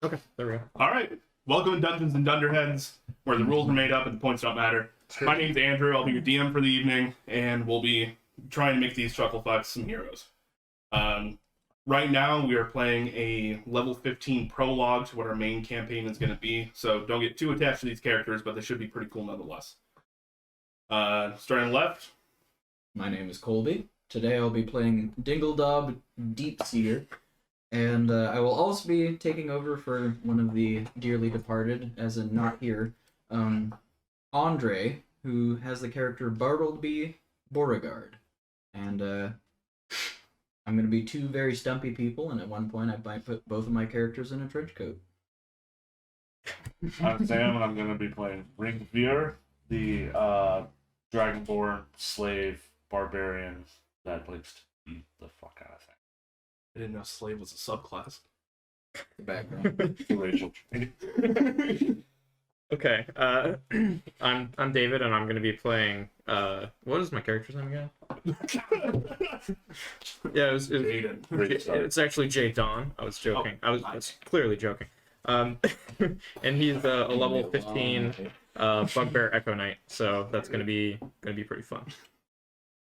Okay, there we go. All right. Welcome to Dungeons and Dunderheads, where the rules are made up and the points don't matter. My name's Andrew. I'll be your DM for the evening, and we'll be trying to make these chucklefucks some heroes. Right now, we are playing a level 15 prologue to what our main campaign is going to be, so don't get too attached to these characters, but they should be pretty cool nonetheless. Starting left. My name is Colby. Today I'll be playing Dingledob Deep Seer, and I will also be taking over for one of the dearly departed, as in not here, Andre, who has the character Bartlby Beauregard. And I'm going to be two very stumpy people, and at one point I might put both of my characters in a trench coat. I'm Sam, and I'm going to be playing Rgi'var, the Dragonborn slave barbarian that likes to beat the fuck out of things. I didn't know slave was a subclass. The background. Rachel. Okay, I'm David, and I'm going to be playing. What is my character's name again? Yeah, it's actually Jaydon. I was joking. I was clearly joking. And he's a level 15 bugbear Echo Knight, so that's going to be pretty fun.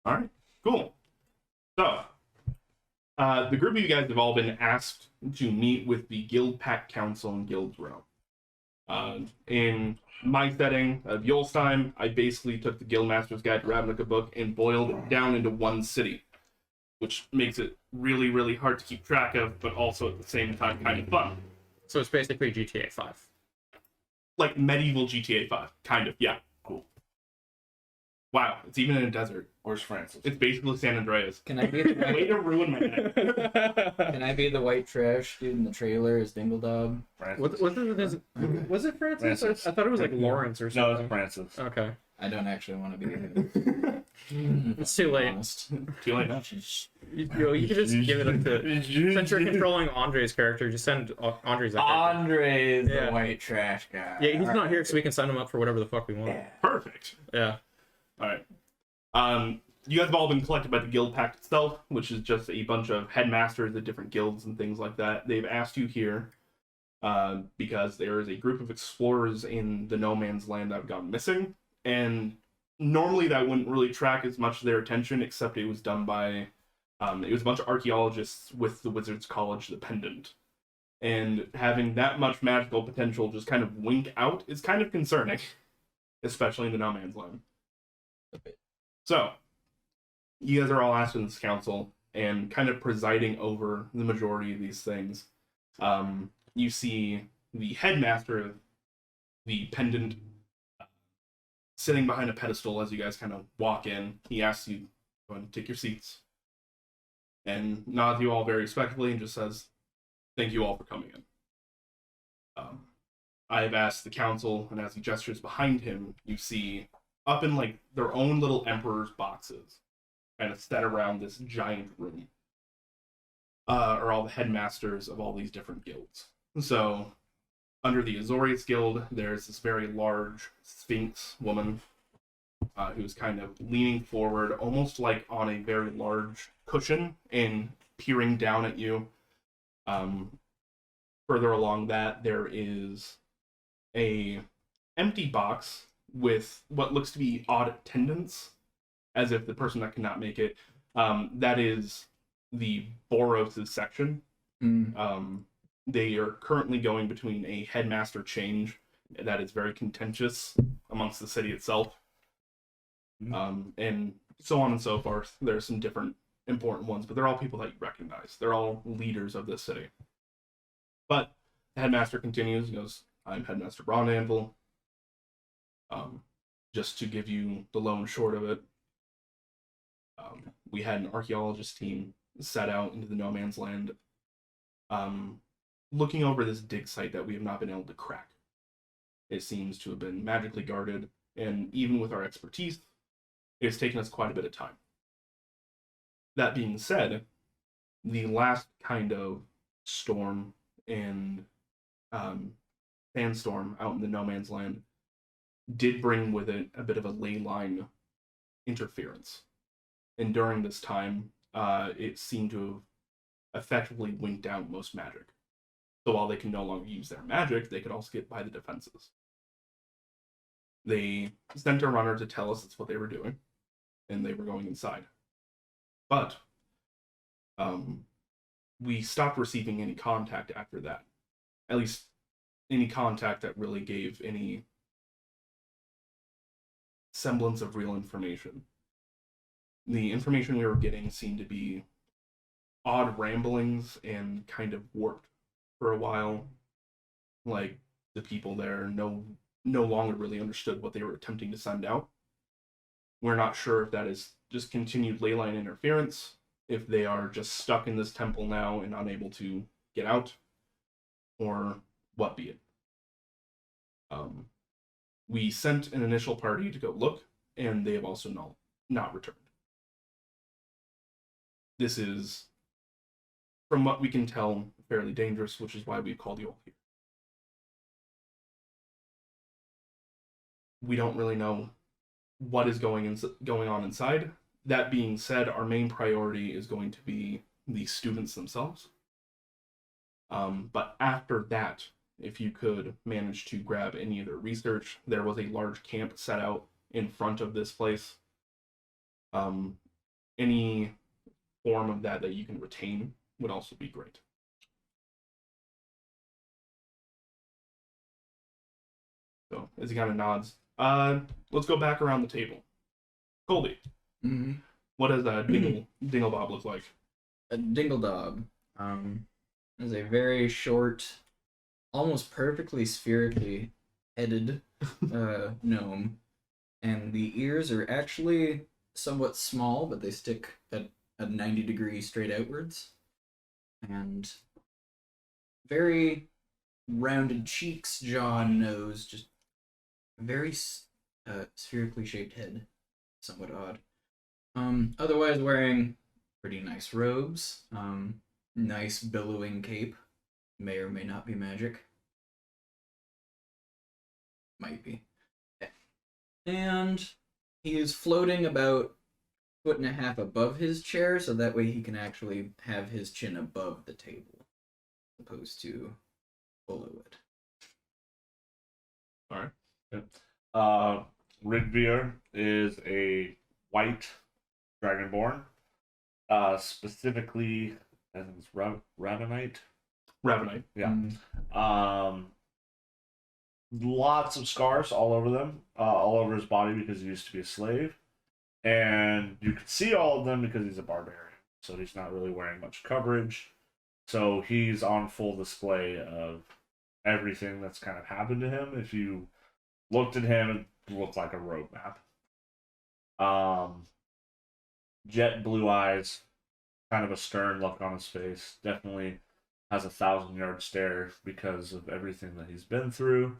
All right, cool. So, the group of you guys have all been asked to meet with the Guild Pact Council in Guild's Realm. In my setting of Yolstein, I basically took the Guildmaster's Guide to Ravnica book and boiled it down into one city, which makes it really, really hard to keep track of, but also at the same time kind of fun. So it's basically GTA 5. Like medieval GTA 5, kind of, yeah. Cool. Wow, it's even in a desert. Where's Francis? It's basically San Andreas. Can I be the Way to ruin my day. Can I be the white trash dude in the trailer as Dingledob? Francis. Was it Francis? Francis. I thought it was like Lawrence or No, something. it's Francis. Okay. I don't actually want to be the It's too late. honest. Too late now. You could just give it up to. Since you're controlling Andre's character, just send Andre's that character. Andre is Yeah. the white trash guy. Yeah, he's not here, so we can send him up for whatever the fuck we want. Yeah. Perfect. Yeah. All right. You guys have all been collected by the Guild Pact itself, which is just a bunch of headmasters of different guilds and things like that. They've asked you here because there is a group of explorers in the No Man's Land that have gone missing, and normally that wouldn't really track as much their attention, except it was done by it was a bunch of archaeologists with the Wizards College, the Pendant, and having that much magical potential just kind of wink out is kind of concerning, especially in the No Man's Land. So, you guys are all asked in this council and kind of presiding over the majority of these things. You see the headmaster of the Pendant sitting behind a pedestal as you guys kind of walk in. He asks you to go and take your seats and nods you all very respectfully and just says, "Thank you all for coming in." I have asked the council, and as he gestures behind him, you see up in like their own little emperor's boxes, kind of set around this giant room, are all the headmasters of all these different guilds. So, under the Azorius Guild, there's this very large Sphinx woman who's kind of leaning forward, almost like on a very large cushion, and peering down at you. Further along that, there is a empty box with what looks to be odd attendants, as if the person that cannot make it, that is the Boros' section. They are currently going between a headmaster change that is very contentious amongst the city itself, and so on and so forth. There's some different important ones, but they're all people that you recognize. They're all leaders of this city. But the headmaster continues, he goes, "I'm Headmaster Braun Anvil. Just to give you the low and short of it, we had an archaeologist team set out into the No Man's Land, looking over this dig site that we have not been able to crack. It seems to have been magically guarded, and even with our expertise, it has taken us quite a bit of time. That being said, the last kind of storm and sandstorm out in the No Man's Land did bring with it a bit of a ley line interference. And during this time, it seemed to have effectively winked out most magic. So while they can no longer use their magic, they could also get by the defenses. They sent a runner to tell us that's what they were doing, and they were going inside. But we stopped receiving any contact after that. At least any contact that really gave any semblance of real information. The information we were getting seemed to be odd ramblings and kind of warped for a while. Like, the people there no longer really understood what they were attempting to send out. We're not sure if that is just continued leyline interference, if they are just stuck in this temple now and unable to get out, or what be it. We sent an initial party to go look, and they have also not returned. This is, from what we can tell, fairly dangerous, which is why we've called you all here. We don't really know what is going on inside. That being said, our main priority is going to be the students themselves. But after that, if you could manage to grab any of their research, there was a large camp set out in front of this place. Any form of that you can retain would also be great. So, as he kind of nods, let's go back around the table. Colby, what does Dingledob look like? A Dingledob is a very short, almost perfectly spherically headed gnome, and the ears are actually somewhat small, but they stick at a 90-degree straight outwards, and very rounded cheeks, jaw, and nose, just very spherically shaped head, somewhat odd. Otherwise wearing pretty nice robes, nice billowing cape, may or may not be magic. Might be. And he is floating about 1.5 feet above his chair, so that way he can actually have his chin above the table, as opposed to below it. Alright. Rgi'var is a white dragonborn. Specifically, I think it's Ravenite. Ravenite. Yeah. Lots of scars all over them, all over his body because he used to be a slave. And you can see all of them because he's a barbarian. So he's not really wearing much coverage. So he's on full display of everything that's kind of happened to him. If you looked at him, it looked like a roadmap. Jet blue eyes, kind of a stern look on his face. Definitely has a 1,000-yard stare because of everything that he's been through,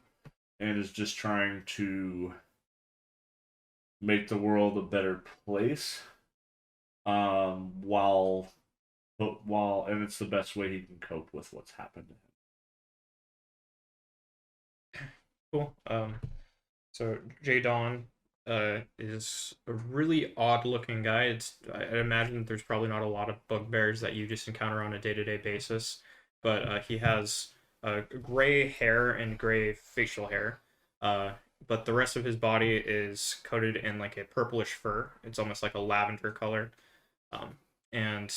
and is just trying to make the world a better place. While and it's the best way he can cope with what's happened to him. Cool. So Jaydon is a really odd-looking guy. I imagine that there's probably not a lot of bugbears that you just encounter on a day-to-day basis, but he has gray hair and gray facial hair. But the rest of his body is coated in like a purplish fur. It's almost like a lavender color, and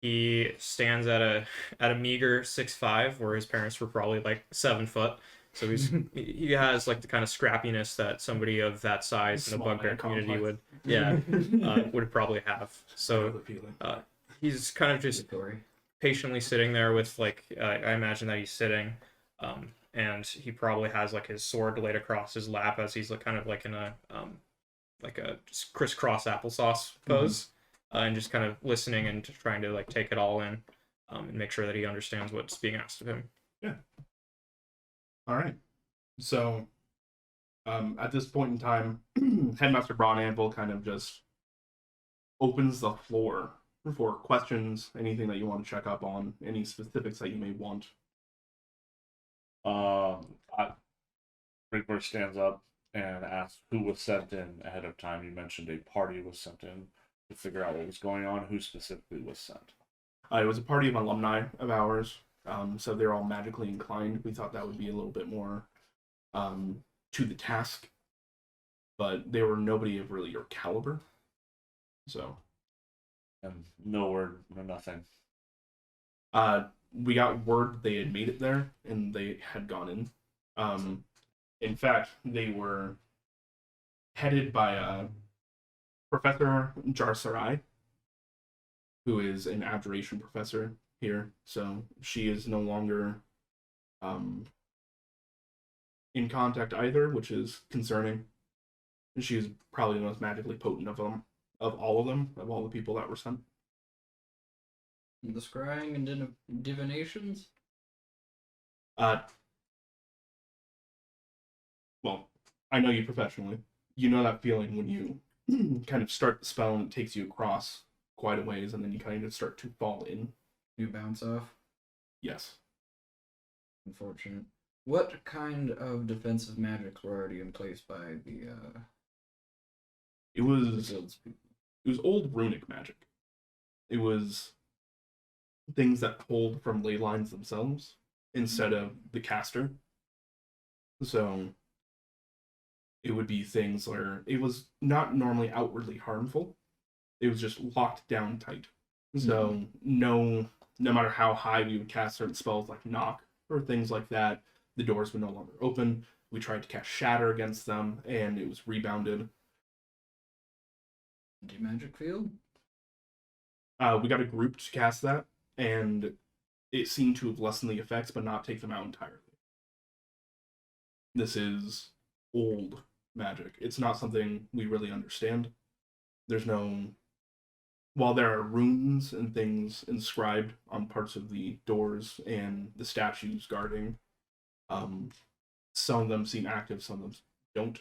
he stands at a meager 6'5", where his parents were probably like 7 foot. So he has like the kind of scrappiness that somebody of that size in the bugbear community would probably have. So he's kind of just patiently sitting there with like I imagine that he's sitting, and he probably has like his sword laid across his lap as he's kind of like in a just crisscross applesauce pose, and just kind of listening and just trying to like take it all in, and make sure that he understands what's being asked of him. Yeah. All right. So, at this point in time, Headmaster Braun Anvil kind of just opens the floor for questions, anything that you want to check up on, any specifics that you may want. Rgi'var stands up and asks who was sent in ahead of time. You mentioned a party was sent in to figure out what was going on. Who specifically was sent? It was a party of alumni of ours so they're all magically inclined. We thought that would be a little bit more to the task, but they were nobody of really your caliber. So, And no word, no nothing. we got word they had made it there and they had gone in. In fact, they were headed by Professor Jarsarai, who is an abjuration professor here. So she is no longer in contact either, which is concerning. She is probably the most magically potent of them, of all the people that were sent. The scrying and divinations? Well, I know you professionally. You know that feeling when you kind of start the spell and it takes you across quite a ways, and then you kind of start to fall in. You bounce off? Yes. Unfortunate. What kind of defensive magics were already in place by the It was guilds people? it was old runic magic. It was things that pulled from ley lines themselves instead of the caster. So it would be things where it was not normally outwardly harmful. It was just locked down tight. So no matter how high we would cast certain spells like knock or things like that, the doors would no longer open. We tried to cast shatter against them and it was rebounded. Anti-magic field? We got a group to cast that, and it seemed to have lessened the effects, but not take them out entirely. This is old magic. It's not something we really understand. There's no... While there are runes and things inscribed on parts of the doors and the statues guarding, some of them seem active, some of them don't.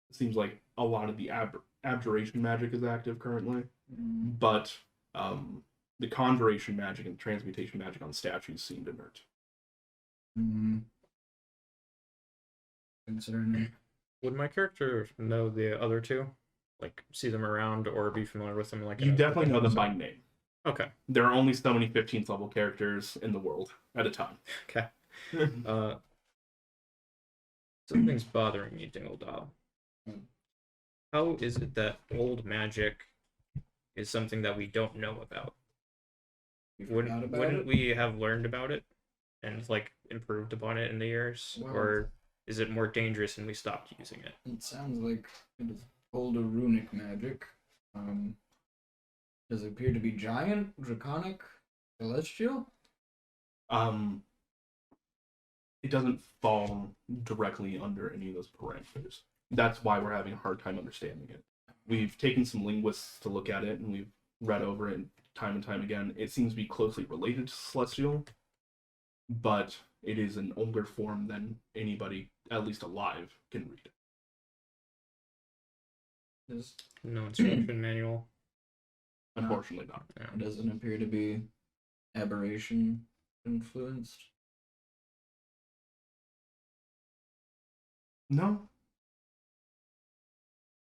It seems like a lot of the abjuration magic is active currently, but the conjuration magic and transmutation magic on statues seemed inert. Concerning. Would my character know the other two? Like, see them around or be familiar with them? Like, You definitely know them by name. Okay. There are only so many 15th level characters in the world at a time. Okay. Something's bothering me, Dingledob. How is it that old magic is something that we don't know about? Wouldn't we have learned about it and like improved upon it in the years? Well, or is it more dangerous and we stopped using it? It sounds like it is older runic magic. Does it appear to be giant, draconic, celestial? It doesn't fall directly under any of those parameters. That's why we're having a hard time understanding it. We've taken some linguists to look at it, and we've read over it time and time again. It seems to be closely related to celestial, but it is an older form than anybody, at least alive, can read. Does No instruction manual. Unfortunately not. Yeah. it doesn't appear to be aberration influenced? No.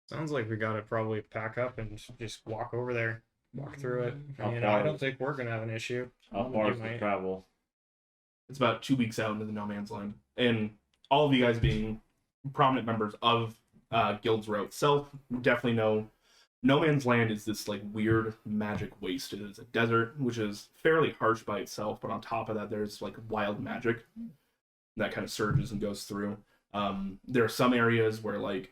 Sounds like we gotta probably pack up and just walk over there, walk through it. How I far don't is- think we're gonna have an issue. How far You is the might. travel? It's about 2 weeks out into the no man's land. And all of you guys being prominent members of Guild's Row itself definitely know no man's land is this like weird magic waste. It is a desert, which is fairly harsh by itself, but on top of that there's like wild magic that kind of surges and goes through. There are some areas where like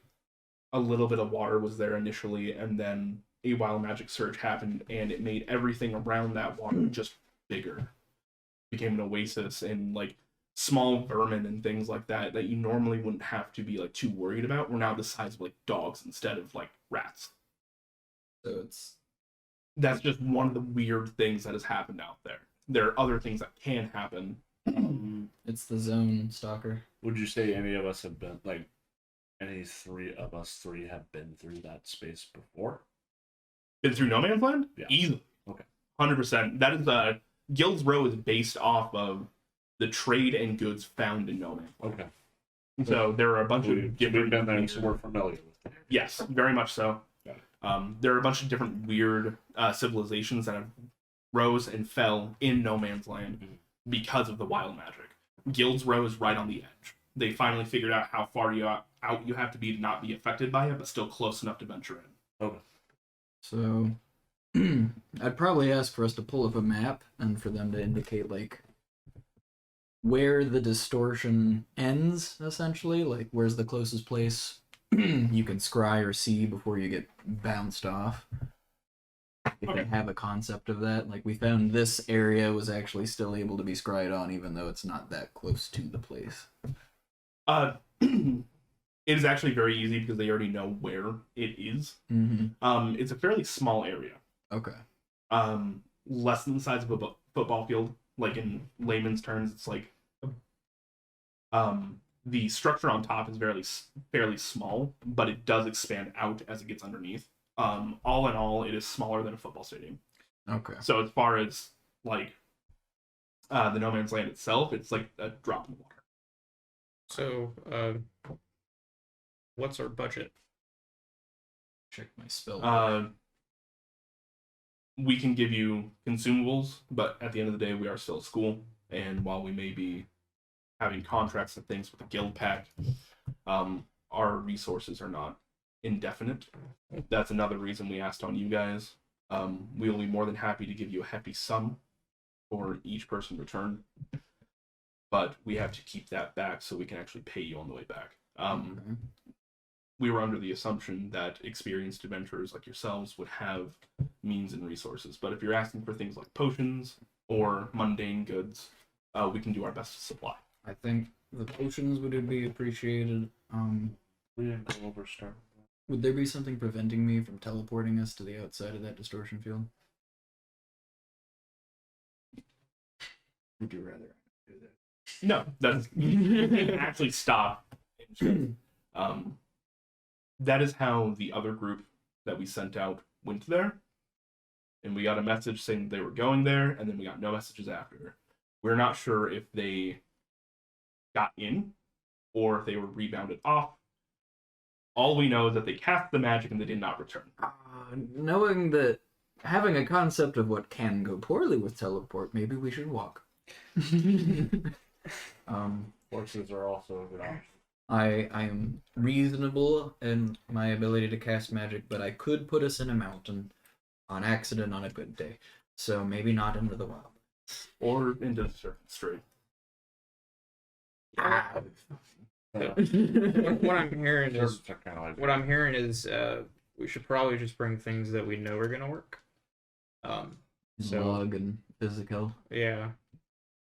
a little bit of water was there initially, and then a wild magic surge happened and it made everything around that water just bigger. Became an oasis, and like small vermin and things like that that you normally wouldn't have to be like too worried about were now the size of like dogs instead of like rats. So That's just one of the weird things that has happened out there. There are other things that can happen. it's the zone stalker. Would you say any of us have been, like, any three of us three have been through that space before? Been through no man's land? Yeah. Easily. Okay. 100%. That is Guild's Row is based off of the trade and goods found in no man's land. Okay. So there are a bunch of We've different been there, so we're familiar with it. Yes, very much so. Got it. There are a bunch of different weird civilizations that have rose and fell in no man's land because of the wild magic. Guilds rose right on the edge. They finally figured out how far out you have to be to not be affected by it, but still close enough to venture in. Okay. So, I'd probably ask for us to pull up a map and for them to indicate, like, where the distortion ends, essentially. Like, where's the closest place you can scry or see before you get bounced off. If they have a concept of that. Like, we found this area was actually still able to be scryed on, even though it's not that close to the place. It is actually very easy because they already know where it is. Mm-hmm. It's a fairly small area. Okay. Less than the size of a football field. Like in layman's terms, it's like the structure on top is fairly small, but it does expand out as it gets underneath. All in all, it is smaller than a football stadium. Okay. So as far as like the no man's land itself, it's like a drop in the water. So, what's our budget? Check my spell. We can give you consumables, but at the end of the day, we are still a school, and while we may be having contracts and things with the guild pact, our resources are not indefinite. That's another reason we asked on you guys. We will be more than happy to give you a hefty sum for each person returned, but we have to keep that back so we can actually pay you on the way back. Okay. We were under the assumption that experienced adventurers like yourselves would have means and resources, but if you're asking for things like potions or mundane goods, we can do our best to supply. I think the potions would be appreciated. We didn't go over start. Would there be something preventing me from teleporting us to the outside of that distortion field? Would you rather do that? No, that's you can actually stop. That is how the other group that we sent out went there, and we got a message saying they were going there, and then we got no messages after. We're not sure if they got in or if they were rebounded off. All we know is that they cast the magic and they did not return. Knowing that, having a concept of what can go poorly with teleport, maybe we should walk. Horses are also a good option. I am reasonable in my ability to cast magic, but I could put us in a mountain on accident on a good day. So maybe not into the wild. Or into the Serpent Strait. What I'm hearing is Horses are kind of like what I'm hearing is we should probably just bring things that we know are gonna work. So Log and physical. yeah,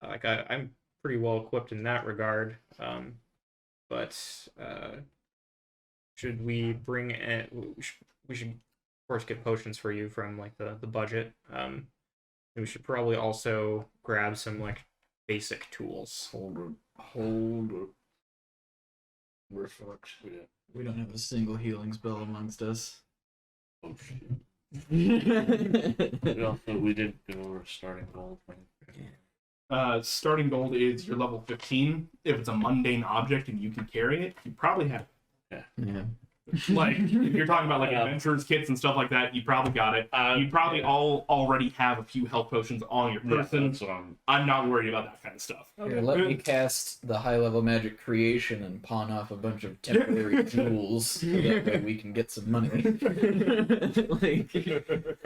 like I'm pretty well equipped in that regard. But should we bring in? We should of course get potions for you from like the budget. And we should probably also grab some like basic tools. Hold it. We're fucked. We don't have a single healing spell amongst us. Oh shit. We didn't go over starting gold. Starting gold is your level 15. If it's a mundane object and you can carry it, you probably have it. Yeah. Like, if you're talking about like adventurers kits and stuff like that, you probably got it. You probably all already have a few health potions on your person. That's what I'm not worried about that kind of stuff. Here, let me cast the high level magic creation and pawn off a bunch of temporary jewels so that way we can get some money. Like,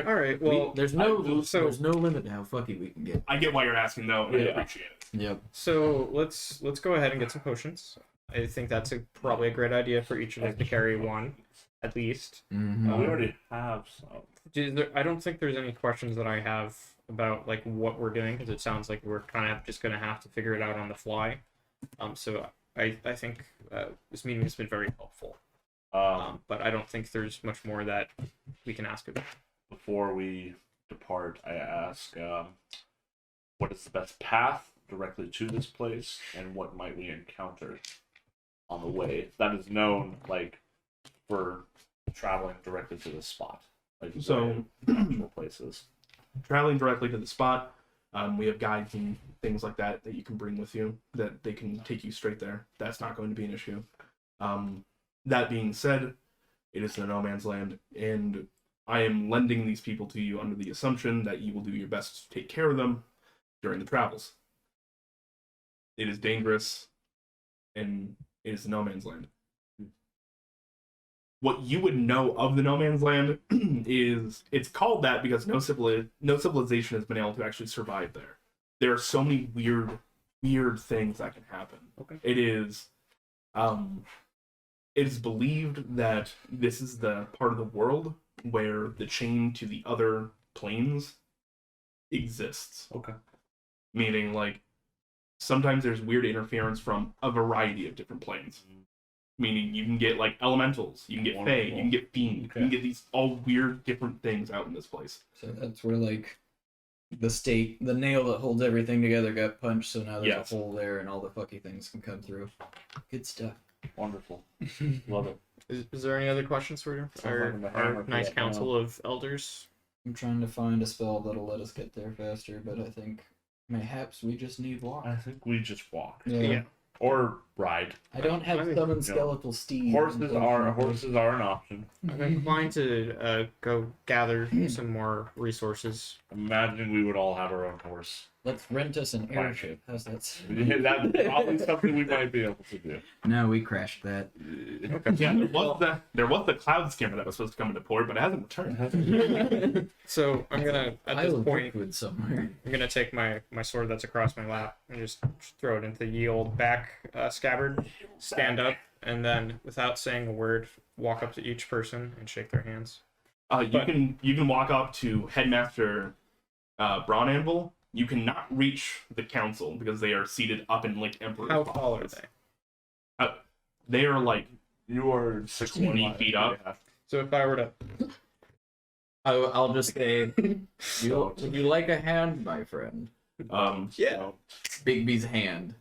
All right. Well, there's no limit to how fucky we can get. I get why you're asking though, and I appreciate it. Yep. so let's go ahead and get some potions. I think that's probably a great idea for each of us to carry one, at least. Mm-hmm. we already have some. I don't think there's any questions that I have about like what we're doing because it sounds like we're kind of just gonna have to figure it out on the fly. So I think this meeting has been very helpful. But I don't think there's much more that we can ask about. Before we depart, I ask, what is the best path directly to this place, and what might we encounter on the way that is known, like, for traveling directly to the spot? Like, So, actual places. traveling directly to the spot, we have guides and things like that you can bring with you that they can take you straight there. That's not going to be an issue. That being said, it is the no man's land, and I am lending these people to you under the assumption that you will do your best to take care of them during the travels. It is dangerous, and it is no man's land. What you would know of the no man's land is it's called that because no civilization has been able to actually survive there. There are so many weird things that can happen. Okay. It is believed that this is the part of the world where the chain to the other planes exists. Okay. Meaning, like, sometimes there's weird interference from a variety of different planes. Meaning you can get, like, elementals, you can get fae, you can get fiend, Okay. you can get these all weird different things out in this place. So that's where like the nail that holds everything together got punched, so now there's Yes. a hole there and all the fucky things can come through. Good stuff. Wonderful. Love it. Is there any other questions for Sounds like a our hammer for nice that council of elders? I'm trying to find a spell that'll let us get there faster, but I think mayhaps we just need walk. I think we just walk. Yeah. Or ride. I don't have I think- summoned skeletal steed. Horses are an option. I'm inclined to go gather some more resources. Imagine we would all have our own horse. Let's rent us an airship. How's that? That's probably something we might be able to do. No, we crashed that. Yeah, there was the cloud skimmer that was supposed to come into port, but it hasn't returned. So I'm gonna at I this will point driftwood somewhere. I'm gonna take my sword that's across my lap and just throw it into the ye old back scabbard, stand up, and then without saying a word, walk up to each person and shake their hands. You can walk up to Headmaster Braun Anvil. You cannot reach the council because they are seated up in like Emperor's How Box. tall are they? They are like You are 20 feet up. Yeah. So if I were to I'll just say, would you like a hand, my friend? yeah. Bigby's hand.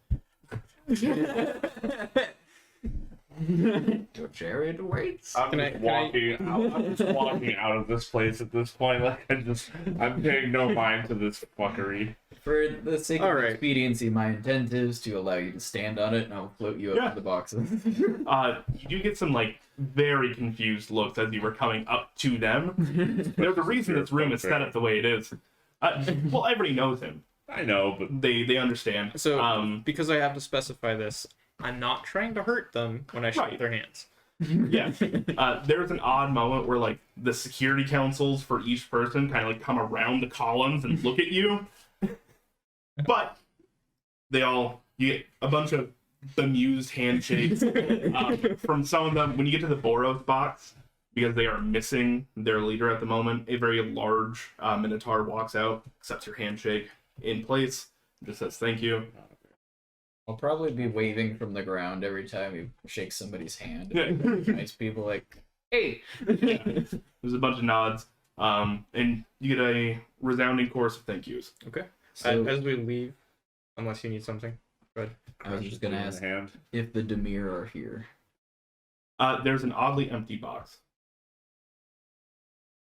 Your chariot waits. I'm Can just walking out of this place at this point. Like I'm paying no mind to this fuckery. For the sake of Alright. expediency, my intent is to allow you to stand on it, and I'll float you up Yeah. to the boxes. You do get some like very confused looks as you were coming up to them. There's a reason this room is set up the way it is. Well, everybody knows him. I know, but They understand. So because I have to specify this, I'm not trying to hurt them when I shake Right. their hands. Yeah. There's an odd moment where like the security councils for each person kind of like come around the columns and look at you. But you get a bunch of bemused handshakes from some of them. When you get to the Boros box, because they are missing their leader at the moment, a very large Minotaur walks out, accepts your handshake in place, and just says thank you. I'll probably be waving from the ground every time you shake somebody's hand. Yeah. Nice people like, hey! There's a bunch of nods, and you get a resounding chorus of thank yous. Okay. So, As we leave, unless you need something. Good. I was just gonna ask hand. if the Demir are here. There's an oddly empty box.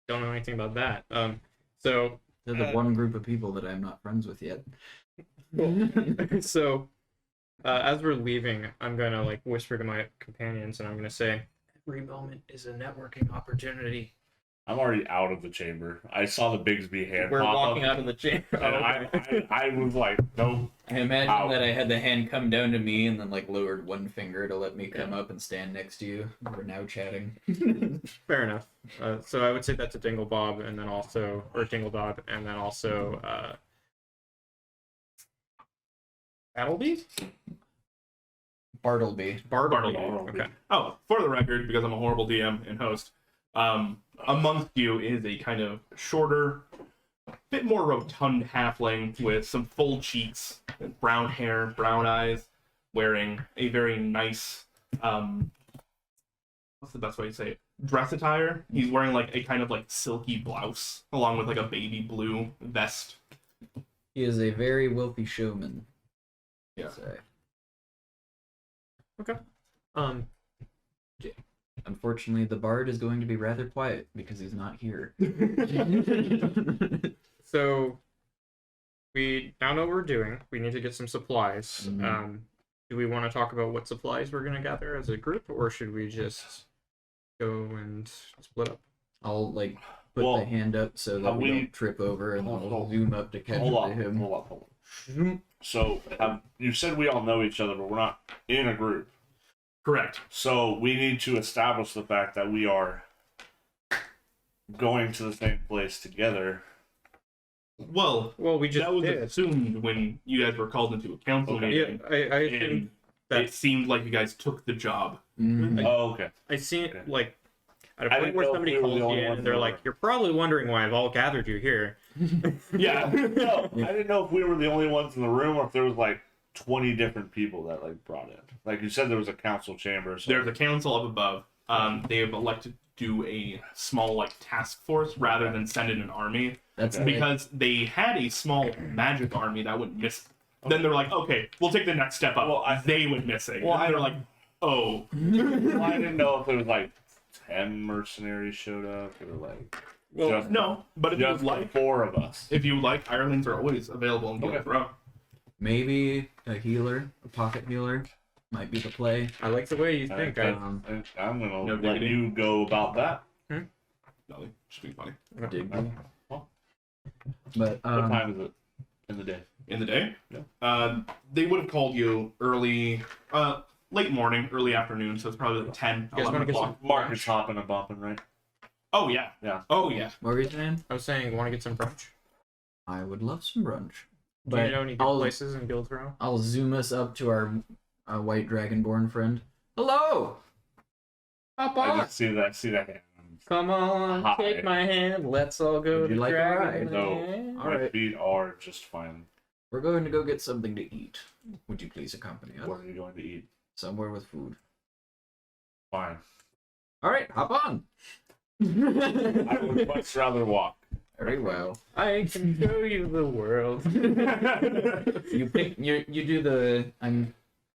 Don't know anything about that. So They're the one group of people that I'm not friends with yet. so as we're leaving, I'm gonna like whisper to my companions and I'm gonna say, every moment is a networking opportunity. I'm already out of the chamber. I saw the Bigsby hand. We're pop walking up, out of the chamber. and I was like, nope. I imagine Ow. that I had the hand come down to me and then like lowered one finger to let me come up and stand next to you. We're now chatting. Fair enough. So I would say that's a Dingledob and then also, or Dingledob, and then also Bartlby? Bartleby. Bartleby. Bartleby. Okay. Oh, for the record, because I'm a horrible DM and host, amongst you is a kind of shorter, bit more rotund halfling with some full cheeks, brown hair, brown eyes, wearing a very nice, what's the best way to say it? Dress attire. He's wearing like a kind of like silky blouse along with like a baby blue vest. He is a very wealthy showman. Yeah. Say. Um, Unfortunately, the bard is going to be rather quiet because he's not here. so we now know what we're doing. We need to get some supplies. Mhm. Do we want to talk about what supplies we're gonna gather as a group, or should we just go and split up? I'll like put Well, the hand up so that we don't trip over, and then we'll zoom up to catch Hold up on, to him. hold on. So, you said we all know each other, but we're not in a group. Correct. So, we need to establish the fact that we are going to the same place together. Well, we just that was did. assumed when you guys were called into a council Okay. meeting. Yeah, I assumed And that. it seemed like you guys took the job. Mhm. Oh, okay. I seen Okay. like at a I point didn't where know if somebody we were calls the you only in ones and they're that like, were- "You're probably wondering why I've all gathered you here." Yeah. No, I didn't know if we were the only ones in the room or if there was like 20 different people that like brought in. Like you said, there was a council chamber. So There's a council up above. They have elected to do a small like task force rather than send in an army That's because they had a small magic army that went missing. Then they're like, okay, we'll take the next step up. Well, they went missing. Well, and they're like, oh, well, I didn't know if there was like 10 mercenaries showed up or like Well, just, no. But if you just would the like, 4 of us. if you would like, hirelings are always available in Guild Okay. Row. maybe a healer, a pocket healer, might be the play. I like the way you think. I'm gonna No let diggity. you go about that. Nothing. Just being funny. Dig. Well, But what time is it in the day? In the day, Yeah. they would have called you early, late morning, early afternoon. So it's probably like 10, You guys 11 wanna get o'clock. Marcus hopping and bumping, right? Oh yeah. Yeah. Oh yeah. what were you saying? I was saying, want to get some brunch? I would love some brunch. Do you know any good I'll, places in Guildrow? I'll zoom us up to our white dragonborn friend. Hello! Hop I on! just see that hand. Come on, Hi. take my hand. Let's all go Would to you like a ride? Dragonland. No, All my right. feet are just fine. We're going to go get something to eat. Would you please accompany us? What are you going to eat? Somewhere with food. Fine. Alright, hop on! I would much rather walk. Very well. I can show you the world. You do the I'm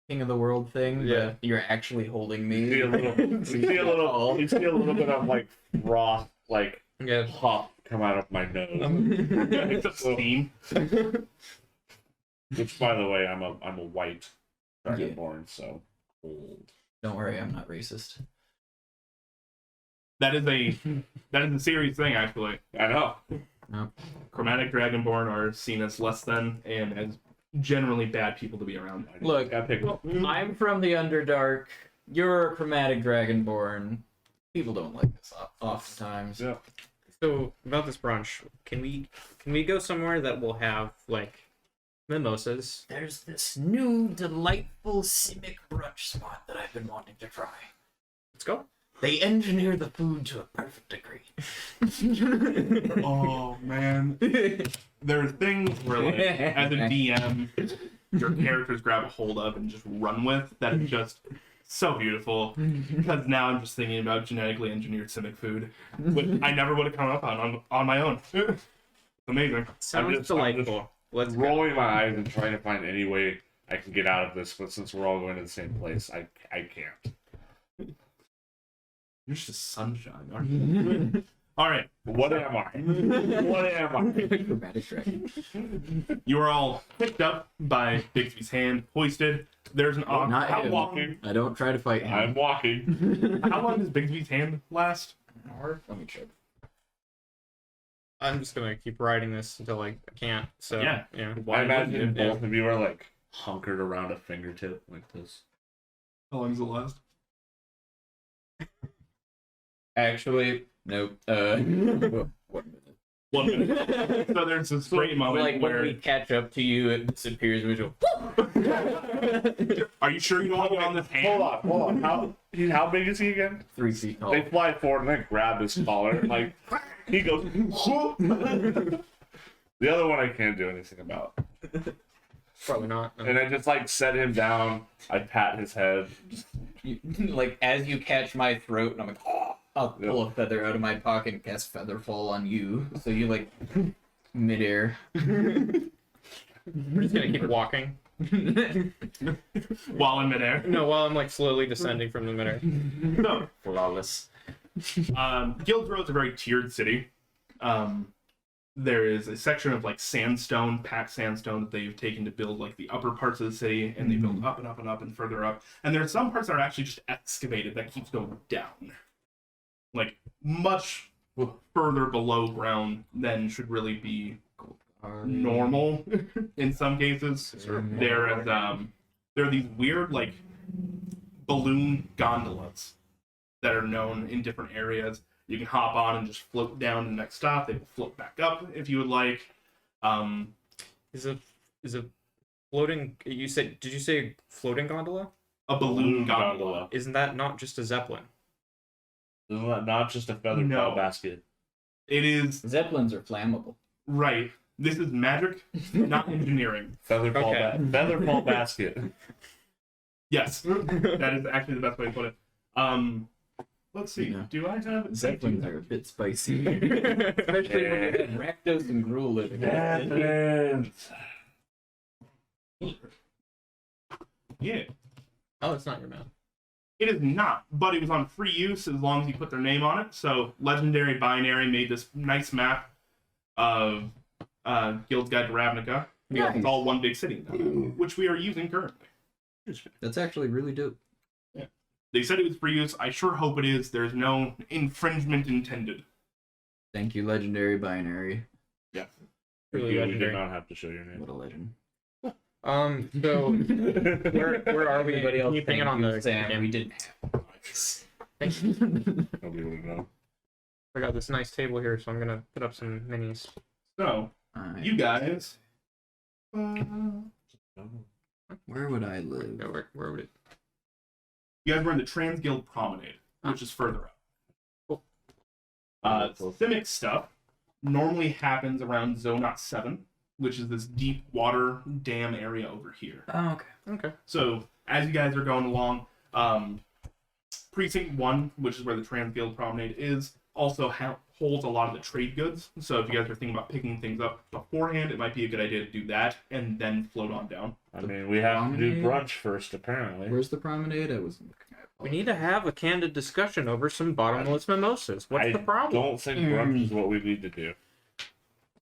king of the world thing, Yeah. but you're actually holding You see me. a little, you see a little bit of like froth, like Yeah. pop come out of my nose. It's a steam. Which, by the way, I'm a white dragonborn, so cold. Don't worry, I'm not racist. That is a serious thing actually. I know. Chromatic Dragonborn are seen as less than and as generally bad people to be around. Look, I picked. I'm from the Underdark. You're a chromatic dragonborn. People don't like this oftentimes. Yeah. So about this brunch, can we go somewhere that will have like mimosas? There's this new delightful Simic brunch spot that I've been wanting to try. Let's go. They engineer the food to a perfect degree. Oh man, there are things where like as a DM, your characters grab a hold of and just run with that is just so beautiful. Because now I'm just thinking about genetically engineered Simic food, which I never would have come up on my own. Amazing. Sounds just delightful. Let's go. rolling my eyes and trying to find any way I can get out of this, but since we're all going to the same place, I can't. You're just sunshine, aren't you? All right, What am I? What am I? Chromatic dragon. you are all picked up by Bigsby's hand, hoisted. There's an ox. Not How him. long? I don't try to fight him. I'm walking. How long does Bigsby's hand last? Let me check. I'm just gonna keep riding this until I can't. So Yeah. yeah. I imagine wouldn't you? both of you are like hunkered around a fingertip like this. How long does it last? Actually, nope. 1 minute. 1 minute. So there's this great moment Like when where. we catch up to you, it disappears. We go. Are you sure you don't want to get on this hand? Hold on. How big is he again? 3 feet tall. They fly forward and then grab his collar and like he goes. The other one I can't do anything about. Probably not. And I just like set him down. I pat his head. Like as you catch my throat, and I'm like, I'll pull a feather out of my pocket and cast Featherfall on you. So you like midair. We're just gonna keep walking. While in midair. No, while I'm like slowly descending from the midair. So, Flawless. Guildrow is a very tiered city. There is a section of like sandstone, packed sandstone that they've taken to build like the upper parts of the city, and they build up and up and up and further up. And there are some parts that are actually just excavated that keeps going down. Like much further below ground than should really be normal in some cases. There are these weird like balloon gondolas that are known in different areas. You can hop on and just float down to the next stop. They will float back up if you would like. Is a floating? Did you say floating gondola? A balloon gondola. Isn't that not just a zeppelin? Isn't that not just a feather towel basket? It is Zeppelins are flammable. right. This is magic, not engineering. Feather fall basket. Yes, that is actually the best way to put it. Let's see. Yeah. Do I have Zeppelins are a bit spicy, especially when you have Rakdos and Gruel living. Yeah. Oh, it's not your map. It is not, but it was on free use as long as you put their name on it. So Legendary Binary made this nice map of Guild's Guide to Ravnica. Nice. It's all one big city now, which we are using currently. That's actually really dope. Yeah. They said it was free use. I sure hope it is. There's no infringement intended. Thank you, Legendary Binary. Yeah. Really You did legendary. not have to show your name. What a legend. So where are we? Everybody else, Can you ping it on the Sam. game? We didn't have. Thank you. Nobody would know. I got this nice table here, so I'm gonna put up some minis. So, Alright. you guys. Where would I live? Where would it? You guys were in the Transguild Promenade, which is further up. Cool. Simic stuff normally happens around Zonot 7, which is this deep water dam area over here. Oh, okay. Okay. So, as you guys are going along, Precinct 1, which is where the Transguild Promenade is, also holds a lot of the trade goods. So if you guys are thinking about picking things up beforehand, it might be a good idea to do that and then float on down. I mean, we have to do brunch first, apparently. Where's the promenade? I wasn't looking at it. We need to have a candid discussion over some bottomless mimosas. What's the problem? I don't think brunch is what we need to do.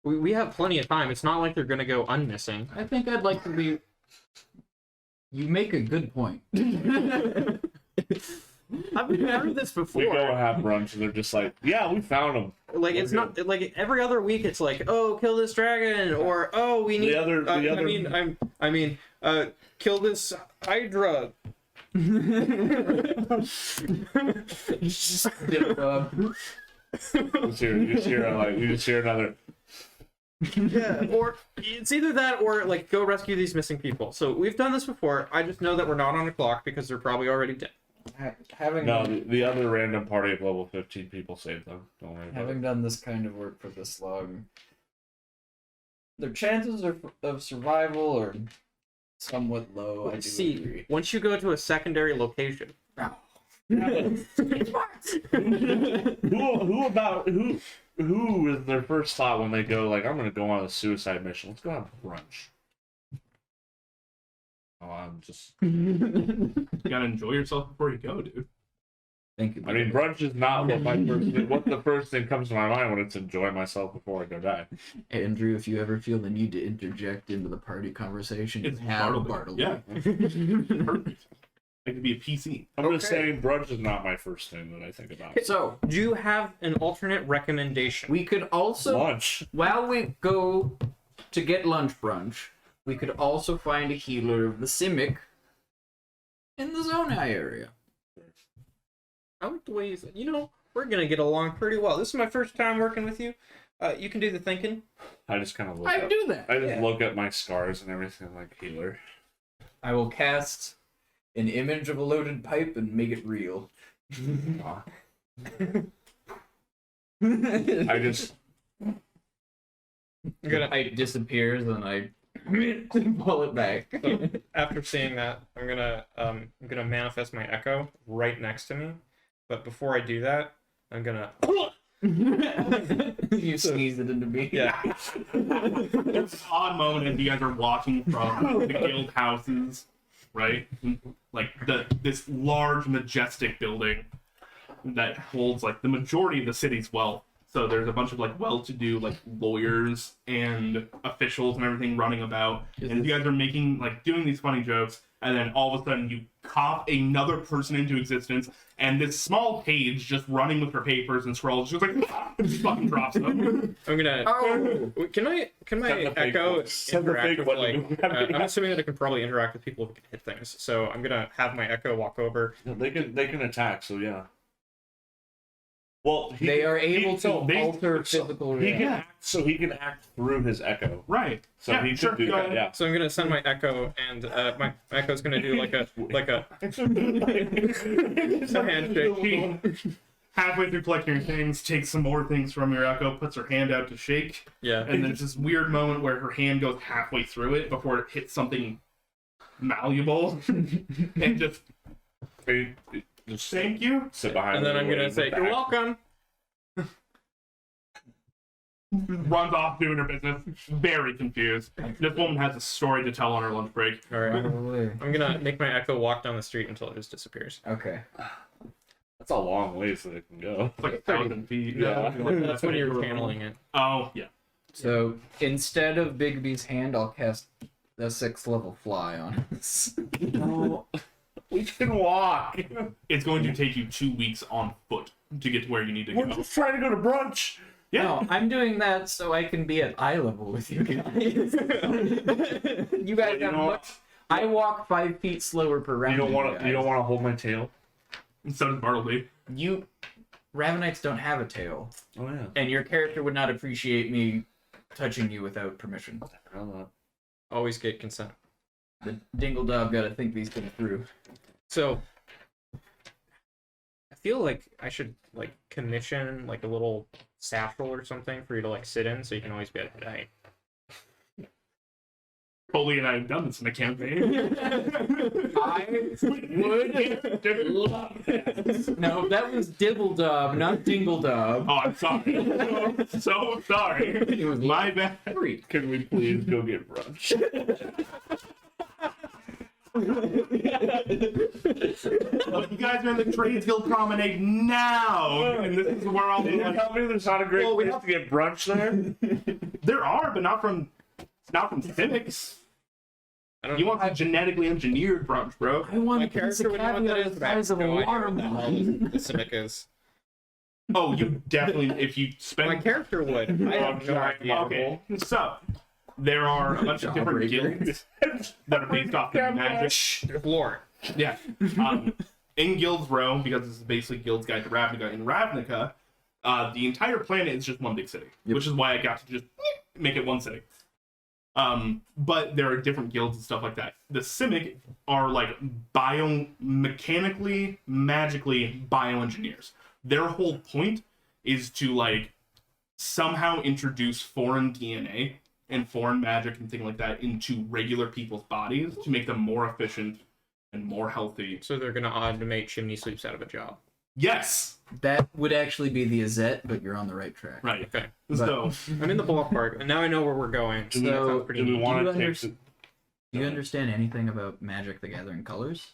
We have plenty of time. It's not like they're gonna go unmissing. I think I'd like to be. You make a good point. I've heard this before. We go have brunch and they're just like, yeah, we found them. Like it's not like every other week. It's like, oh, kill this dragon, or oh, we need. Kill this hydra. Dip, You just hear another. Yeah, or it's either that or like go rescue these missing people. So we've done this before. I just know that we're not on a clock because they're probably already dead. The other random party of level 15 people saved them. Don't worry about having done this kind of work for this long, their chances of survival are somewhat low. I do See, agree. once you go to a secondary location, Who is their first thought when they go like, I'm gonna go on a suicide mission? Let's go have brunch. Oh, I'm just. You gotta enjoy yourself before you go, dude. Thank you. I mean, brunch is not what my first. What the first thing comes to my mind when it's enjoy myself before I go die. Andrew, if you ever feel the need to interject into the party conversation, It's have Bartleby. Bartleby. Yeah. Perfect. It could be a PC. I'm just Okay. saying, brunch is not my first thing that I think about. So, do you have an alternate recommendation? we could also, Lunch. while we go to get lunch brunch, we could also find a healer of the Simic in the Zonai area. I like the way you said, we're gonna get along pretty well. This is my first time working with you. You can do the thinking. I just kind of look. I Up, do that. I just Yeah. look at my scars and everything like healer. I will cast an image of a loaded pipe and make it real. Aw. I just. The pipe disappears and I pull it back. So after seeing that, I'm gonna manifest my echo right next to me. But before I do that, I'm gonna. You sneeze it into me. Yeah. It's an odd moment as you guys are walking from the guild houses, right? Like this large, majestic building that holds like the majority of the city's wealth. So there's a bunch of like well-to-do like lawyers and officials and everything running about. And you guys are doing these funny jokes. and then all of a sudden you cough another person into existence, and this small page just running with her papers and scrolls just like and just fucking drops them. I'm gonna. Oh. Can my echo Send the interact fake with one. like? I'm assuming that it can probably interact with people who can hit things. So I'm gonna have my echo walk over. They can attack. So yeah. Well, They are able to alter physical He can reality. act, so he can act through his echo. Right. So Yeah, he sure, could do go that. ahead. Yeah. So I'm gonna send my echo, and my echo's gonna do like a handshake. Halfway through collecting your things, takes some more things from your echo, puts her hand out to shake, Yeah. and there's this weird moment where her hand goes halfway through it before it hits something malleable, and just Just thank you. sit behind. And then her I'm gonna with say, the "You're axe. welcome." Runs off doing her business, very confused. This woman has a story to tell on her lunch break. All right. Probably. I'm gonna make my echo walk down the street until it just disappears. Okay. That's a long way so they can go. It's like 1,000 feet. Yeah. That's when you're channeling it. Oh, yeah. So instead of Bigby's hand, I'll cast a 6th level fly on us. No, we can walk. It's going to take you 2 weeks on foot to get to where you need to We're go. just trying to go to brunch. Yeah. No, I'm doing that so I can be at eye level with you guys. You guys You have know much. I walk 5 feet slower per round. You don't than want to. You don't guys. want to hold my tail. And so does Bartleby. You Ravenites don't have a tail, Oh yeah. and your character would not appreciate me touching you without permission. I don't know. Always get consent. The Dingledob gotta think these things through. So I feel like I should like commission like a little satchel or something for you to like sit in, so you can always be at night. Foley and I have done this in a campaign. I would love this. No, that was Dibbledob, not Dingledob. Oh, I'm sorry. So sorry. It was My bad. Can we please go get brunch? Look, you guys are in the Trades Guild Promenade now, and this is where all Can you the tell me there's not a great place to get brunch there? there are, but not from Civics. I don't You want some genetically engineered brunch, bro? I want My a piece of character would know what that caviar is, the but I have size of a no idea what the watermelon. hell the Civic is. Oh, you definitely, if you My spend. character would. I have no idea. Okay, so there are a bunch of different Jawbreaker. guilds that are based off of magic. There's lore. Yeah. In Guilds Row, because this is basically Guild's Guide to Ravnica, in Ravnica, the entire planet is just one big city, Yep. which is why I got to just make it one city. But there are different guilds and stuff like that. The Simic are like biomechanically, magically bioengineers. Their whole point is to like somehow introduce foreign DNA and foreign magic and things like that into regular people's bodies to make them more efficient and more healthy. So they're gonna automate chimney sweeps out of a job. Yes, That would actually be the Azette, but you're on the right track. right. Okay. So I'm in the ballpark, and now I know where we're going. Do So we- that So, sounds pretty Do we neat. want Do to you take the... Do you understand anything about Magic the Gathering colors?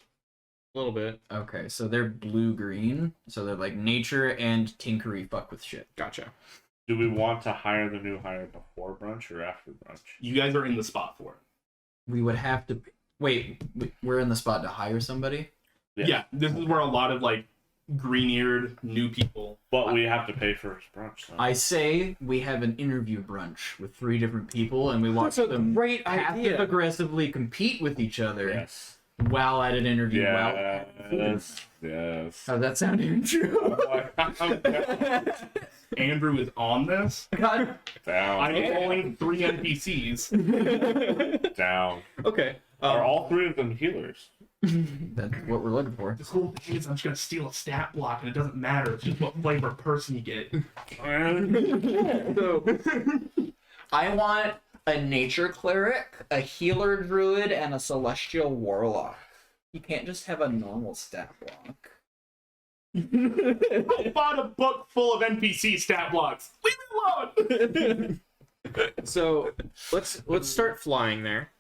A little bit. Okay, so they're blue-green, so they're like nature and tinkery fuck with shit. Gotcha. Do we want to hire the new hire before brunch or after brunch? you guys are in the spot for it. We would have to... Wait, we're in the spot to hire somebody? Yeah, this is where a lot of like green-eared new people. But we have to pay for his brunch. Though. I say we have an interview brunch with 3 different people, and we watch That's a them great idea. passive-aggressively compete with each other Yes. while at an interview. Yes. Yes. How's that sound, Andrew? Andrew is on this. God. Down. I'm rolling 3 NPCs. Down. Okay. Are all 3 of them healers? That's what we're looking for. This whole thing is I'm just gonna steal a stat block, and it doesn't matter. It's just what flavor person you get. So, I want a nature cleric, a healer druid, and a celestial warlock. You can't just have a normal stat block. I bought a book full of NPC stat blocks. Leave me alone. So let's start flying there.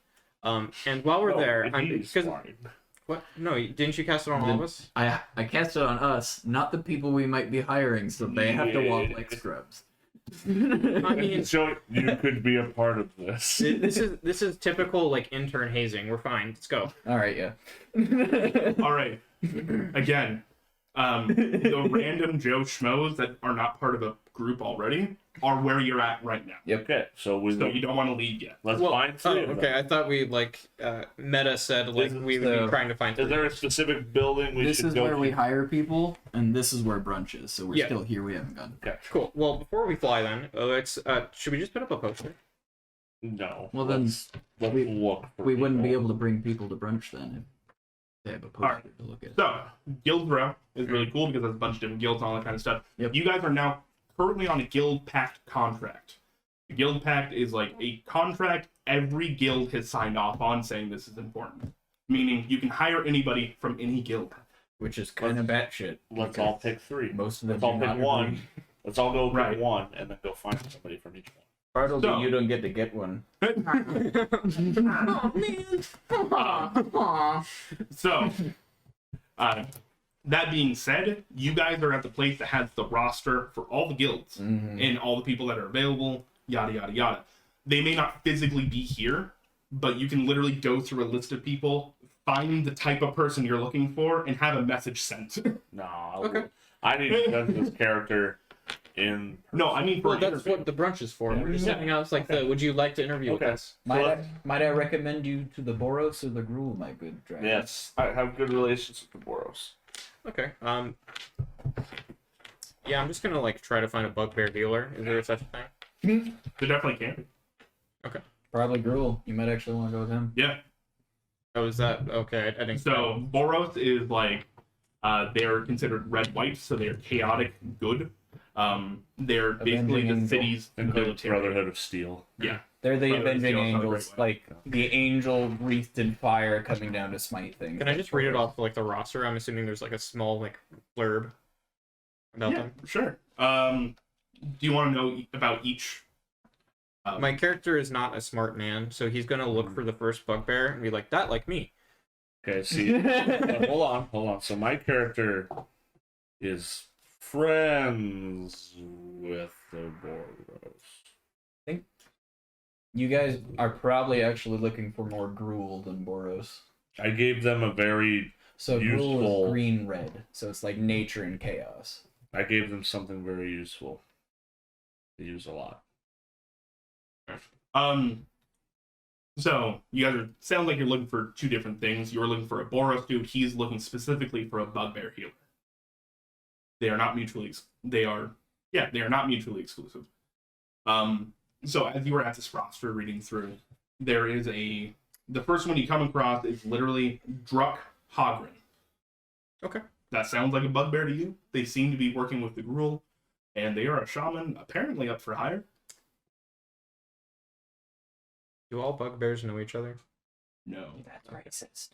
And while we're there, I'm because what? No, didn't you cast it on all of us? I cast it on us, not the people we might be hiring, so they have to walk like scrubs. I mean, So you could be a part of this. this is typical like intern hazing. We're fine. Let's go. All right, yeah. All right. Again, the random Joe Schmoes that are not part of a group already are where you're at right now. Okay, so So you don't want to leave yet. let's Well, find three of them. okay. I thought we like meta said like we would be trying to find. Is there a specific building we This should is go where to? we hire people, and this is where brunch is. So we're Yeah. still here. We haven't gone. Cool. Well, before we fly, then let's. Should we just put up a poster? No. Well, then let's we- look for we wouldn't be people. able to bring people to brunch then if they have a poster Alright. to look at. So, Guild Row is really cool because there's a bunch of different guilds and all that kind of stuff. Yep. You guys are now currently on a Guild Pact contract. The Guild Pact is like a contract every guild has signed off on saying this is important. Meaning you can hire anybody from any guild. Which is kind of batshit. Let's all pick three. Most of them Let's all do pick not one. agree. Let's all go pick Right. one and then go find somebody from each one. Bartleby, So- you don't get to get one. So, that being said, you guys are at the place that has the roster for all the guilds Mhm. and all the people that are available, yada, yada, yada. They may not physically be here, but you can literally go through a list of people, find the type of person you're looking for, and have a message sent. No. Okay. I need to judge this character in. No, I mean for Well, an that's interview. what the brunch is for. Yeah. We're just Yeah. sending out like the. Would you like to interview with Okay. us? Might I recommend you to the Boros or the Gruul, my good dragon? Yes, I have good relations with the Boros. Okay. Yeah, I'm just gonna like try to find a bugbear dealer. Is there such a thing? They definitely can. Probably Gruul. You might actually want to go with him. Yeah. Oh, is that okay? I didn't. So Boros is like they're considered red white, so they're chaotic good. They're basically Avenging the angel. city's And the military. Brotherhood of Steel. Yeah. They're the Brother of Avenging Steel, not a great Angels, way. like the angel wreathed in fire coming down to smite things. Can I just read it off like the roster? I'm assuming there's like a small like blurb about Yeah, them. sure. Do you want to know about each? My character is not a smart man, so he's gonna look for the first bugbear and be like, "That like me." Okay, see. But hold on. So my character is friends with the Boros. You guys are probably actually looking for more Gruul than Boros. I gave them a very. So Gruul Useful. is green-red, so it's like nature and chaos. I gave them something very useful. They use a lot. So you guys sound like you're looking for two different things. You're looking for a Boros dude. He's looking specifically for a bugbear healer. They are not mutually. They are not mutually exclusive. So as you were at this roster reading through, there is the first one you come across is literally Druck Hogren. Okay. That sounds like a bugbear to you. They seem to be working with the Gruul, and they are a shaman apparently up for hire. Do all bugbears know each other? No. That's racist.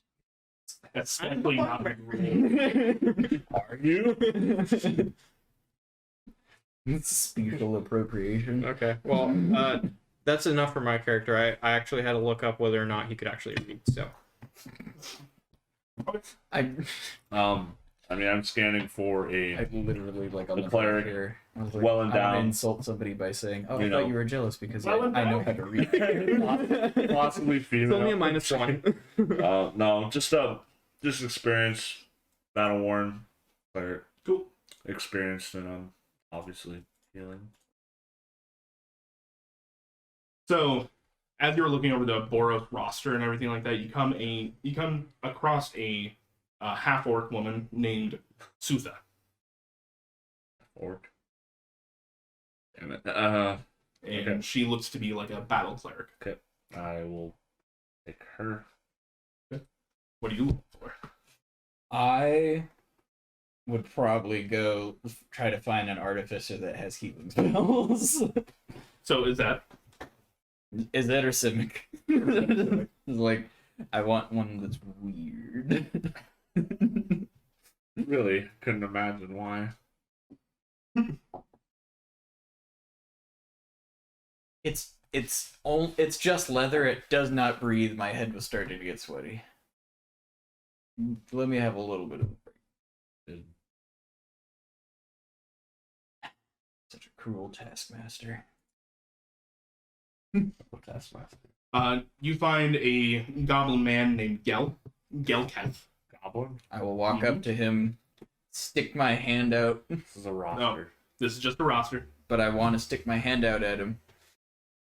Especially not the Gruul. Are you? It's spatial appropriation. Okay. Well, that's enough for my character. I actually had to look up whether or not he could actually read. So I I mean, I'm scanning for a. literally like on The the cleric, here. I was like, well I'm endowed. gonna insult somebody by saying, "Oh, You I know. thought you were jealous because Well I know endowed. how to read." Possibly female. it's only a -1. No, just experience, battle worn, cleric, Cool. experienced, and obviously healing. So, as you're looking over the Boros roster and everything like that, you come across a half orc woman named Sutha. Orc. Damn it. And Okay. she looks to be like a battle cleric. I will take her. What are you looking for? I would probably go try to find an artificer that has healing spells. So is that Is that or Simic? It's like, I want one that's weird. Really couldn't imagine why. It's just leather. It does not breathe. My head was starting to get sweaty. Let me have a little bit of a break. Such a cruel taskmaster. You find a goblin man named Gelketh. Goblin? I will walk up to him, stick my hand out, This is a roster. No. This is just a roster. but I want to stick my hand out at him.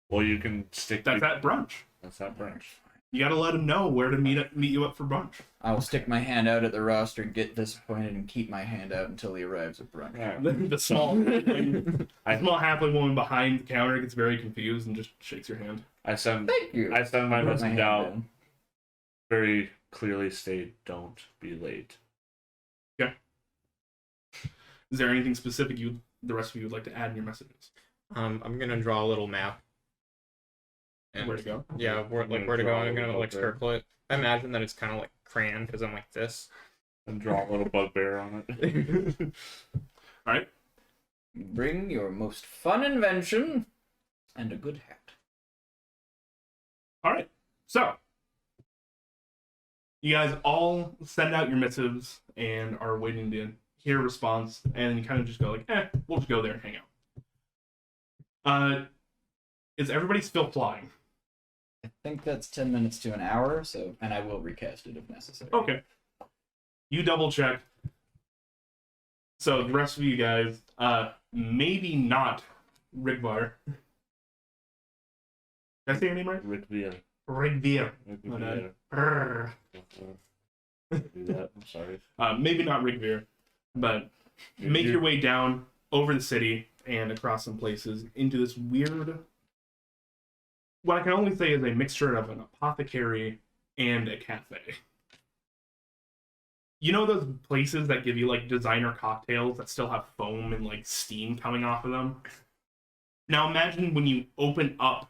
Well, you can stick. That's at brunch. That's that branch. You gotta let him know where to meet you up for brunch. I will stick my hand out at the roster, get disappointed, and keep my hand out until he arrives at brunch. Yeah. The small halfling woman behind the counter gets very confused and just shakes your hand. I send Thank you. my Put my message hand out. down. Very clearly state, don't be late. Is there anything specific the rest of you would like to add in your messages? I'm gonna draw a little map. And Where to go? Yeah, where to go. draw a I'm gonna little like bugbear. circle it. I imagine that it's kind of like crayon because I'm like this. And draw a little bugbear on it. All right. Bring your most fun invention and a good hat. All right. So, you guys all send out your missives and are waiting to hear a response, and you kind of just go like, we'll just go there and hang out. Is everybody still flying? I think that's 10 minutes to an hour, so and I will recast it if necessary. Okay. You double check. So the rest of you guys, maybe not Rgi'var. Did I say your name right? Rgi'var. Rgi'var. Rgi'var. Brrr. Do that. I'm sorry. Maybe not Rgi'var, but make your way down over the city and across some places into this weird, what I can only say is a mixture of an apothecary and a cafe. You know those places that give you like designer cocktails that still have foam and like steam coming off of them? Now imagine when you open up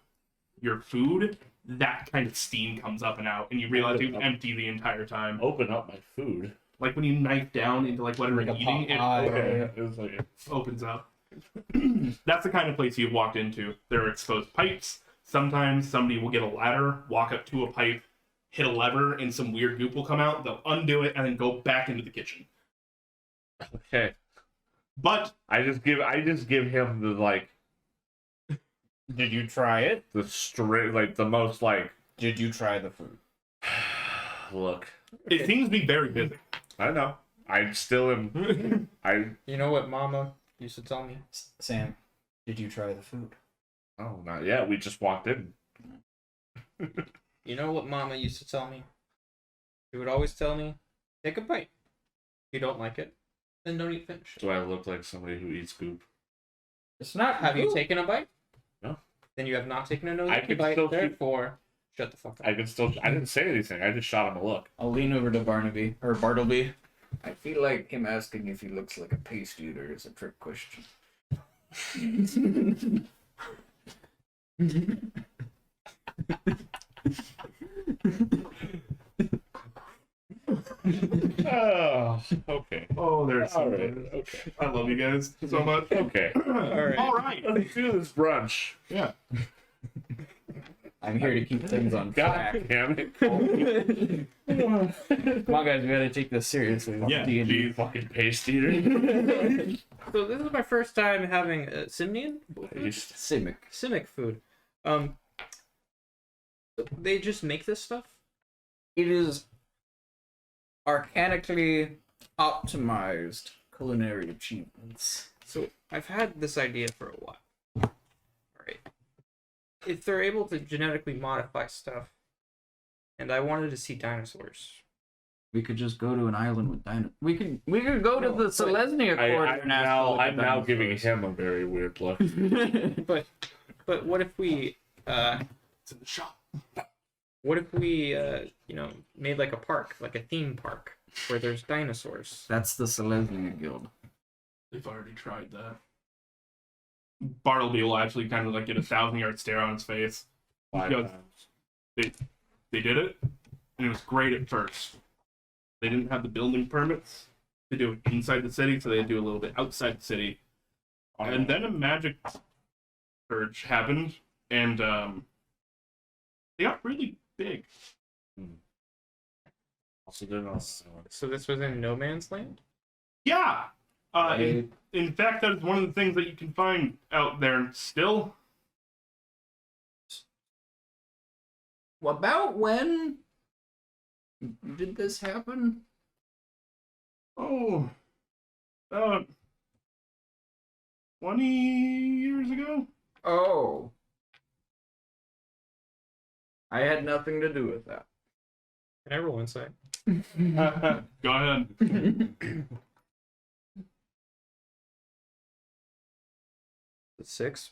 your food, that kind of steam comes up and out, and you realize it was empty the entire time. Open up my food. Like when you knife down into like whatever Like a you're eating, it Popeye. Okay. It was like opens up. That's the kind of place you've walked into. There are exposed pipes. Sometimes somebody will get a ladder, walk up to a pipe, hit a lever, and some weird goop will come out. They'll undo it and then go back into the kitchen. okay. But I just give him the like Did you try it? the straight like the most like Did you try the food? look. it seems to be very busy. I know. I still am. You know what Mama used to tell me? Sam, did you try the food? Oh, not yet. We just walked in. You know what Mama used to tell me? She would always tell me, take a bite. If you don't like it, then don't eat finish. Do I look like somebody who eats goop? It's not. Have you taken a bite? No. Then you have not taken a I could bite. still shoot- Therefore, shut the fuck up. I can still. I didn't say anything. I just shot him a look. I'll lean over to Bartleby. I feel like him asking if he looks like a paste eater is a trick question. Oh, okay. Oh, there's All right. Okay. I love you guys so much. Okay. All right. Let's do this brunch. Yeah. I'm here to keep things on God track. damn it. Come on, guys, we gotta take this seriously. Yeah, D&D. geez. Fucking paste eater. So this is my first time having Simian? Paste. Simic. Food. They just make this stuff? It is archanically optimized culinary achievements. So I've had this idea for a while. Alright. If they're able to genetically modify stuff, and I wanted to see dinosaurs. We could just go to an island with dinosaurs. We could go to the Selesnya quarter and ask to look at I'm now giving dinosaurs. him a very weird look. But what if we It's in the shop. what if we made like a park, like a theme park, where there's dinosaurs? That's the Selesnya Guild. They've already tried that. Bartleby will actually kind of like get a 1,000-yard stare on his face. 5 Yo. times. They did it, and it was great at first. They didn't have the building permits to do it inside the city, so they had to do a little bit outside the city. And then a magic surge happened, and they got really big. Also, they're not. So this was in No Man's Land? Yeah! In fact, that is one of the things that you can find out there still. About when did this happen? Oh, about 20 years ago? Oh. I had nothing to do with that. Can I roll insight? Go ahead. 6.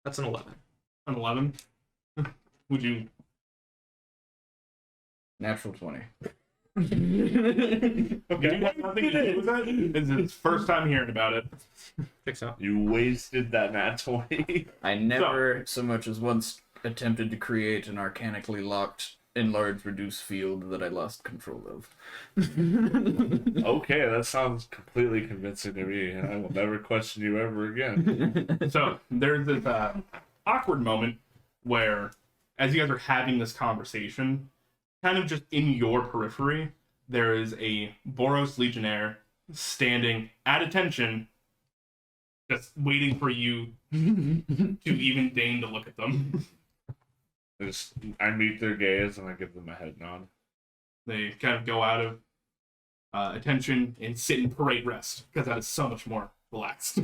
That's an 11. An 11? Would you... Natural 20. You have nothing to do with that? It's his first time hearing about it. Think so. You wasted that nat 20. I never so much as once attempted to create an arcanically locked, enlarged, reduced field that I lost control of. Okay, that sounds completely convincing to me. I will never question you ever again. So, there's this awkward moment where, as you guys are having this conversation, kind of just in your periphery, there is a Boros Legionnaire standing at attention, just waiting for you to even deign to look at them. I meet their gaze and I give them a head nod. They kind of go out of attention and sit in parade rest, because that is so much more relaxed.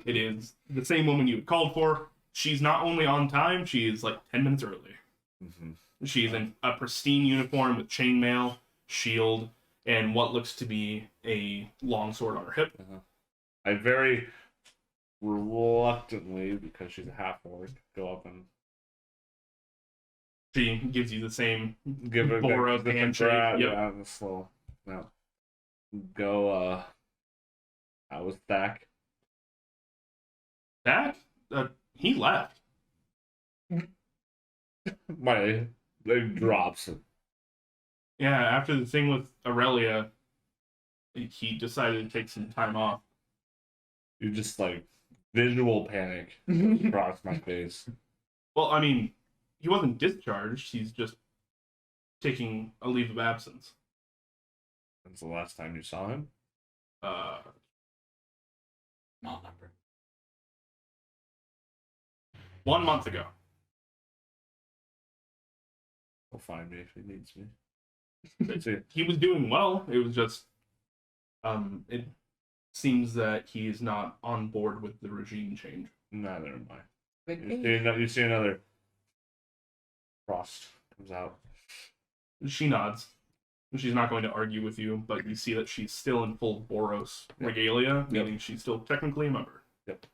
It is the same woman you had called for. She's not only on time, she is like 10 minutes early. Mm-hmm. She's in a pristine uniform with chainmail, shield, and what looks to be a longsword on her hip. I very reluctantly, because she's a half-orc, go up and She gives you the same give her Boros the handshake. grab, Yep. yeah, the slow. No. Go, how was Thack? That? He left. My leg drops. Yeah, after the thing with Aurelia, he decided to take some time off. You just like visual panic across my face. Well, I mean, he wasn't discharged. He's just taking a leave of absence. When's the last time you saw him? Not number. 1 month ago. He'll find me if he needs me. That's it. He was doing well. It was just, it seems that he is not on board with the regime change. Neither am I. You see another frost comes out. She nods. She's not going to argue with you, but you see that she's still in full Boros regalia, meaning she's still technically a member. Yep.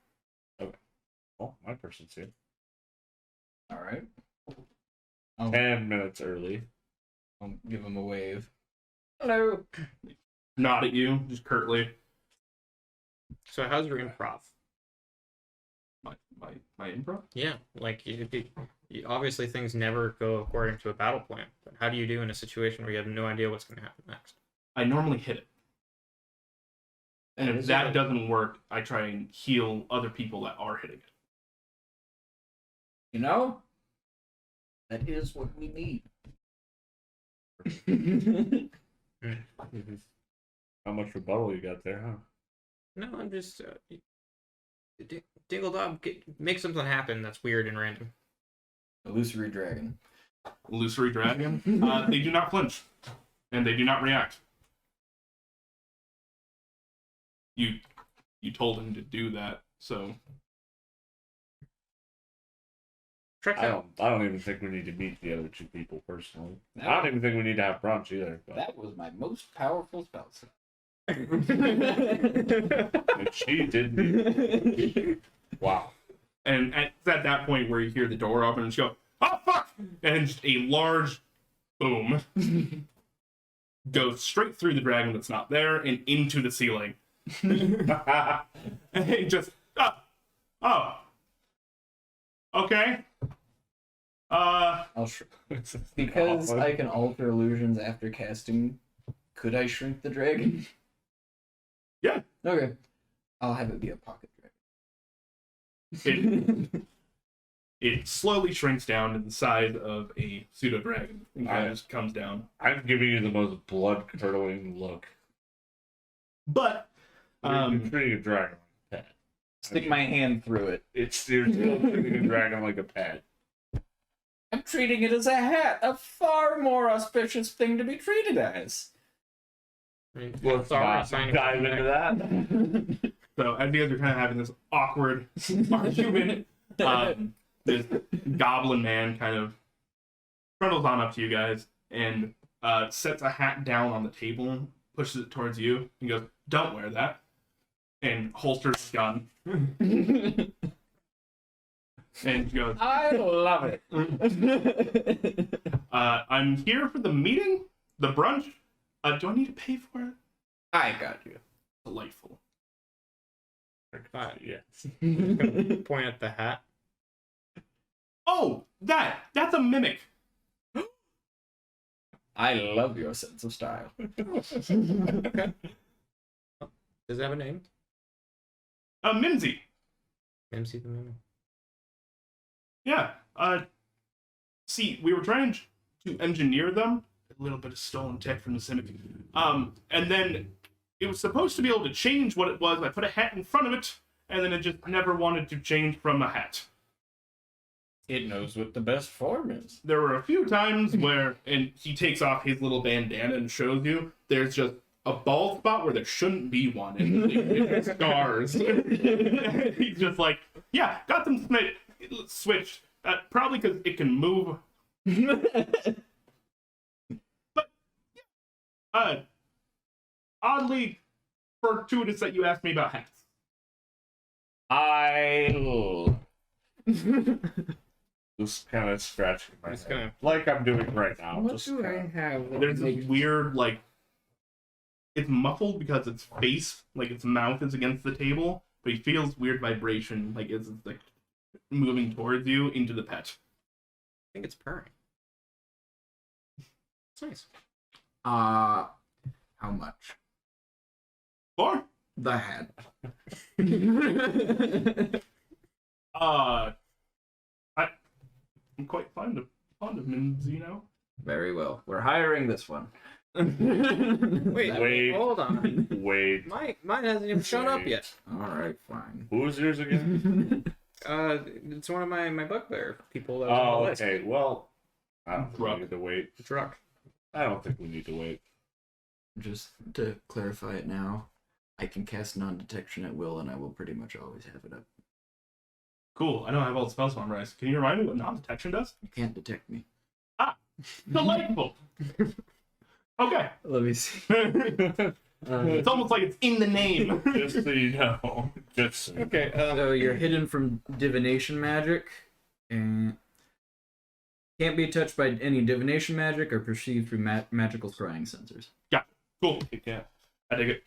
Okay. Well, my person's here. All right. 10 minutes early. I'll give him a wave. Hello. Nod at you, just curtly. So how's your improv? My improv? Yeah, like obviously things never go according to a battle plan. But how do you do in a situation where you have no idea what's going to happen next? I normally hit it. And if that doesn't work, I try and heal other people that are hitting it. You know, that is what we need. How much rebuttal you got there, huh? No, I'm just Dingledob, make something happen that's weird and random. Illusory dragon. Illusory dragon? They do not flinch. And they do not react. You told him to do that, so... I don't even think we need to meet the other two people personally. I don't even think we need to have brunch either. But... That was my most powerful spell set. And she didn't. Wow. And it's at that point where you hear the door open and she go, "Oh fuck!" And just a large boom goes straight through the dragon that's not there and into the ceiling. And just okay. Because I can alter illusions after casting, could I shrink the dragon? Yeah. Okay. I'll have it be a pocket dragon. it slowly shrinks down to the size of a pseudo dragon and kind of just comes down. I'm giving you the most blood curdling look. But You're treating a dragon like a pet. Stick my hand through it. You're still treating a dragon like a pet. I'm treating it as a hat, a far more auspicious thing to be treated as. I mean, Let's already not signing dive for into the that. so as you guys are kind of having this awkward argument, this goblin man kind of trundles on up to you guys and sets a hat down on the table, pushes it towards you, and goes, "Don't wear that," and holsters his gun. And she goes, I love it. I'm here for the meeting, the brunch. Do I need to pay for it? I got you. Delightful. Yes. Point at the hat. Oh, that's a mimic. I love your sense of style. Okay. Does it have a name? Mimsy. MC the Mimic. Yeah. See, we were trying to engineer them. A little bit of stolen tech from the Simic. And then it was supposed to be able to change what it was. I put a hat in front of it, and then it just never wanted to change from a hat. It knows what the best form is. There were a few times where, and he takes off his little bandana and shows you, there's just a bald spot where there shouldn't be one, and it's scars. He's just like, yeah, got them switched. Probably because it can move. But, oddly fortuitous that you asked me about hats. Just kind of scratching my Just head. gonna- Like I'm doing right now. What Just do I kinda- have? that There's this makes- weird, like, it's muffled because its face, like its mouth is against the table, but he feels weird vibration, like it's like moving towards you into the pet. I think it's purring. It's nice. How much? Or, The hat. I'm quite fond of Mimsy, you know? Very well. We're hiring this one. Wait, hold on. Wait. Mine hasn't even shown up yet. All right, fine. Who was yours again? It's one of my bugbear people that was on Oh, the list. okay. Well, I don't think we Rock. need to wait. It's Rock. I don't think we need to wait. Just to clarify it now, I can cast non-detection at will, and I will pretty much always have it up. Cool, I know I have all the spells memorized. Can you remind me what non-detection does? You can't detect me. Delightful! Okay. Let me see. It's almost like it's in the name. Just so you know. Just so you know. Okay. So you're hidden from divination magic, and can't be touched by any divination magic or perceived through magical scrying sensors. Cool. Yeah. I dig it.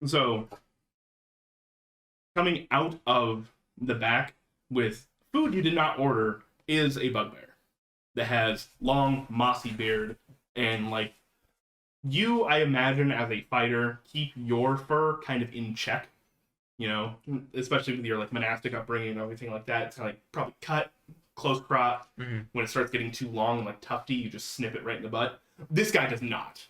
So coming out of the back with food you did not order is a bugbear that has long, mossy beard, and like you, I imagine, as a fighter, keep your fur kind of in check. You know, especially with your like monastic upbringing and everything like that. It's kind of like probably cut, close crop. Mm-hmm. When it starts getting too long and like tufty, you just snip it right in the butt. This guy does not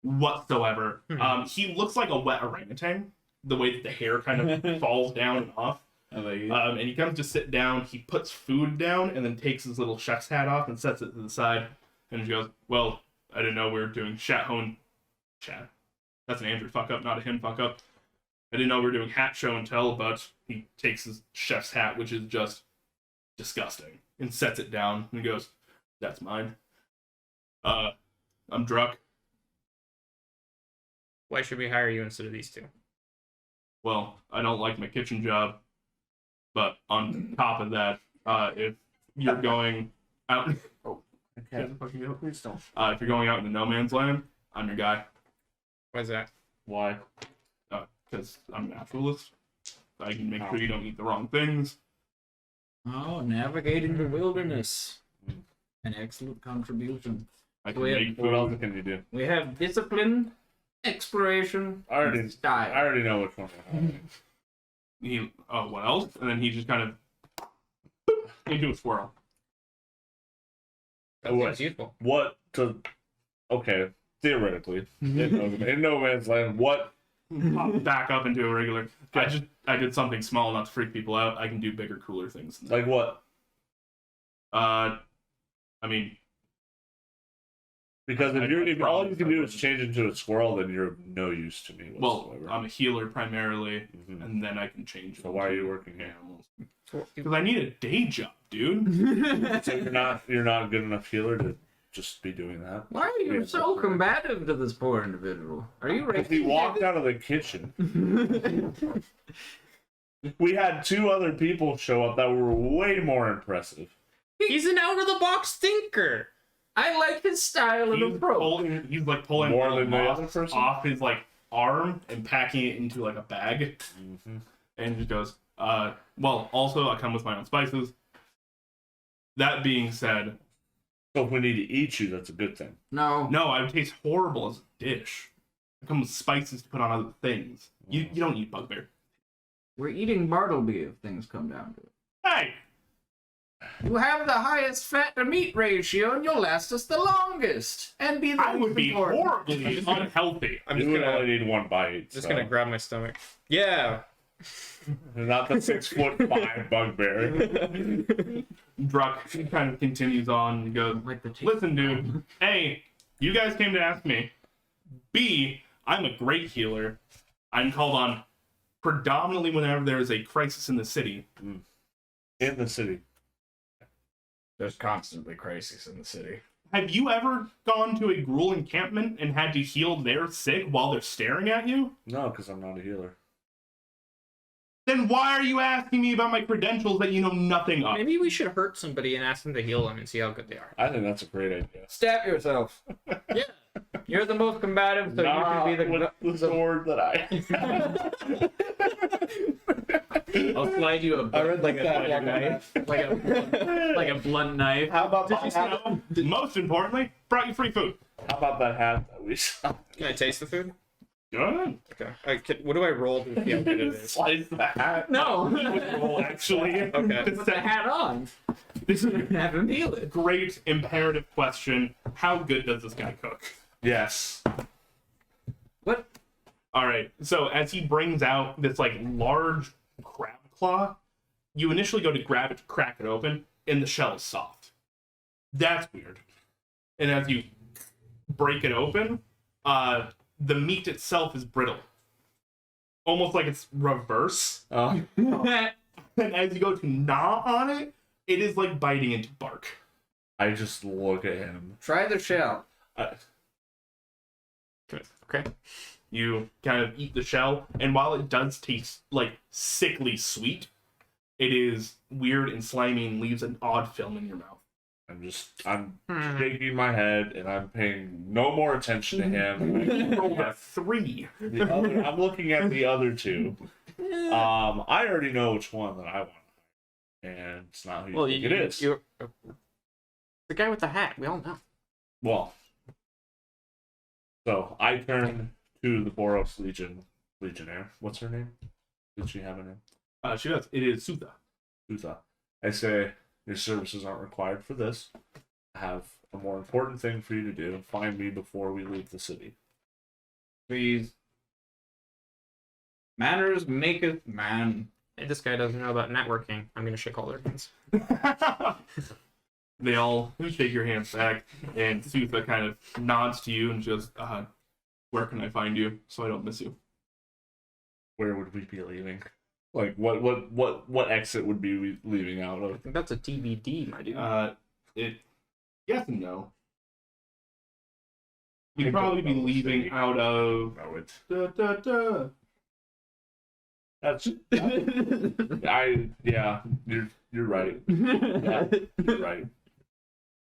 whatsoever. He looks like a wet orangutan, the way that the hair kind of falls down and off. And he comes to sit down, he puts food down, and then takes his little chef's hat off and sets it to the side. And he goes, well, I didn't know we were doing Chat. That's an Andrew fuck up, not a him fuck up. I didn't know we were doing hat show and tell, but he takes his chef's hat, which is just disgusting, and sets it down and goes, that's mine. I'm Druck. Why should we hire you instead of these two? Well, I don't like my kitchen job, but on top of that, if you're going out, Okay. Please don't. if you're going out into no man's land, I'm your guy. Why's that? Why? Because I'm a naturalist. I can make sure you don't eat the wrong things. Oh, navigating the wilderness. An excellent contribution. I can Well, yeah, make What else food. can you do? We have discipline, exploration, I already, and style. I already know which one. What else? And then he just kind of into a squirrel. That seems useful. Okay, theoretically, in no man's land, what? Pop back up into a regular. I did something small not to freak people out. I can do bigger, cooler things. Like what? I mean, Because I if all you can do is probably- change into a squirrel, then you're of no use to me well, whatsoever. I'm a healer primarily, Mhm. and then I can change. So why are you working here? animals? Because I need a day job, dude. So you're not good enough healer to just be doing that. Why are you so combative to this poor individual? Are you If he walked out of the kitchen, we had 2 other people show up that were way more impressive. He's an out of the box thinker. I like his style and approach. He's like pulling More little than the moss other person? off his like arm and packing it into like a bag, Mm-hmm. and he goes, well, also I come with my own spices. That being said, So if we need to eat you, that's a good thing. No. no, I would taste horrible as a dish. I come with spices to put on other things. You don't eat bugbear. We're eating Bartleby if things come down to it. Hey, You have the highest fat to meat ratio and you'll last us the longest. And be the I would be most important. horribly unhealthy. I'm You just would gonna only need 1 bite. just so. gonna grab my stomach. Yeah. Not the 6'5" bugbear. Druck kind of continues on and goes, Like the listen, dude. A, you guys came to ask me. B, I'm a great healer. I'm called on predominantly whenever there is a crisis in the city. In the city. There's constantly crises in the city. Have you ever gone to a Gruul encampment and had to heal their sick while they're staring at you? No, because I'm not a healer. Then why are you asking me about my credentials that you know nothing of? Maybe we should hurt somebody and ask them to heal them and see how good they are. I think that's a great idea. Stab yourself. Yeah. You're the most combative, so Not you should be with the sword that I. I'll slide you a I read like that a knife, like a blunt knife. How about Did you that? know, most importantly, brought you free food. How about that hat that we saw? Can I taste the food? Good. Okay. What do I roll to see how good it is? Slice the hat. No. Well, actually, Okay. Put the hat on. this is a Have him heal it. great imperative question. How good does this guy cook? Yes. What? All right. So as he brings out this like large crab claw, you initially go to grab it to crack it open, and the shell is soft. That's weird. And as you break it open, the meat itself is brittle, almost like it's reverse. Oh. And as you go to gnaw on it, it is like biting into bark. I just look at him. Try the shell. Okay. You kind of eat the shell, and while it does taste like sickly sweet, it is weird and slimy and leaves an odd film in your mouth. I'm shaking my head and I'm paying no more attention to him. Rolled a 3. I'm looking at the other 2. I already know which one that I want, and it's not who you think it is. You're the guy with the hat. We all know. Well, so I turn to the Boros Legionnaire. What's her name? Did she have a name? She does. It is Sutha. Utha. I say, your services aren't required for this. I have a more important thing for you to do. Find me before we leave the city. Please. Manners maketh man. Hey, this guy doesn't know about networking. I'm gonna shake all their hands. They all shake your hands back, and Sutha kind of nods to you and just, where can I find you so I don't miss you? Where would we be leaving? Like, what exit would be we leaving out I of? think that's a TBD, my dude. Yes and no. We'd probably be leaving out of. No, it's Da, da, da. that's yeah. You're right. Yeah, you're right.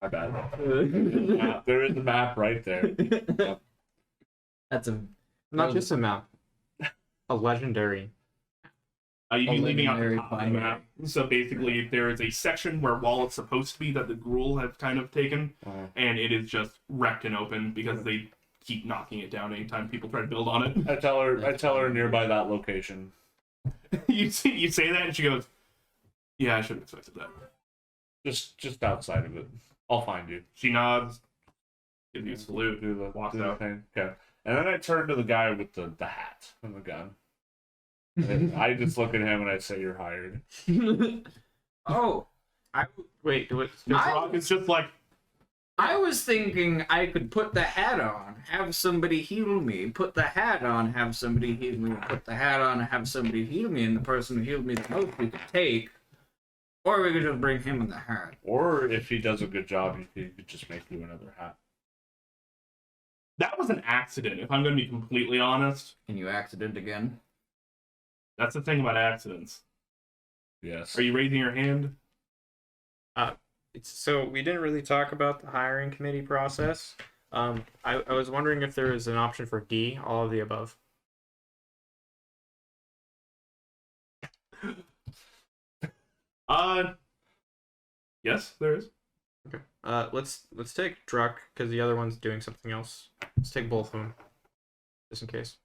My bad. There is a map right there. Yep. That's a Not just a map. A legendary. You'd be leaving out the legendary top of the binary. map. So basically, there is a section where Wall is supposed to be that the Gruul have kind of taken, and it is just wrecked and open because they keep knocking it down anytime people try to build on it. I tell her nearby that location. you say that, and she goes, "Yeah, I should have expected that." Just outside of it. I'll find you. She nods, gives you a salute, Do the walks do the out. thing. Okay. And then I turn to the guy with the hat and the gun. And I just look at him and I say, "You're hired." Oh, Wait, do it. Rock is just like, I was thinking I could put the hat on, have somebody heal me, put the hat on, have somebody heal me, put the hat on, have somebody heal me, and the person who healed me the most we could take. Or we could just bring him in the hat. Or if he does a good job, he could just make you another hat. that was an accident, if I'm going to be completely honest. Can you accident again? That's the thing about accidents. Yes. Are you raising your hand? So we didn't really talk about the hiring committee process. I was wondering if there is an option for D, all of the above. Yes, there is. Okay. Let's take Druck because the other one's doing something else. Let's take both of them, just in case.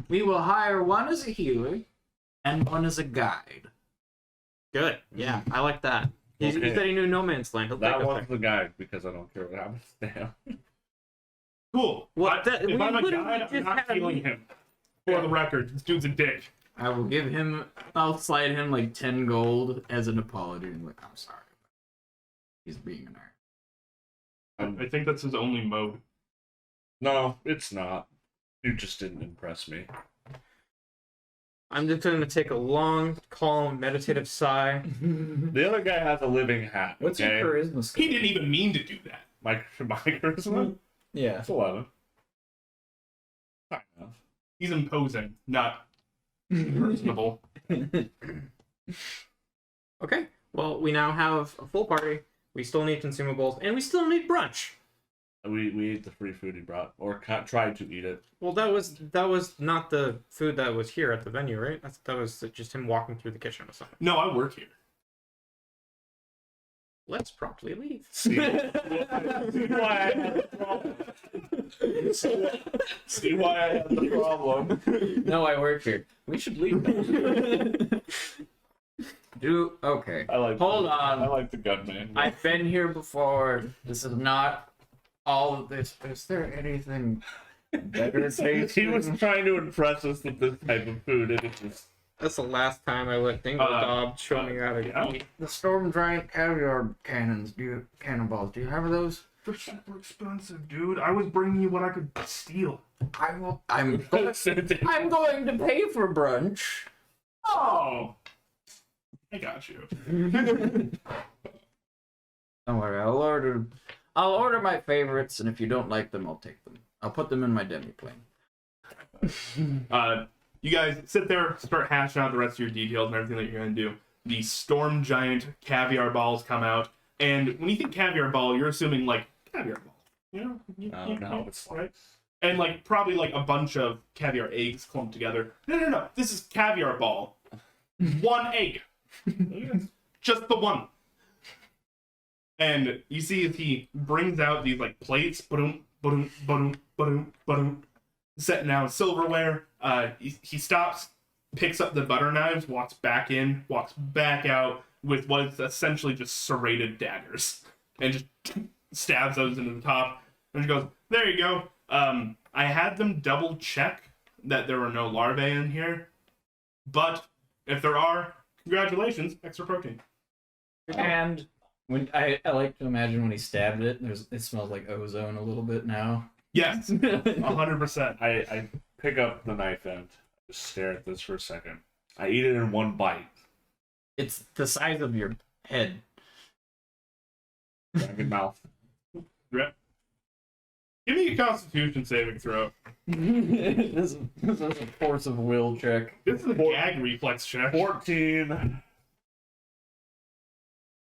We will hire one as a healer and one as a guide. Good. Yeah, I like that. He Okay. said he knew No Man's Land. He'll That take us one's there. the guy because I don't care what happens to him. Cool. Well, I- that- we if I'm a literally guide, I'm just not had a healing meeting. him. For the record, this dude's a dick. I will give him, I'll slide him like 10 gold as an apology. And like, I'm sorry. He's being an art. I think that's his only mode. No, it's not. You just didn't impress me. I'm just going to take a long, calm, meditative sigh. The other guy has a living hat. What's okay? your charisma score? He didn't even mean to do that. My charisma? Yeah. That's 11. Kind of. He's imposing, not personable. Okay. Well, we now have a full party. We still need consumables, and we still need brunch. We ate the free food he brought, or tried to eat it. Well, that was not the food that was here at the venue, right? That was just him walking through the kitchen or something. No, I work here. Let's promptly leave. See why I had the problem. See why I had the problem. No, I work here. We should leave now. Okay. Hold on. I like the gunman. I've been here before. This is not all of this. Is there anything better tasting? He was trying to impress us with this type of food, and it just... That's the last time I let Dingledob show me how to yeah. eat. The Storm Giant caviar cannonballs. Do you have those? They're super expensive, dude. I was bringing you what I could steal. I'm going to pay for brunch. Oh, I got you. Don't worry, I'll order my favorites, and if you don't like them, I'll take them. I'll put them in my demiplane. You guys sit there, start hashing out the rest of your details and everything that you're going to do. The Storm Giant caviar balls come out, and when you think caviar ball, you're assuming, like, caviar ball. You know? No, it's right? And, like, probably, like, a bunch of caviar eggs clumped together. No. This is caviar ball. One egg. Just the one. And you see as he brings out these, like, plates, ba-dum, ba-dum, ba-dum, ba-dum, ba-dum, setting down silverware. He stops, picks up the butter knives, walks back in, walks back out with what is essentially just serrated daggers, and just stabs those into the top. And she goes, "There you go. I had them double check that there were no larvae in here, but if there are, congratulations, extra protein." And when I like to imagine when he stabbed it, it smells like ozone a little bit now. Yes, 100%. I pick up the knife end, just stare at this for a second. I eat it in one bite. It's the size of your head. Dragon mouth. Rip. Give me a Constitution saving throw. this is a force of will check. This is a gag reflex check. 14.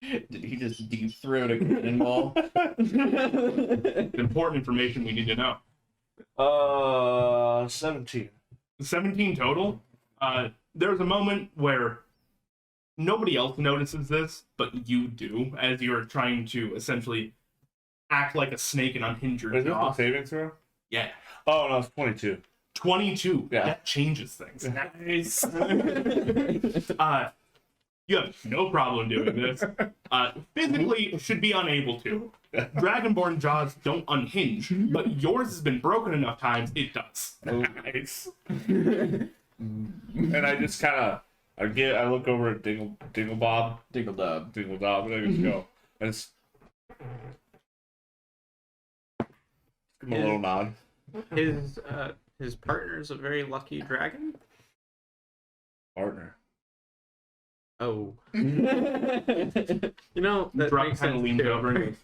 Did he just deep throat a cannonball? Important information we need to know. 17. 17 total. There's a moment where nobody else notices this, but you do, as you're trying to essentially act like a snake and unhinge your Is this jaw. a saving throw? Yeah. Oh, no, it's 22. 22. Yeah. That changes things. Nice. You have no problem doing this. Physically, should be unable to. Dragonborn jaws don't unhinge, but yours has been broken enough times, it does. Nice. And I just kind of, I look over at Dingledob, Dingledob. and I just go, and it's, give him a little nod. His partner's a very lucky dragon. Partner. Oh. That Drop makes kind of sense leans too. over and goes,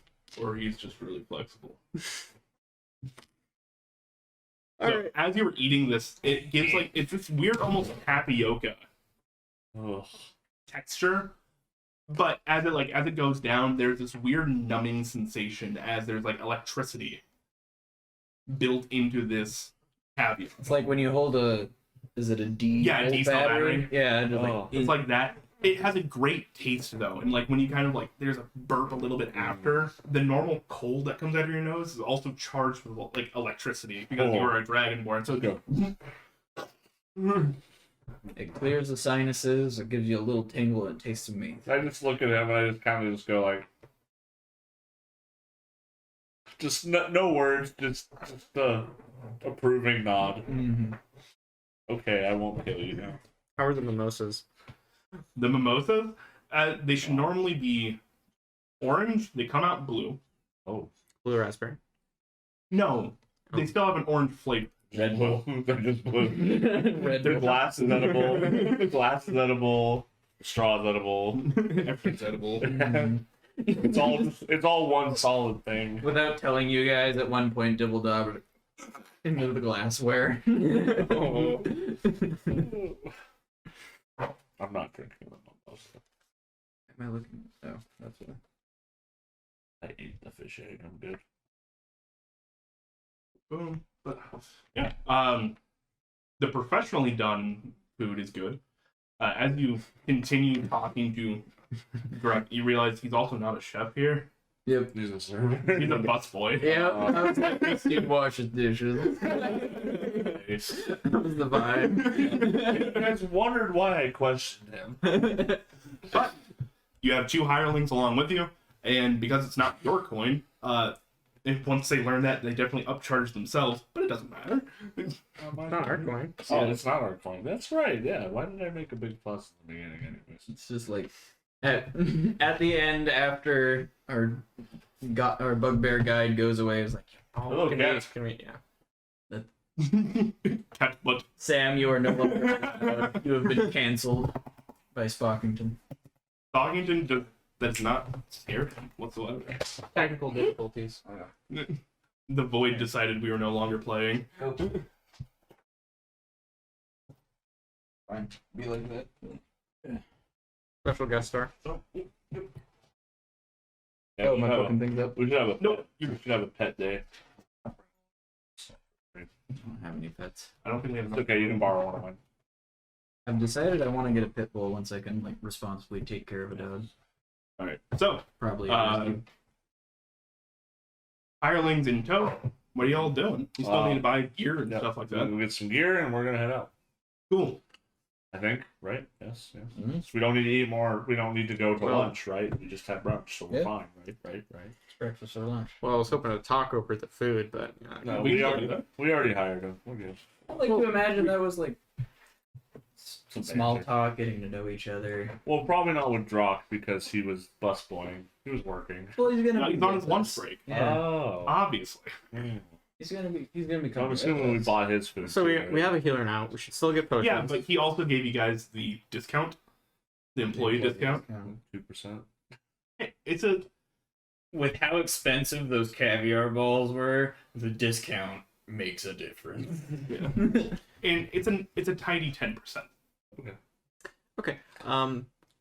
or he's just really flexible. So Alright. as you were eating this, it gives it's this weird almost tapioca Ugh. texture, but as it goes down, there's this weird numbing sensation as there's electricity built into this caviar. It's like when you hold is it a D? Yeah, a D-cell battery. Yeah, just Oh. It's like that. It has a great taste though, and when you kind of there's a burp a little bit after, the normal cold that comes out of your nose is also charged with electricity because you are a dragonborn. So it clears the sinuses. It gives you a little tingle and it tastes amazing. I just look at him and I just kind of just go like, just no words, just a approving nod. Mm-hmm. Okay, I won't kill you now. How are the mimosas? the mimosas, they should normally be orange. They come out blue. Oh, Blue raspberry. No, they Oh. still have an orange flavor. Red blue. Bull. They're just blue. Red Their Bull. glass is edible. Glass is edible. Straw is edible. Everything's edible. Mhm. It's all one solid thing. Without telling you guys, at one point, Dibble into the glassware. Oh. I'm not drinking them almost. Am I looking? Oh, that's what. I ate the fish egg. I'm good. Boom. But yeah, the professionally done food is good. As you continue talking to Greg, you realize he's also not a chef here. Yep. He's a server. He's a busboy. Yeah, I was like, this dude washes dishes. That was the vibe. You guys wondered why I questioned him. But you have two hirelings along with you, and because it's not your coin, if once they learn that, they definitely upcharge themselves. But it doesn't matter. It's not our coin. Oh, it's not our coin. That's right. Yeah. Why did I make a big fuss in the beginning, anyways? It's just like at the end, after our bugbear guide goes away, it's like, Hello, cat. Can we, yeah. Cat butt. Sam, you are no longer you have been cancelled by Spockington. Stockington that's not scared whatsoever. Technical difficulties. The void decided we were no longer playing. Fine, be like that. Special guest star. So, Yeah, Oh, am I fucking things up? we should have a Nope. we should have a pet day. I don't have any pets. I don't think we have It's enough. okay. You can borrow one of mine. I've decided I want to get a pit bull once I can responsibly take care of a dog. All right. So, Probably. hirelings in tow. What are y'all doing? You still need to buy gear and Yep. stuff like We'll that. get some gear and we're gonna head out. Cool. I think, right? Yes. Mhm. So we don't need to eat more. We don't need to go to Well- lunch, right? We just had brunch, so we're Yeah. fine, right? It's breakfast or lunch. Well, I was hoping to talk over the food, but No, We we can already do that. we already hired him. We're good. I like to imagine that was like some small banter. talk, getting to know each other. Well, probably not with Drock because he was busboying. He was working. Well, he's gonna. No, be he's on with his lunch us. break. Yeah, Oh. Obviously. he's gonna be. He's gonna be I'm coming. assuming we with us. bought his food. so too, we have a healer now. We should still get potions. Yeah, but he also gave you guys the discount, the employee discount. 2%. It's a With how expensive those caviar balls were, the discount makes a difference. and it's a tidy 10%. Okay.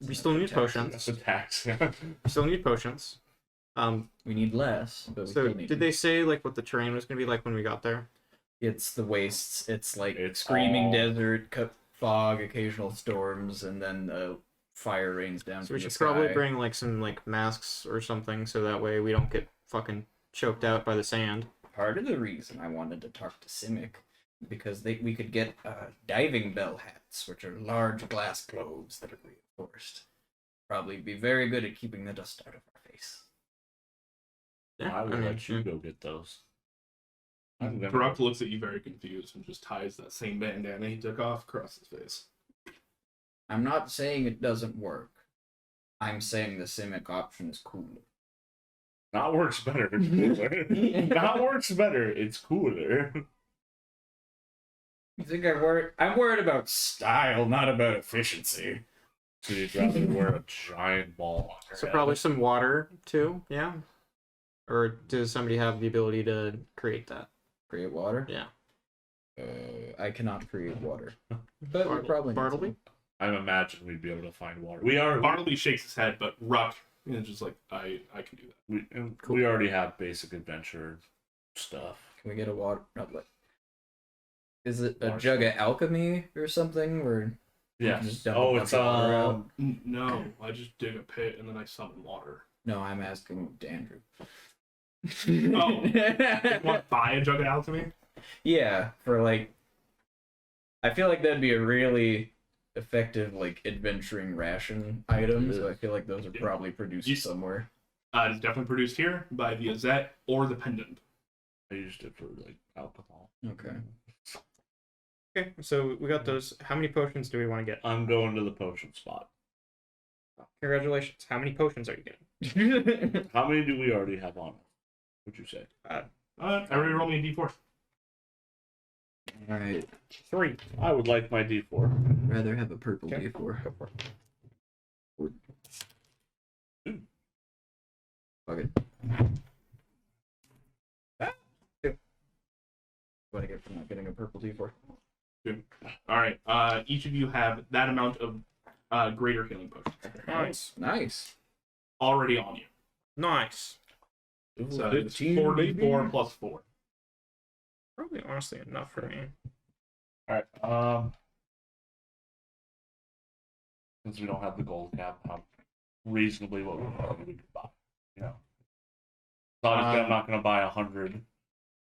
We still need That's potions. a tax. We still need potions. We need less, but we So still need. did they say like what the terrain was gonna be like when we got there? It's the wastes. It's like It's screaming all- desert, fog, occasional storms, and then fire rains down So from we the should sky. probably bring like some like masks or something so that way we don't get fucking choked out by the sand. Part of the reason I wanted to talk to Simic, because we could get diving bell hats, which are large glass globes that are reinforced. probably be very good at keeping the dust out of our face. Yeah, I will mean, let you go get those. I'm gonna Brock looks at you very confused and just ties that same bandana he took off across his face. I'm not saying it doesn't work. I'm saying the Simic option is cooler. Not works better. It's cooler. Not works better. It's cooler. You think I'm worried about style, not about efficiency. So you'd rather wear a giant ball on your So head. probably some water too, yeah. Or does somebody have the ability to create that? Create water? Yeah. I cannot create water. But we probably need Bartleby? some. I imagine we'd be able to find water. We are. Bartleby shakes his head, but Ruck is just like, I can do that. We already have basic adventure stuff. Can we get a water? No, but is it a Water jug of alchemy or something? Or Yes. just dump a Oh, bunch it's of water out? No, I just dig a pit and then I summon water. No, I'm asking Andrew. Oh. You want to buy a jug of alchemy? Yeah, for like, I feel like that'd be a really effective like adventuring ration item. So I feel like those are probably produced You- somewhere. It's definitely produced here by the Azette or the Pendant. I used it for like alcohol. Okay. Okay, so we got those. How many potions do we want to get? I'm going to the potion spot. Congratulations. How many potions are you getting? How many do we already have on? Would you say? Everybody roll me a d4. All right. 3. I would like my D4. Rather have a purple Okay. D4. Go for it. Fuck it. What I get for not getting a purple D4? All right. Each of you have that amount of greater healing potions Nice. Nice. already on you. Nice. So it's 15, 4d4 plus 4. Probably honestly enough for me. Alright, since we don't have the gold cap, how reasonably what we could buy, you know. Obviously, I'm not going to buy 100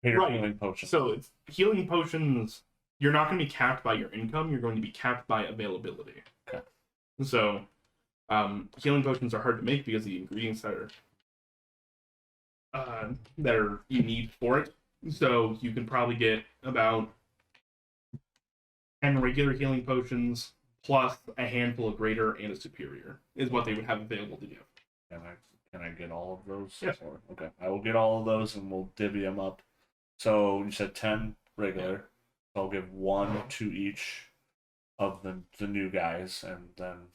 Right. healing potions. So it's healing potions. You're not going to be capped by your income. You're going to be capped by availability. Okay. So, healing potions are hard to make because of the ingredients that are you need for it. So you can probably get about 10 regular healing potions plus a handful of greater and a superior is what they would have available to give. Can I get all of those? Yes. Or- okay, I will get all of those and we'll divvy them up. So you said 10 regular. So I'll give 1 to each of the new guys, and then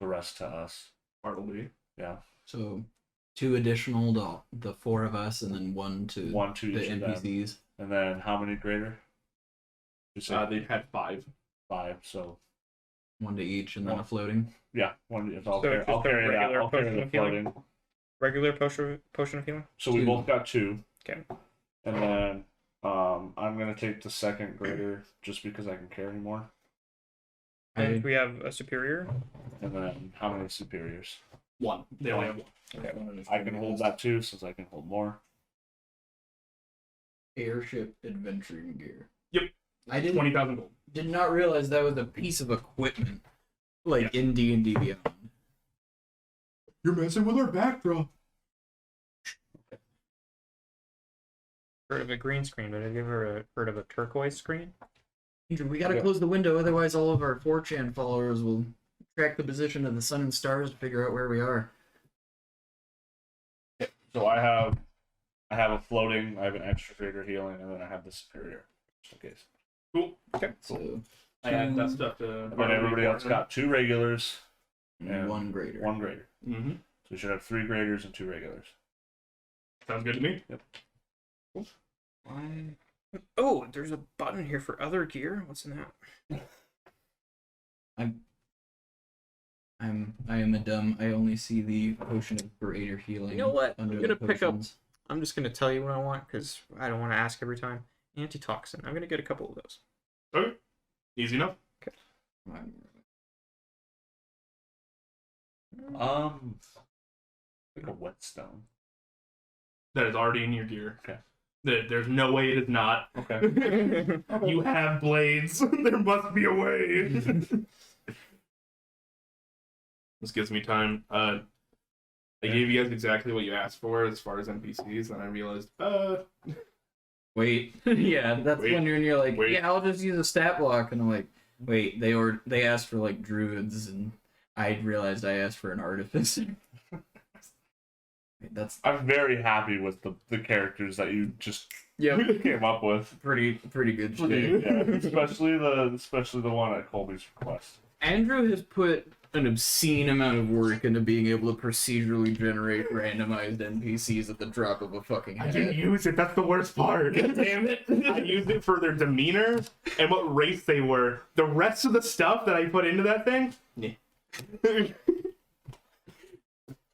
the rest to us. Bartleby. Yeah, So 2 additional to the 4 of us, and then 1 to 1 to the each of them. NPCs. And then how many greater? You said They had 5. 5. So 1 to each, and then a One. floating. yeah, one. If I'll So carry, just I'll a carry that. regular I'll carry potion the of healing? floating. Regular potion of healing? So we 2. both got 2. Okay. And then I'm gonna take the second greater just because I can carry more. And we have a superior. And then how many superiors? 1. They only have 1. Okay. I can hold that too, since I can hold more. Airship adventuring gear. Yep. I 20,000 gold. did not realize that was a piece of equipment, like in D&D Beyond. You're messing with our backdrop. Heard of a green screen, but have you ever heard of a turquoise screen? Andrew, we gotta Yeah. close the window, otherwise all of our 4chan followers will track the position of the sun and stars to figure out where we are. So I have a floating, I have an extra greater healing, and then I have the superior, just in case. Cool. Okay. So I add that stuff to. And then everybody else got 2 regulars, And 1 greater. 1 greater. Mm-hmm. So we should have 3 graders and 2 regulars. Sounds good to me. Why? Oh, there's a button here for other gear. What's in that? I am a dumb. I only see the potion of greater healing. You know what? Under I'm gonna the pick up. potions. I'm just gonna tell you what I want because I don't want to ask every time. Antitoxin. I'm gonna get a couple of those. Okay. Easy enough. Like a whetstone. That is already in your gear. Okay. There's no way it is not. Okay. You have blades. There must be a way. This gives me time. I gave you guys exactly what you asked for as far as NPCs, and I realized, Wait. Yeah, that's Wait. when you're like, Wait. yeah, I'll just use a stat block, and I'm like, wait, they asked for like druids, and I realized I asked for an artificer. Wait, that's I'm very happy with the characters that you just came up with. pretty good shit. Yeah, especially the one at Colby's request. Andrew has put an obscene amount of work into being able to procedurally generate randomized NPCs at the drop of a fucking I hat. didn't use it. That's the worst part. Damn it! I used it for their demeanor and what race they were. The rest of the stuff that I put into that thing,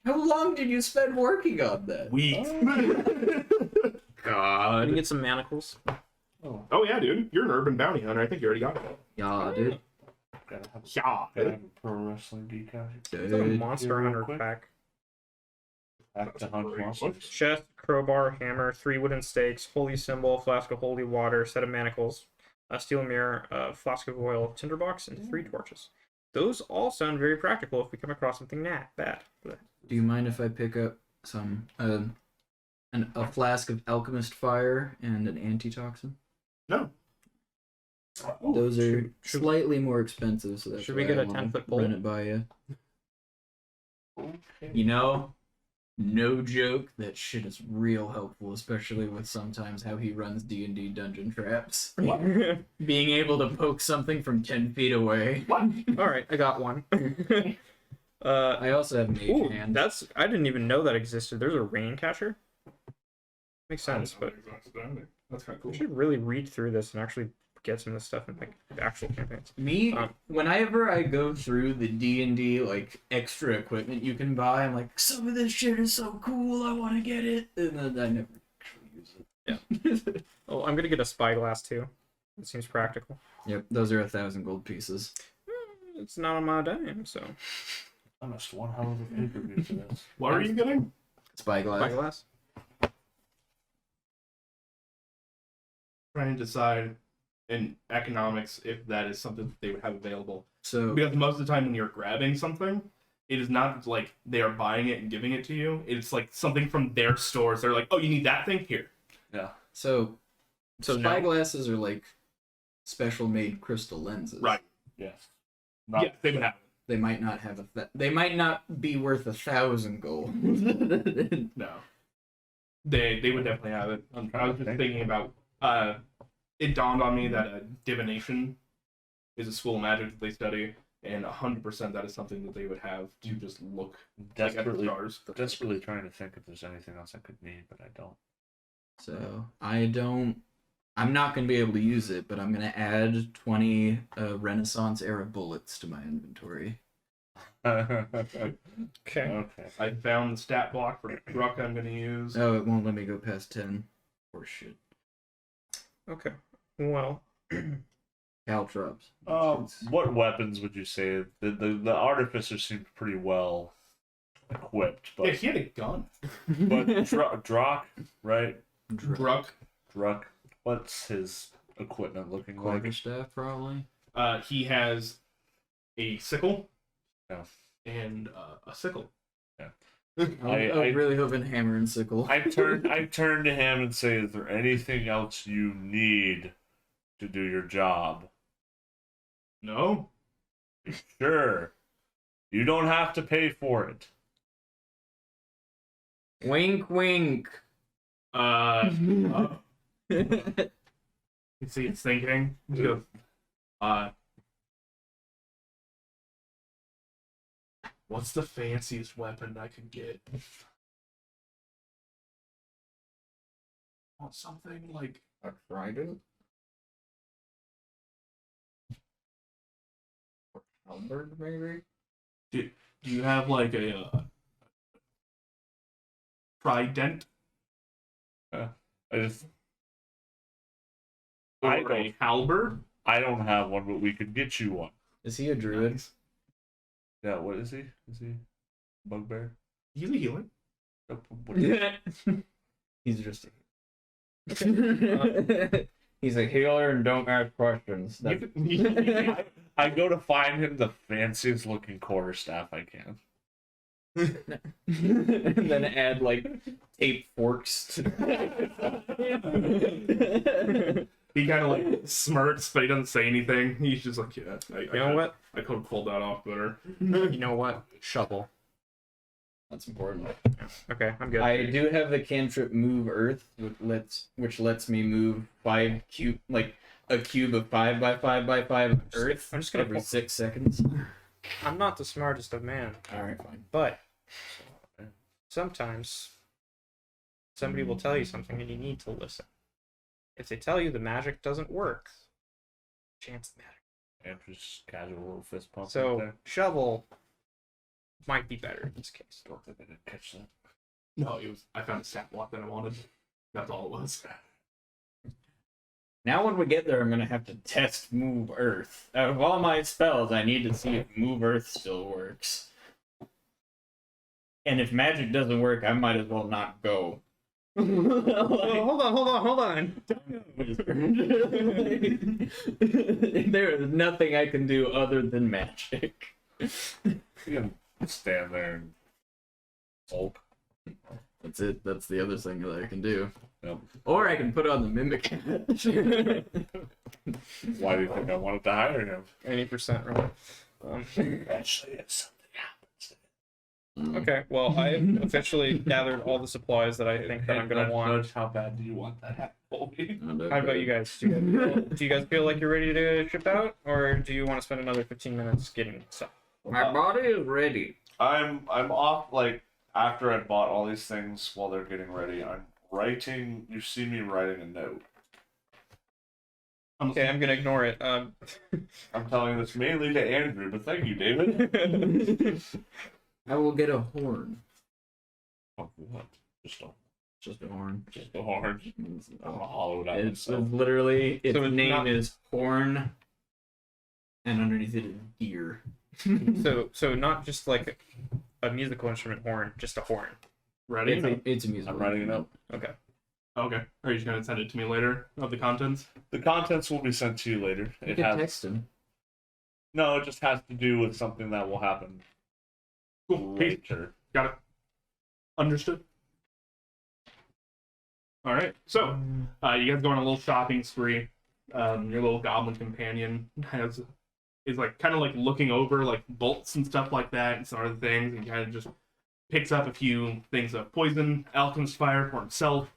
How long did you spend working on that? weeks. Can you get some manacles? Oh yeah, dude. You're an urban bounty hunter. I think you already got it. Yeah, dude. Gotta have, Yeah. gotta have a pro wrestling decal. It's a Dude. monster real hunter quick. pack. Back to hunt monsters. Chest, crowbar, hammer, 3 wooden stakes, holy symbol, flask of holy water, set of manacles, a steel mirror, a flask of oil, tinderbox, and 3 torches. Those all sound very practical if we come across something bad. Do you mind if I pick up some a flask of alchemist fire and an antitoxin? No. Those are slightly more expensive, so that's Should we why get I a wanna 10-foot pole? Run it by you. Okay. You know, no joke, that shit is real helpful, especially with sometimes how he runs D&D dungeon traps. Being able to poke something from 10 feet away. Alright, I got one. I also have mage Ooh, hand. I didn't even know that existed. There's a rain catcher. Makes sense, but That's kind of cool. we should really read through this and actually get some of this stuff in like the actual campaigns. Whenever I go through the D&D like extra equipment you can buy, I'm like, some of this shit is so cool, I want to get it, and then I never actually use it. Yeah. Oh, I'm gonna get a spyglass too. It seems practical. Yep, those are 1,000 gold pieces. It's not on my dime, so I missed one hell of a pay-per-view for this. What are you getting? Spyglass. spyglass. Trying to decide in economics if that is something that they would have available. So Because most of the time when you're grabbing something, it is not like they are buying it and giving it to you. It's like something from their stores. They're like, oh, you need that thing? Here. Yeah. So So no. spyglasses are like special made crystal lenses. Right. Yes. Yes, they would have it. They might not have they might not be worth 1,000 gold. No. They would definitely have it. I was just thinking about it dawned on me that divination is a school of magic that they study, and 100% that is something that they would have to just look like, at the Desperately, stars. desperately trying to think if there's anything else I could need, but I don't. So I'm not going to be able to use it, but I'm going to add 20 Renaissance era bullets to my inventory. Okay. Okay. I found the stat block for the truck I'm going to use. Oh, it won't let me go past 10. Horse shit. Okay. Well, Caltrops. What weapons would you say? The artificer seemed pretty well equipped, Yeah, but he had a gun. Drock, right? Druck. Druck. What's his equipment looking like? Quarterstaff, probably. He has a sickle. Yeah. And a sickle. I'm I- really hoping hammer and sickle. I turn to him and say, "Is there anything else you need to do your job?" No. Sure. You don't have to pay for it. Wink, wink. You see, it's thinking. He goes, what's the fanciest weapon I could get? Want something like A trident? Or halberd, maybe? do you have like a trident I just or I a don't halberd? I don't have one, but we could get you one. Is he a druid? Nice. Yeah, what is he? Is he bugbear? He's a healer. What is He's just He's a healer and don't ask questions. You could- I go to find him the fanciest looking quarterstaff I can. And then add like tape forks to He kind of like smirks, but he doesn't say anything. He's just like, yeah. You know what? I could have pulled that off better. You know what? Shovel. That's important. Okay, I'm good. I do have the cantrip move earth, which lets me move a cube of 5 by 5 by 5 earth I'm just gonna every pull- 6 seconds. I'm not the smartest of man, Alright, fine. but sometimes somebody will tell you something and you need to listen. If they tell you the magic doesn't work, chance the magic. Andrew's casual little fist pump. So right there. shovel might be better in this case. Don't think I didn't catch that. No, I found a stat block that I wanted. That's all it was. Now when we get there, I'm gonna have to test move earth. Out of all my spells, I need to see if move earth still works. And if magic doesn't work, I might as well not go. Hold on. There is nothing I can do other than magic. You can stand there and sulk. That's it. That's the other thing that I can do. Yep. Or I can put on the mimic. Why do you think I wanted to hire him? 80% roll. Actually, if something happens. Okay, well, I've officially gathered all the supplies that I think that I'm gonna want. Nudge, how bad do you want that happen? How about you guys? Do you guys feel like you're ready to ship out, or do you want to spend another 15 minutes getting stuff? My body is ready. I'm off like after I bought all these things while they're getting ready. I'm writing. You see me writing a note. Okay, I'm gonna ignore it. I'm telling this mainly to Andrew, but thank you, David. I will get a horn. Oh, what? Just Just a horn. a horn. I'm gonna hollow it out It's myself. literally its So it's name not- is Horn, and underneath it is deer. So not just like a musical instrument horn, just a horn. Ready? It's a musical. I'm writing it up. Okay. Okay. Are you just gonna send it to me later of the contents? The contents will be sent to you later. You It can has text him. no. It just has to do with something that will happen Cool. Peace. later. Got it. Understood. All right. So, you guys go on a little shopping spree. Your little goblin companion is like kind of like looking over like bolts and stuff like that and some other things, and kind of just picks up a few things of poison, alchemist fire for himself,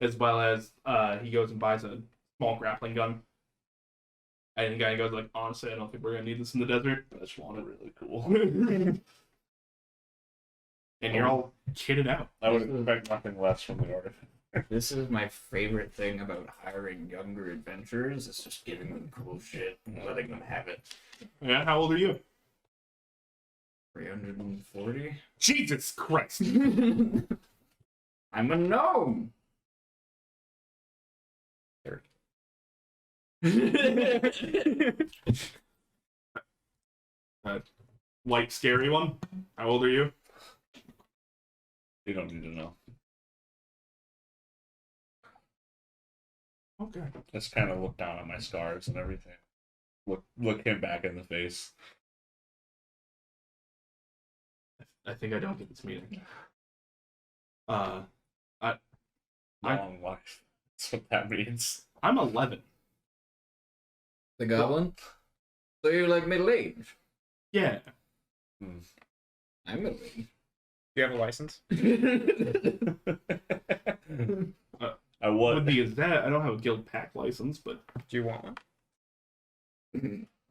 as well as he goes and buys a small grappling gun. And the guy goes like, honestly, I don't think we're gonna need this in the desert. I just want it really cool. And you're all kitted out. I would expect nothing less from the artifact. This is my favorite thing about hiring younger adventurers. It's just giving them cool shit and letting them have it. Yeah. How old are you? 340. Jesus Christ. I'm a gnome. 30. White scary one. How old are you? You don't need to know. Okay. Just kind of look down at my scars and everything. Look him back in the face. I think I don't get this meeting. Long life. That's what that means. I'm 11. The goblin. So you're like middle aged. Yeah. I'm middle aged. Do you have a license? I was. With the Gazette, I don't have a guild pack license, but Do you want one? are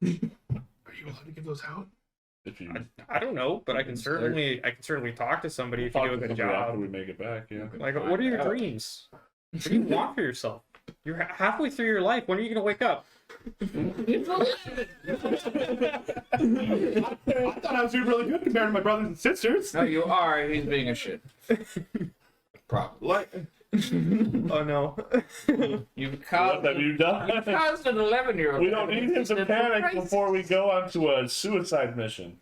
you allowed to give those out? If you I don't know, but I can certainly talk to somebody if you talk do a to good somebody after job. we make it back, yeah. Like, what are your dreams? What do you want for yourself? You're halfway through your life. When are you gonna wake up? I thought I was doing really good compared to my brothers and sisters. No, you are. He's being a shit. Probably. Like, oh no. You've What caused, have you done? you've caused an 11-year-old. We don't need him to panic before we go onto a suicide mission.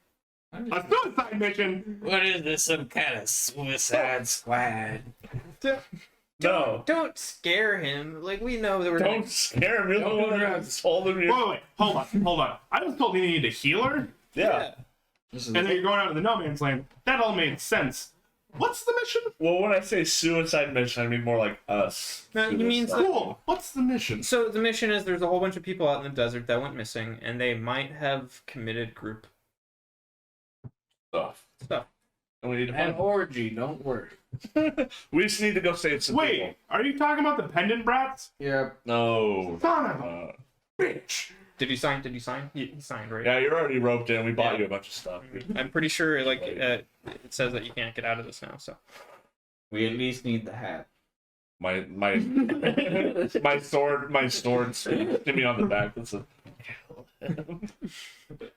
A suicide mission. What is this? Some kind of suicide squad? No. Don't scare him. Like, we know that we're Don't scare him. You're the one who told him. Wait, hold on. I was told he needed a healer, Yeah. This is and then you're going out to the no man's land. That all made sense. What's the mission? Well, when I say suicide mission, I mean more like us. No, he means Suicide. Cool. What's the mission? So the mission is there's a whole bunch of people out in the desert that went missing, and they might have committed group stuff. And we need to an find. orgy. Don't worry. We just need to go save some people. Wait, are you talking about the pendant brats? Yep. No. Son of a bitch. Did you sign? He signed, right? Yeah, you're already roped in. We bought Yeah. you a bunch of stuff. I'm pretty sure, like, it says that you can't get out of this now, so. We at least need the hat. My sword smacked me on the back. That's a...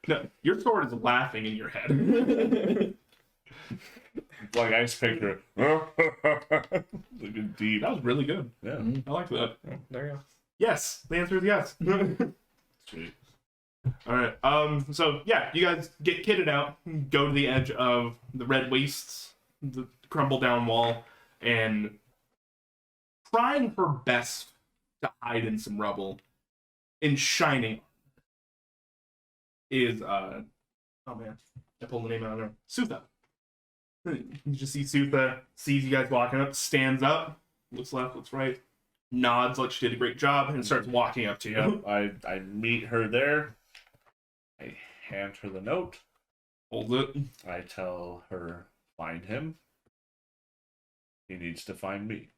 No, your sword is laughing in your head. like ice picture. Looking deep. That was really good. Yeah. I like that. Oh, there you go. Yes, the answer is yes. Sweet. All right. So yeah, you guys get kitted out, go to the edge of the red wastes, the crumble down wall, and trying her best to hide in some rubble, in shining, is oh man, I pulled the name out of there. Sutha. You just see Sutha sees you guys walking up, stands up, looks left, looks right, nods like she did a great job, and starts walking up to you. Yep, I meet her there. I hand her the note. Holds it. I tell her, find him. He needs to find me.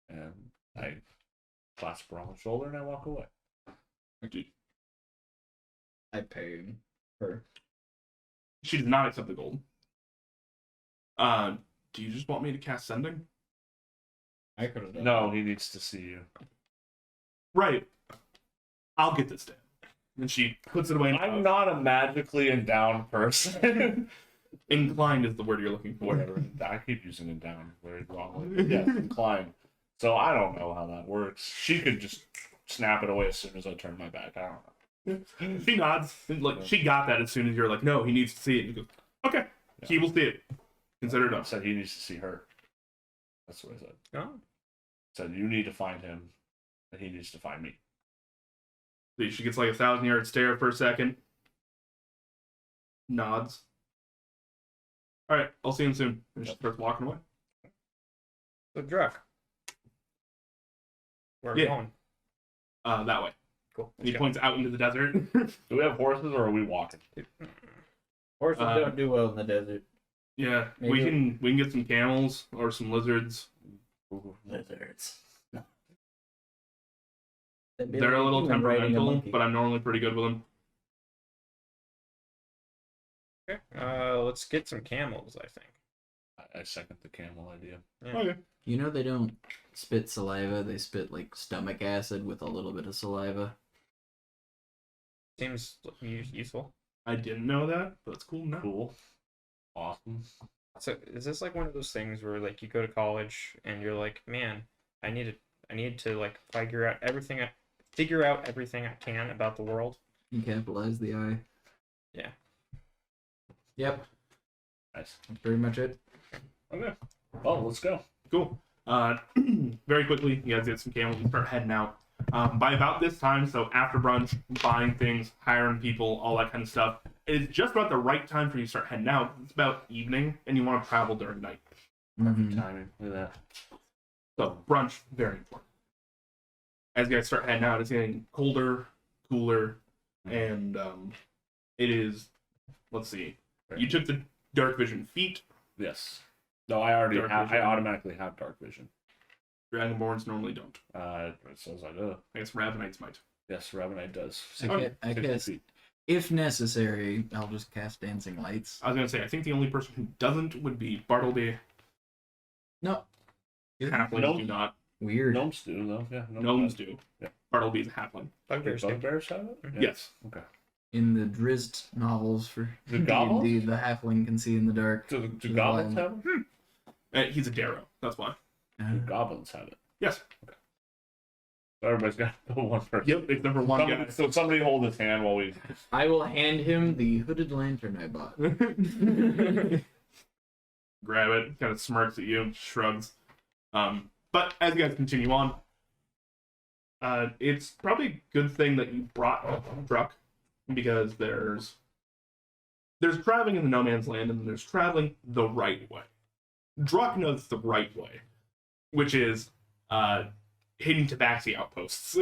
And I clasp her on the shoulder and I walk away. I paid her. She does not accept the gold. Do you just want me to cast sending? I could have done. No, he needs to see you. Right. I'll get this down. And she puts it away. I'm not a magically endowed person. Inclined is the word you're looking for. Whatever. I keep using it down very wrongly. Yes, inclined. So I don't know how that works. She could just snap it away as soon as I turn my back. I don't know. She nods. Like she got that as soon as you're like, no, he needs to see it. And he goes, okay, Yeah. he will see it. Consider it I done. said he needs to see her. That's what I said. Oh. Said you need to find him, and he needs to find me. So she gets like 1,000-yard stare for a second. Nods. All right, I'll see him soon. And she starts walking away. So, Druck. Where are we Yeah. going? That way. Cool. And he Let's go. points out into the desert. Do we have horses or are we walking? Horses don't do well in the desert. Yeah, Maybe- we can get some camels or some lizards. Lizards. They're a little temperamental, but I'm normally pretty good with them. Okay. Let's get some camels, I think. I second the camel idea. Yeah. Okay. You know they don't spit saliva; they spit like stomach acid with a little bit of saliva. Seems useful. I didn't know that, but it's cool now. Cool. Awesome. So, is this like one of those things where like you go to college and you're like, man, I need to like figure out everything I can about the world. You capitalize the I. Yeah. Yep. Nice. That's pretty much it. Okay. Well, let's go. Cool. Very quickly, you guys get some camels and start heading out. By about this time, so after brunch, buying things, hiring people, all that kind of stuff, it's just about the right time for you to start heading out. It's about evening, and you want to travel during night. Mhm. Timing. Look at that. So brunch, very important. As you guys start heading out, it's getting colder, cooler, and it is. Let's see. You took the dark vision feat. Yes. No, I already Dark have. I vision. automatically have dark vision. Dragonborns normally don't. It says I do. I guess Ravenites might. Yes, Ravenite does. I 60 guess feet. if necessary, I'll just cast dancing lights. I was gonna say, I think the only person who doesn't would be Bartleby. No. Halflings Gnome- do not. Weird. Gnomes do though. Yeah. Gnomes do. Yeah. Bartleby is a halfling. Bugbears do. Bugbears have it. Yeah. Yes. Okay. In the Drizzt novels for The D&D, goblins? the halfling can see in the dark. Do goblins have it? He's a Darrow. That's why. Do goblins have it? Yes. So everybody's got the one person. Yep. It's number one guy. So somebody hold his hand while we. I will hand him the hooded lantern I bought. Grab it. Kind of smirks at you. Shrugs. But as you guys continue on, it's probably a good thing that you brought Druck, because there's traveling in the no man's land, and there's traveling the right way. Druck knows the right way, which is hidden tabaxi outposts.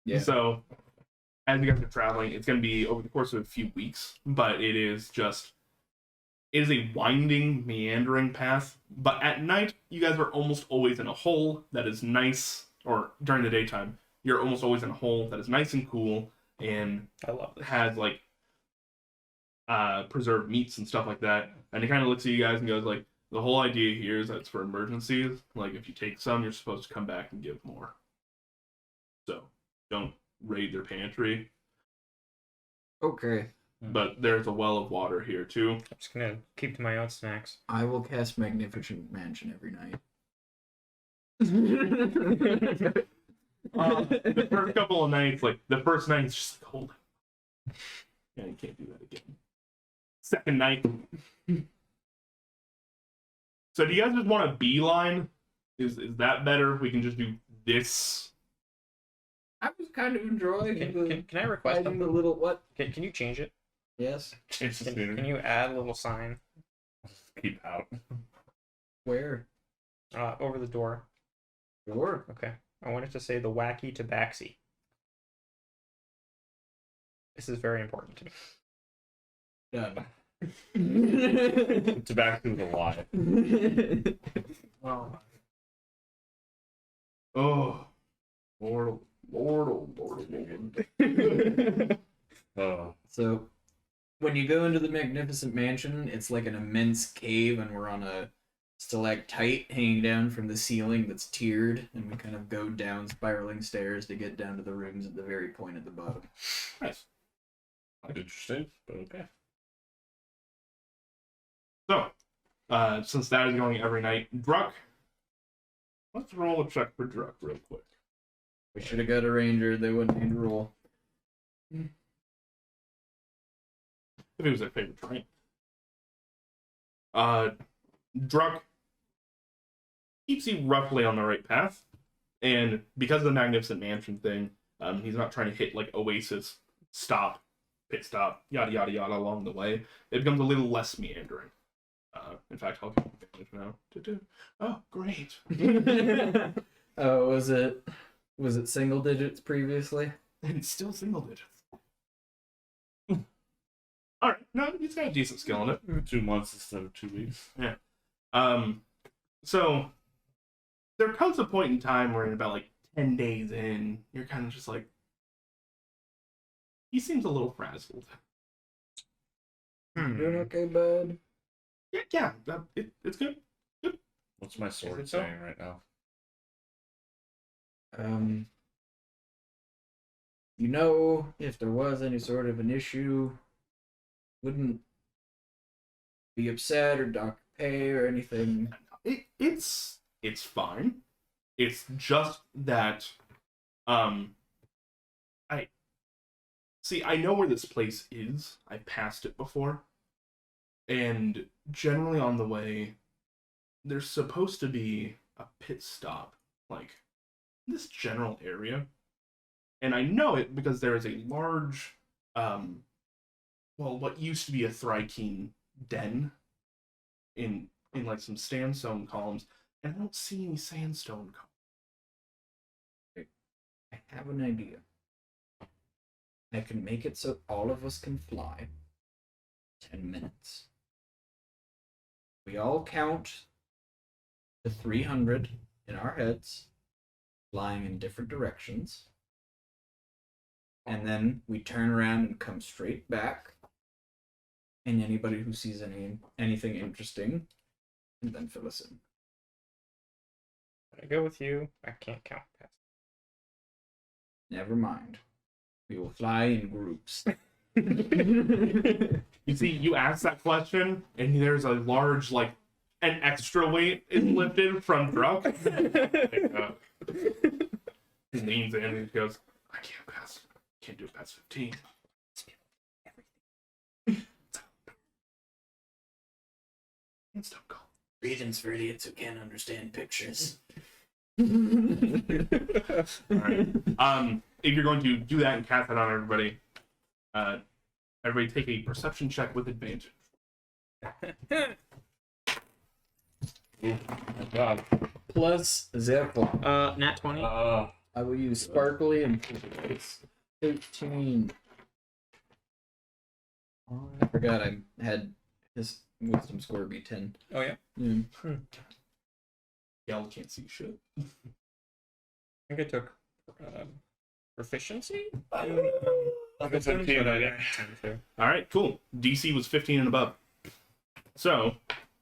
Yeah. So, as you guys are traveling, it's going to be over the course of a few weeks, but it is a winding, meandering path. But at night, you guys are almost always in a hole that is nice, or during the daytime, you're almost always in a hole that is nice and cool, and I love this. has like preserved meats and stuff like that. And he kind of looks at you guys and goes like, the whole idea here is that it's for emergencies. Like, if you take some, you're supposed to come back and give more. So, don't raid their pantry. Okay. But there's a well of water here, too. I'm just gonna keep to my own snacks. I will cast Magnificent Mansion every night. The first couple of nights, like, the first night is just cold. Yeah, you can't do that again. Second night. So do you guys just want a beeline? Is that better? We can just do this. I was kind of enjoying Can I request finding them? the little what? Can you change it? Yes. Change the Can scenery. you add a little sign Keep out. Where? over the door? Sure. Okay. I want it to say the wacky tabaxi. This is very important to me. Done. Tobacco with a lie. Oh. Oh. Lord, Lord. So, when you go into the Magnificent Mansion, it's like an immense cave, and we're on a stalactite hanging down from the ceiling that's tiered, and we kind of go down spiraling stairs to get down to the rooms at the very point at the bottom. Nice. Interesting, but okay. So, since that is going every night, Druck. Let's roll a check for Druck real quick. We should have got a ranger, they wouldn't need to roll. If it was their favorite train. Druck keeps you roughly on the right path, and because of the Magnificent Mansion thing, he's not trying to hit like Oasis, stop, pit stop, yada yada yada along the way. It becomes a little less meandering. In fact, I'll give advantage now. Oh, great. Oh, was it single digits previously? And it's still single digits. Alright, no, he's got a decent skill in it. 2 months instead of 2 weeks. So there comes a point in time where in about like 10 days in, you're kind of just like, he seems a little frazzled. Doing okay, bud? Yeah, it's good. What's my sword it so? saying right now? You know, if there was any sort of an issue, wouldn't be upset or dock pay or anything. It's fine. It's just that, I know where this place is. I've passed it before. And generally on the way, there's supposed to be a pit stop, like, in this general area. And I know it because there is a large, what used to be a Thrykeen den in like some sandstone columns, and I don't see any sandstone columns. I have an idea. I can make it so all of us can fly. 10 minutes. We all count to 300 in our heads, flying in different directions. And then we turn around and come straight back. And anybody who sees anything interesting can then fill us in. When I go with you, I can't count past. Never mind. We will fly in groups. You see, you ask that question, and there's a large, like, an extra weight is lifted from Druck. He leans in and he goes, I can't do it past 15. It's stone call. Readings for idiots who can't understand pictures. All right. If you're going to do that and cast that on everybody, everybody take a perception check with advantage. Oh my god. Plus Zephyr. Nat 20. I will use Sparkly and it's 13. Oh, I forgot I had his wisdom score be 10. Oh yeah. Yeah. Y'all can't see shit. I think I took proficiency. Like a 15, I guess. All right, cool. DC was 15 and above. So,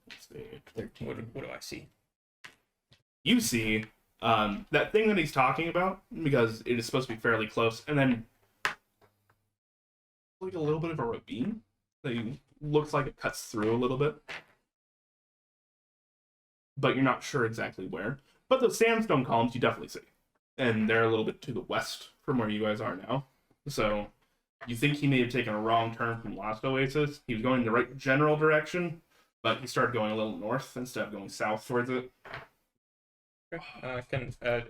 let's see. 13. What do I see? You see that thing that he's talking about, because it is supposed to be fairly close, and then like a little bit of a ravine that looks like it cuts through a little bit, but you're not sure exactly where. But the sandstone columns you definitely see, and they're a little bit to the west from where you guys are now. So you think he may have taken a wrong turn from last Oasis. He was going in the right general direction, but he started going a little north instead of going south towards it.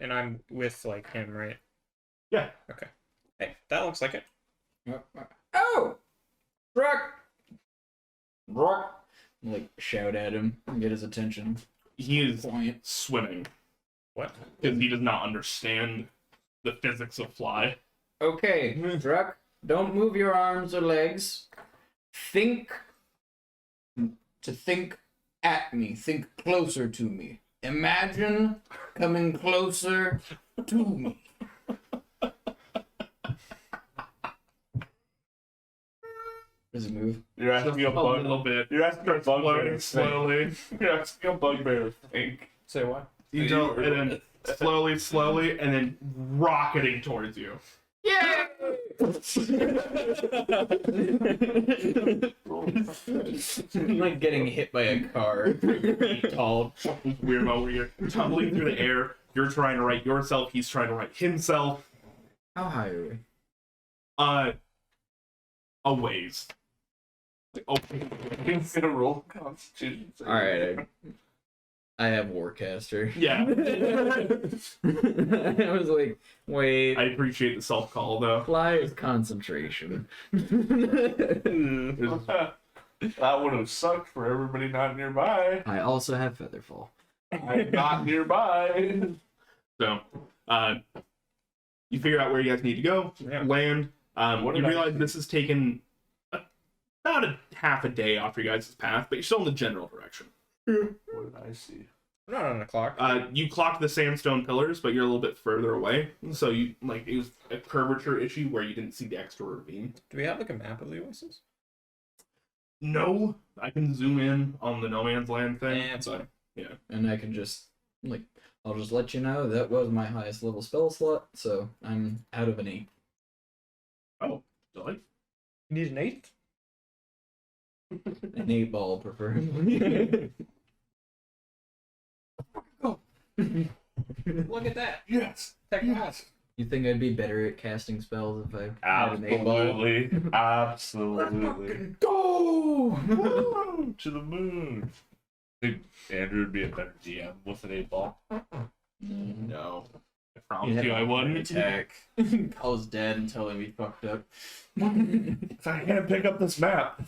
And I'm with like him, right? Yeah. Okay. Hey, that looks like it. Oh! Rock! Rock! Like, shout at him and get his attention. He is Point. swimming What? because he does not understand the physics of fly. Okay, Druck, don't move your arms or legs. Think at me. Think closer to me. Imagine coming closer to me. Does it move? You're asking me a A little bug. bit. You're asking a bugbear. Slowly. You're asking a bugbear. Think. Say what? You don't, and then slowly, and then rocketing towards you. Yeah! Like getting hit by a car. Tall, weirdo where you're tumbling through the air. You're trying to right yourself. He's trying to right himself. How high are we? A ways. Oh, He's gonna roll Constitution. Alright, I have Warcaster. yeah. I was like, wait. I appreciate the self call though. Fly is concentration. That would have sucked for everybody not nearby. I also have Featherfall. I'm not nearby. So, you figure out where you guys need to go, land. What You did I realize see? this has taken about a half a day off your guys' path, but you're still in the general direction. What did I see? We're not on the clock. You clocked the sandstone pillars, but you're a little bit further away. So you it was a curvature issue where you didn't see the extra ravine. Do we have like a map of the Oasis? No, I can zoom in on the no man's land thing. It's fine. And I can just, like, I'll just let you know that was my highest level spell slot, so I'm out of an 8. Oh, really? You need an 8? An 8 ball, preferably. Look at that. Yes. Yes. You think I'd be better at casting spells if I had an 8 ball? Absolutely. Absolutely. Go! Woo! To the moon. I think Andrew would be a better GM with an 8-ball. No. I promise you I wouldn't. Attack. Call his dad and tell him he fucked up. I can't pick up this map.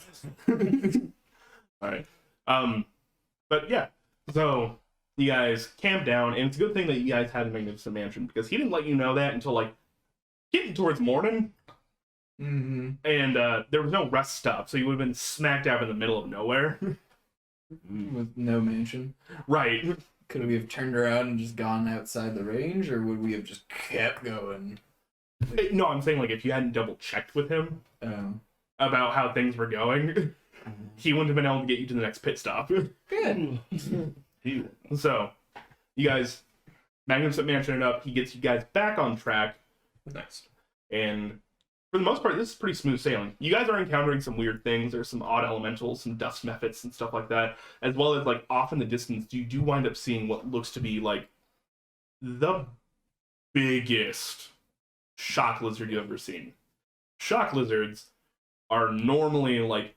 Alright. But yeah. So you guys camp down, and it's a good thing that you guys had a magnificent mansion, because he didn't let you know that until like getting towards morning. Mm-hmm. And there was no rest stop, so you would have been smack dab in the middle of nowhere. With no mansion. Right. Could we have turned around and just gone outside the range, or would we have just kept going? No, I'm saying like if you hadn't double checked with him about how things were going, he wouldn't have been able to get you to the next pit stop. Good. So, you guys, Magnificent Mansion it up. He gets you guys back on track, Nice. and for the most part, this is pretty smooth sailing. You guys are encountering some weird things. There's some odd elementals, some dust mephits, and stuff like that, as well as like off in the distance, you do wind up seeing what looks to be like the biggest shock lizard you've ever seen. Shock lizards are normally like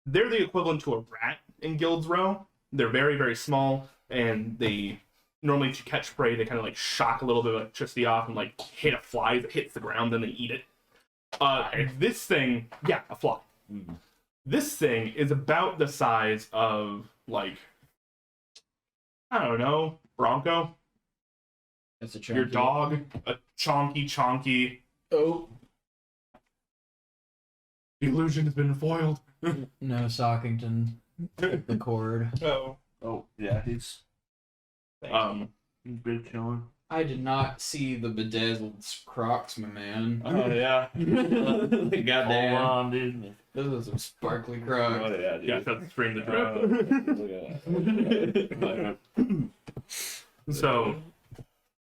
they're the equivalent to a rat in Guild's Row, They're very, very small, and they normally to catch prey, they kind of like shock a little bit of electricity off and like hit a fly that hits the ground, then they eat it. This thing, yeah, a fly. Mm. This thing is about the size of like, I don't know, Bronco. That's a Your dog, a chonky. Oh. The illusion has been foiled. No, Sockington. The cord. Oh. Oh, yeah, he's big killing. I did not see the bedazzled Crocs, my man. Oh, yeah. Goddamn. Hold on, dude. Those are some sparkly Crocs. Oh, yeah, dude. Yeah, that's stream the drip. Look at that. So,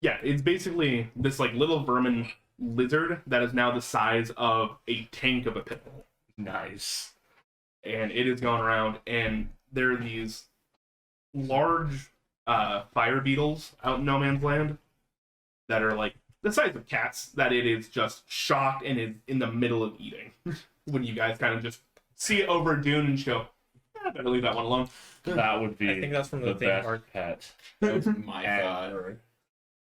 yeah, it's basically this like little vermin lizard that is now the size of a tank of a pit bull. Nice. And it is going around, and there are these large fire beetles out in no man's land that are like the size of cats, that it is just shocked and is in the middle of eating. When you guys kind of just see it over a dune and just go, I better leave that one alone. That would be I think that's from the the theme best park. pet. That's my thought. And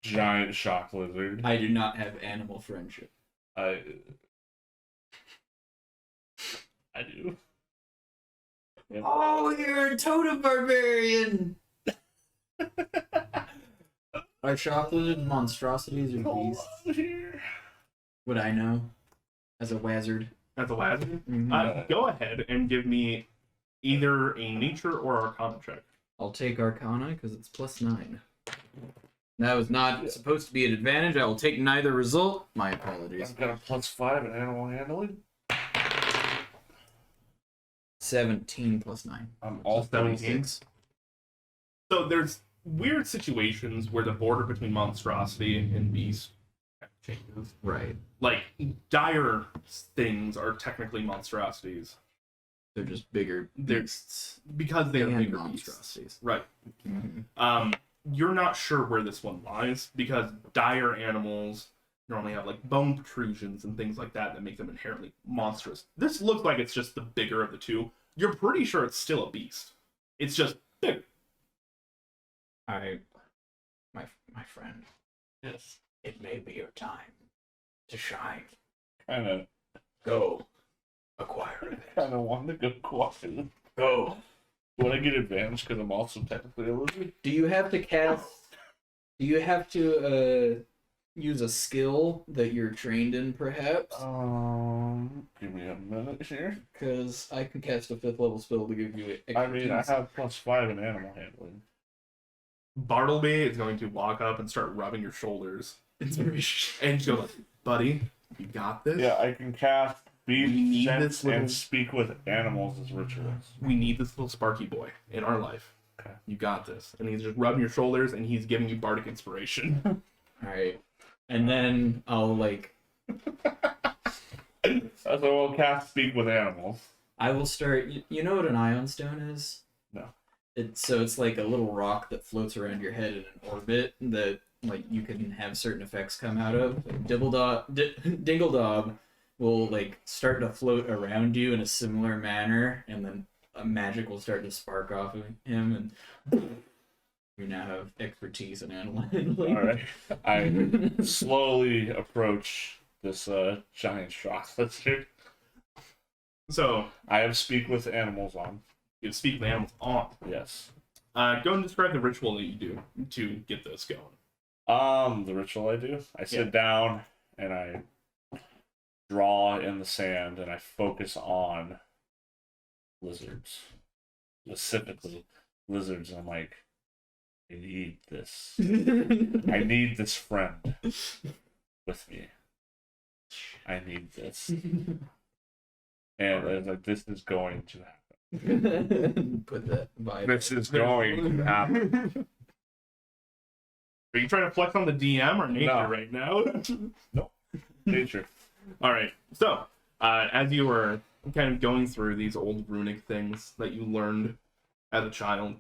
giant shock lizard. I do not have animal friendship. I do. Yeah. Oh, you're a totem barbarian! Are shock lizards monstrosities or beasts? Would I know? As a wizard. As a wizard, Mhm. go ahead and give me either a nature or arcana check. I'll take Arcana because it's +9. That was not supposed to be an advantage. I will take neither result. My apologies. I've got a +5 in animal handling. 17 +9. I'm all 17. So there's weird situations where the border between monstrosity and beast changes. Right. Like, dire things are technically monstrosities They're just bigger They're- beasts. because they are And bigger monstrosities. beasts. Right. Mhm. You're not sure where this one lies because dire animals normally have like bone protrusions and things like that that make them inherently monstrous. This looks like it's just the bigger of the two. You're pretty sure it's still a beast. It's just bigger. My friend, Yes. it may be your time to shine. Kind of Go. Acquire it. wanted to go quiet. Go. Would I get advantage because I'm also technically a lizard? Do you have to cast... Do you have to use a skill that you're trained in, perhaps? Give me a minute here. Because I can cast a 5th level spell to give you I mean, I expertise. have +5 in animal handling. Bartleby is going to walk up and start rubbing your shoulders. Inspiration. And she'll go, buddy, you got this? Yeah, I can cast We need beast sense this little- and speak with animals as rituals. We need this little Sparky boy in our life. Okay. You got this. And he's just rubbing your shoulders and he's giving you bardic inspiration. Alright. And then I'll, like... So we'll cast speak with animals. I will start... You know what an ion stone is? No. It's like a little rock that floats around your head in an orbit that like you can have certain effects come out of. Dingledob will like start to float around you in a similar manner, and then a magic will start to spark off of him, and you now have expertise in animal handling. Alright. I slowly approach this giant shock lizard. So, I have speak with animals on. you speak with animals on. Yes. Go and describe the ritual that you do to get this going. The ritual I do. I sit down and I draw in the sand and I focus on lizards. Specifically lizards, and I'm like, I need this. I need this friend with me. I need this. And it's like, this is going to happen. Put that vibe. This is going to happen. Are you trying to flex on the DM or nature No. right now? Nature. All right. So, as you were kind of going through these old runic things that you learned as a child,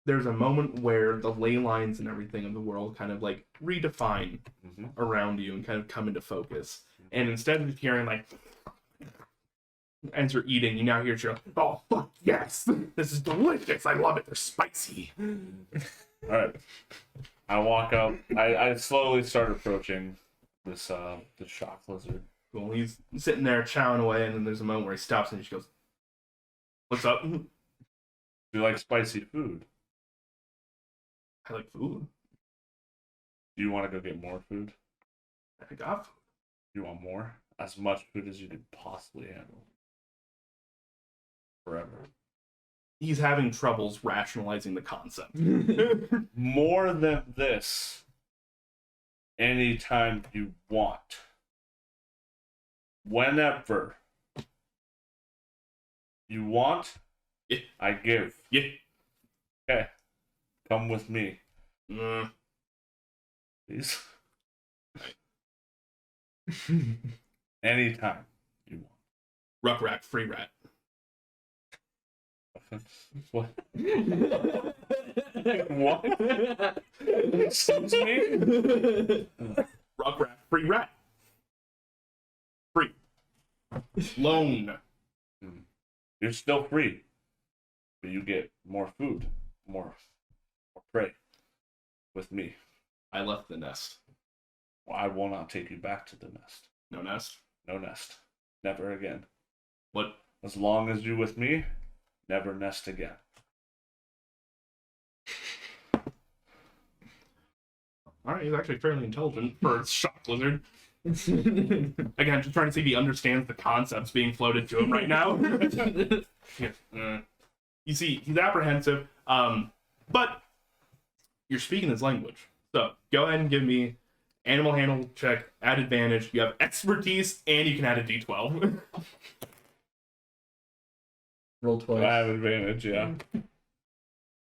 there's a moment where the ley lines and everything of the world kind of like redefine around you and kind of come into focus. And instead of hearing like as you're eating, you now hear Cheryl, oh, fuck yes! This is delicious! I love it, they're spicy! Alright. I walk up. I slowly start approaching this shock lizard. Well, he's sitting there chowing away, and then there's a moment where he stops and she goes, what's up? Do you like spicy food? I like food. Do you want to go get more food? I got food. You want more? As much food as you could possibly handle. Forever. He's having troubles rationalizing the concept. More than this. Anytime you want. Whenever you want, Yeah. I give. Yeah. Okay. Come with me, Mm. please. Anytime you Ruck rat, free rat. want. What? What? Excuse me? Ruck rat, free rat. Free. Loan. You're still free. But you get more food, more prey with me. I left the nest. Well, I will not take you back to the nest. No nest. No nest. Never again. What? As long as you're with me, never nest again. Alright, he's actually fairly intelligent for a shock lizard. Again, just trying to see if he understands the concepts being floated to him right now. You see, he's apprehensive, but you're speaking his language. So go ahead and give me animal handle check, add advantage. You have expertise, and you can add a d12. Roll I twice. have advantage, yeah.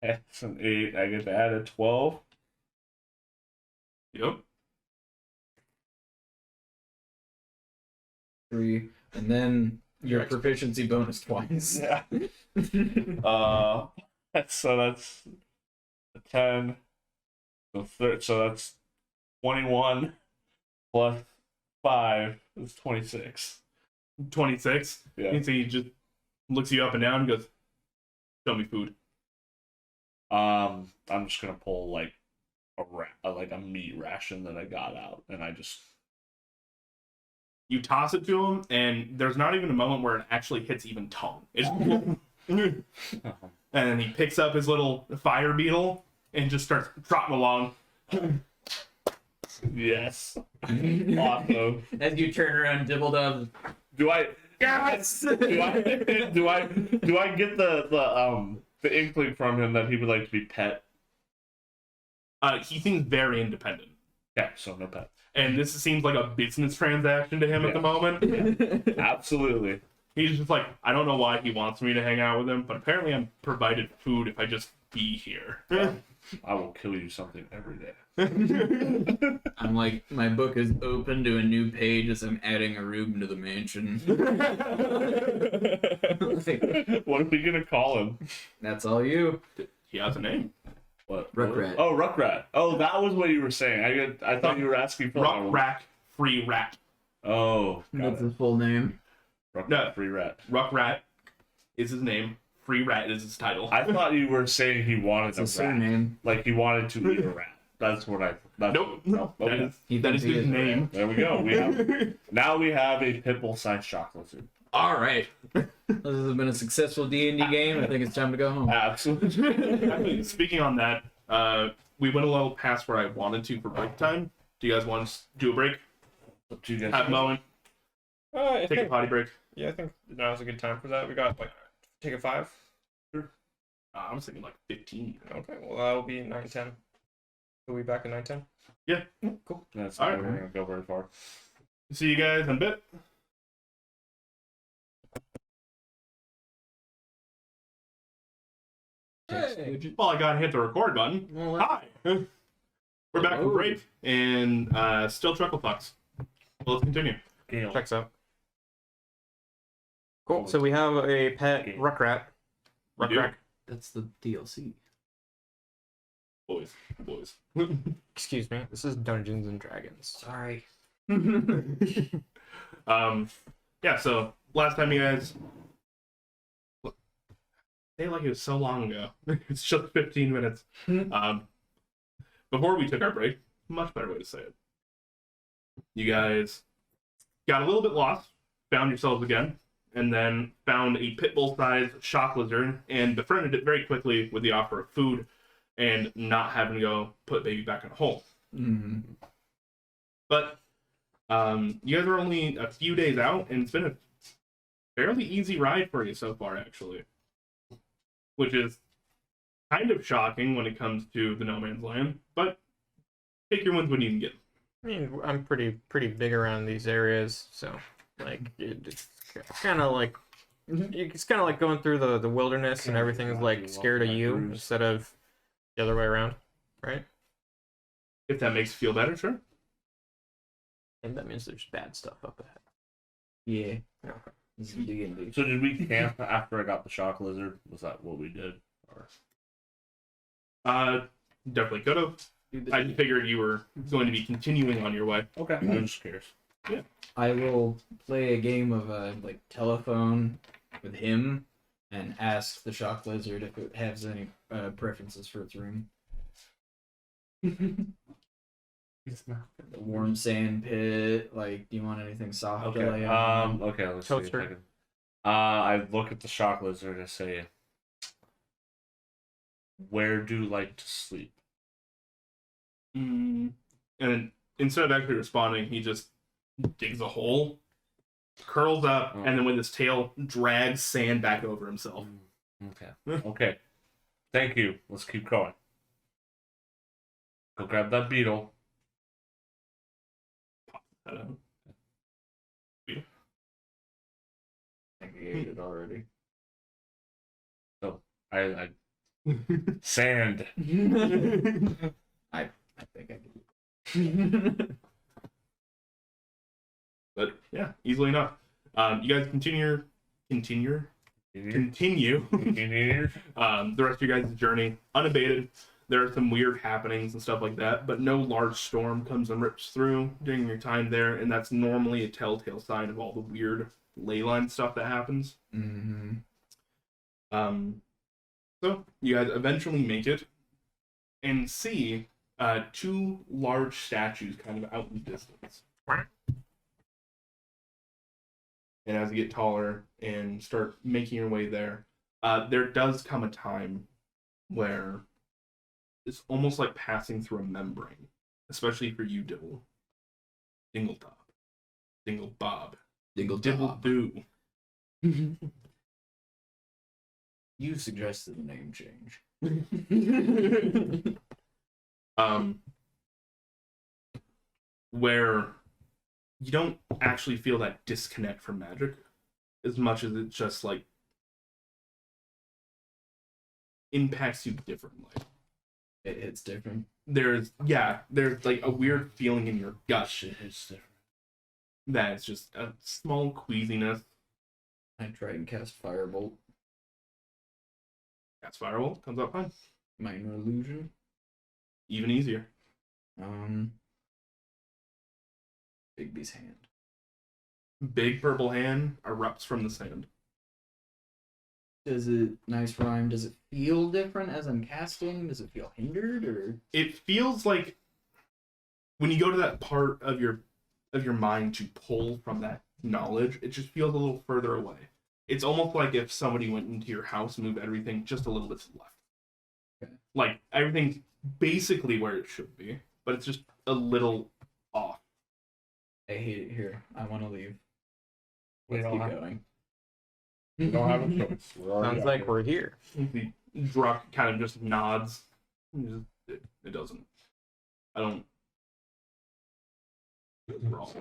That's an 8. I get to add a 12. Yep. 3, and then your proficiency bonus twice. Yeah. So that's a 10. So that's 21 plus 5 is 26. 26. Yeah. You can see he just looks you up and down and goes, show me food. I'm just gonna pull like a meat ration that I got out, and I just You toss it to him, and there's not even a moment where it actually hits even tongue. It's and then he picks up his little fire beetle and just starts trotting along. yes, awesome. As you turn around, Dingledob. Do I? Yes! Do I get the inkling from him that he would like to be pet? He seems very independent. Yeah, so no pet. And this seems like a business transaction to him at the moment. Absolutely. He's just like, I don't know why he wants me to hang out with him, but apparently I'm provided food if I just be here. I will kill you something every day. I'm like, my book is open to a new page as I'm adding a room to the mansion. What are we gonna call him? That's all you. He has a name. What? Ruckrat. Oh, Ruckrat. Oh, that was what you were saying. I thought you were asking for Ruck rat, free rat. Oh, That's got his it. full name. Ruckrat, No. free rat. Ruck rat is his name. Free rat is his title. I thought you were saying he wanted It's a a rat. surname. Like he wanted to eat a rat. That's what I. Nope. No. That Okay. is, He that is thinks he his is a name. There we go. Now we have a pitbull-sized shock lizard. All right. This has been a successful D&D game. I think it's time to go home. Absolutely. Actually, speaking on that, we went a little past where I wanted to for break time. Do you guys want to do a break? Up to you guys. Have a moment? I Take a think, potty break? yeah, I think now's a good time for that. We got like take a 5. I was thinking like 15. Okay, well that'll be 9:10. We'll be back at 9:10. Yeah. Cool. That's All not right. going to go very far. See you guys in a bit. Well, I gotta hit the record button. Well, Hi! We're back from Hello. break, and still Chuckle Fucks. Well, let's continue. Gale. Checks out. Cool. So we have a pet Okay. Ruckrat. We do. Ruckrat. that's the DLC. Boys. Excuse me. This is Dungeons and Dragons. Sorry. Yeah, so last time you guys say like it was so long ago. It's just 15 minutes. Before we took our break, much better way to say it. You guys got a little bit lost, found yourselves again, and then found a pit bull-sized shock lizard and befriended it very quickly with the offer of food and not having to go put baby back in a hole. Mm-hmm. But you guys are only a few days out, and it's been a fairly easy ride for you so far, actually. Which is kind of shocking when it comes to the no man's land, but take your wins when you can get them. I mean, I'm pretty big around these areas, so like it's kind of like going through the wilderness and everything's like scared of you instead of the other way around, right? If that makes you feel better, sure. And that means there's bad stuff up ahead. Yeah. Okay. This is D&D. So did we camp after I got the shock lizard? Was that what we did? Or... Definitely could have. I figured you were going to be continuing on your way. Okay, I'm just curious. Yeah. I will play a game of like telephone with him and ask the shock lizard if it has any preferences for its room. The warm sand pit. Like, do you want anything soft to lay Okay. on? Okay. Let's see if I Toaster. can. I look at the shock lizard and say, "Where do you like to sleep?" And then instead of actually responding, he just digs a hole, curls up, and then with his tail drags sand back over himself. Okay. Okay. Thank you. Let's keep going. Go grab that beetle. I ate it already. So I sand. I think I can. But yeah, easily enough. You guys continue the rest of your guys' journey unabated. There are some weird happenings and stuff like that, but no large storm comes and rips through during your time there, and that's normally a telltale sign of all the weird ley line stuff that happens. Mm-hmm. So you guys eventually make it and see two large statues kind of out in the distance. And as you get taller and start making your way there, there does come a time where it's almost like passing through a membrane, especially for you, Dibble. Dingledob. Dingledob. Dingledob. Dibble-doo. You suggested a name change. Where you don't actually feel that disconnect from magic as much as it just like impacts you differently. It hits different. There's like a weird feeling in your gut Shit, it's different. that it's just a small queasiness. I try and cast Firebolt. Cast Firewall comes out fine. Minor illusion. Even easier. Bigby's hand. Big purple hand erupts from the sand. Does it nice rhyme? Does it feel different as I'm casting? Does it feel hindered or? It feels like when you go to that part of your mind to pull from that knowledge, it just feels a little further away. It's almost like if somebody went into your house and moved everything just a little bit to the left. Okay. Like everything's basically where it should be, but it's just a little off. I hate it here. I want to leave. We Let's don't keep have- going. We don't have a choice. We're already Sounds out like here. we're here. The Druck kind of just nods. It doesn't. I don't. It's wrong.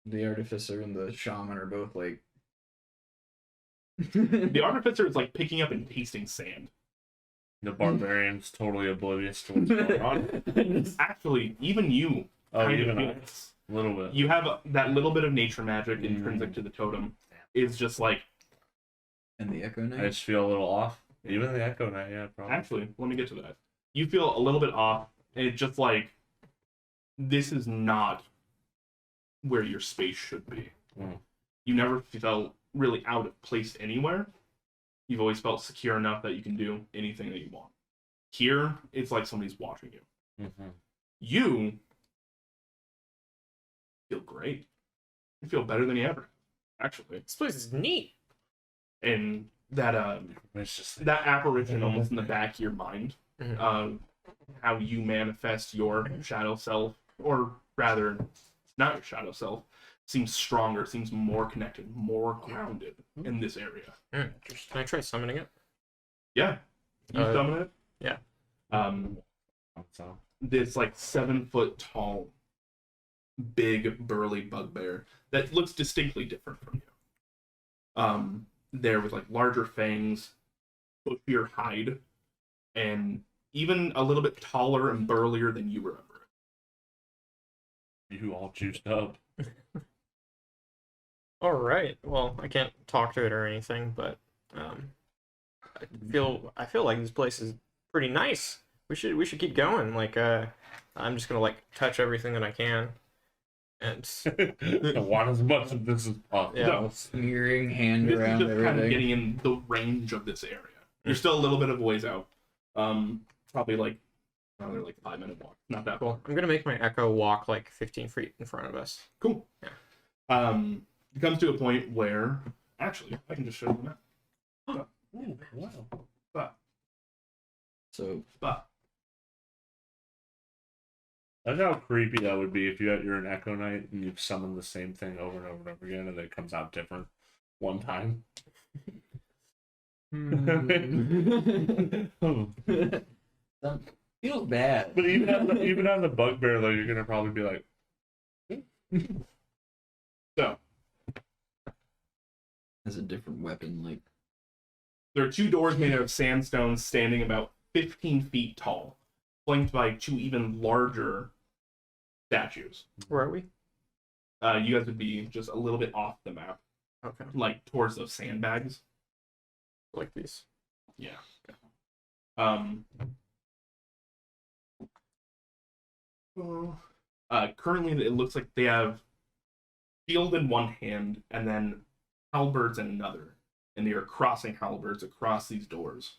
The artificer and the shaman are both like. The artificer is like picking up and tasting sand. The barbarian's totally oblivious to what's going on. Actually, even you. Oh, kind of even feel I. this. A little bit. You have that little bit of nature magic intrinsic to the totem. Is just like, And the Echo I Knight. just feel a little off. Even the Echo Knight, yeah, probably. actually, let me get to that. You feel a little bit off, and it's just like, this is not where your space should be. Mm. you never felt really out of place anywhere. You've always felt secure enough that you can do anything that you want. Here, it's like somebody's watching you. Mm-hmm. You feel great. You feel better than you ever, actually. This place is neat. And that It's just that apparition almost in the back of your mind Mhm. of how you manifest your shadow self, or rather, not your shadow self, seems stronger, seems more connected, more grounded in this area. Can I try summoning it? Yeah, you summon it. yeah. so. This like 7 foot tall, big burly bugbear that looks distinctly different from you. There with like larger fangs, bushier hide, and even a little bit taller and burlier than you remember. You all juiced up. All right. Well, I can't talk to it or anything, but I feel like this place is pretty nice. We should keep going. Like I'm just gonna like touch everything that I can, and I want as much of this as possible. yeah. No. Smearing hand This is around just kind of everything. getting in the range of this area. You're still a little bit of a ways out. Probably like another like 5-minute walk. Not that far. Cool. I'm gonna make my echo walk like 15 feet in front of us. Cool. Yeah. It comes to a point where actually I can just show you the map. Ooh, wow. But So That's how creepy that would be if you're an Echo Knight and you've summoned the same thing over and over and over again and it comes out different one time. feels bad. But even on the bugbear though, you're gonna probably be like, so Has a different weapon, like there are 2 doors made out of sandstone standing about 15 feet tall, flanked by 2 even larger statues. Where are we? You guys would be just a little bit off the map, Okay. like towards those sandbags. Like these. Yeah. Currently, it looks like they have shield in one hand and then halberds in another, and they are crossing halberds across these doors.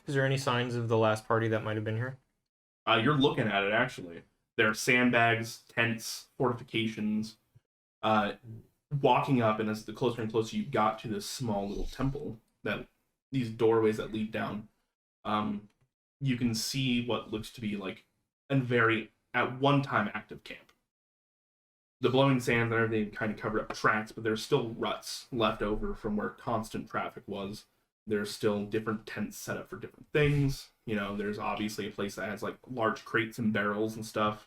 Is there any signs of the last party that might have been here? You're looking at it actually. There are sandbags, tents, fortifications. Walking up, and as the closer and closer you got to this small little temple, that these doorways that lead down, you can see what looks to be like a very at one time active camp. The blowing sands and everything kind of covered up tracks, but there's still ruts left over from where constant traffic was. There's still different tents set up for different things. You know, there's obviously a place that has like large crates and barrels and stuff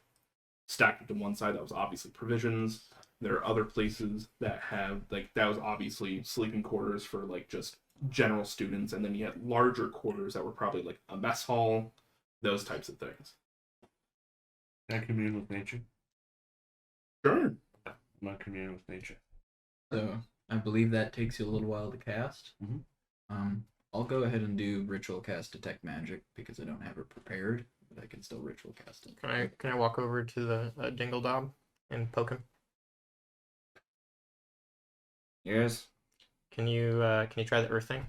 stacked up to one side that was obviously provisions. There are other places that have like that was obviously sleeping quarters for like just general students, and then you had larger quarters that were probably like a mess hall, those types of things. can I commune with nature? Sure. I'm gonna commune with nature. So I believe that takes you a little while to cast. Mhm. I'll go ahead and do ritual cast detect magic because I don't have it prepared, but I can still ritual cast it. Can I walk over to the Dingledob and poke him? Yes. Can you try the earth thing?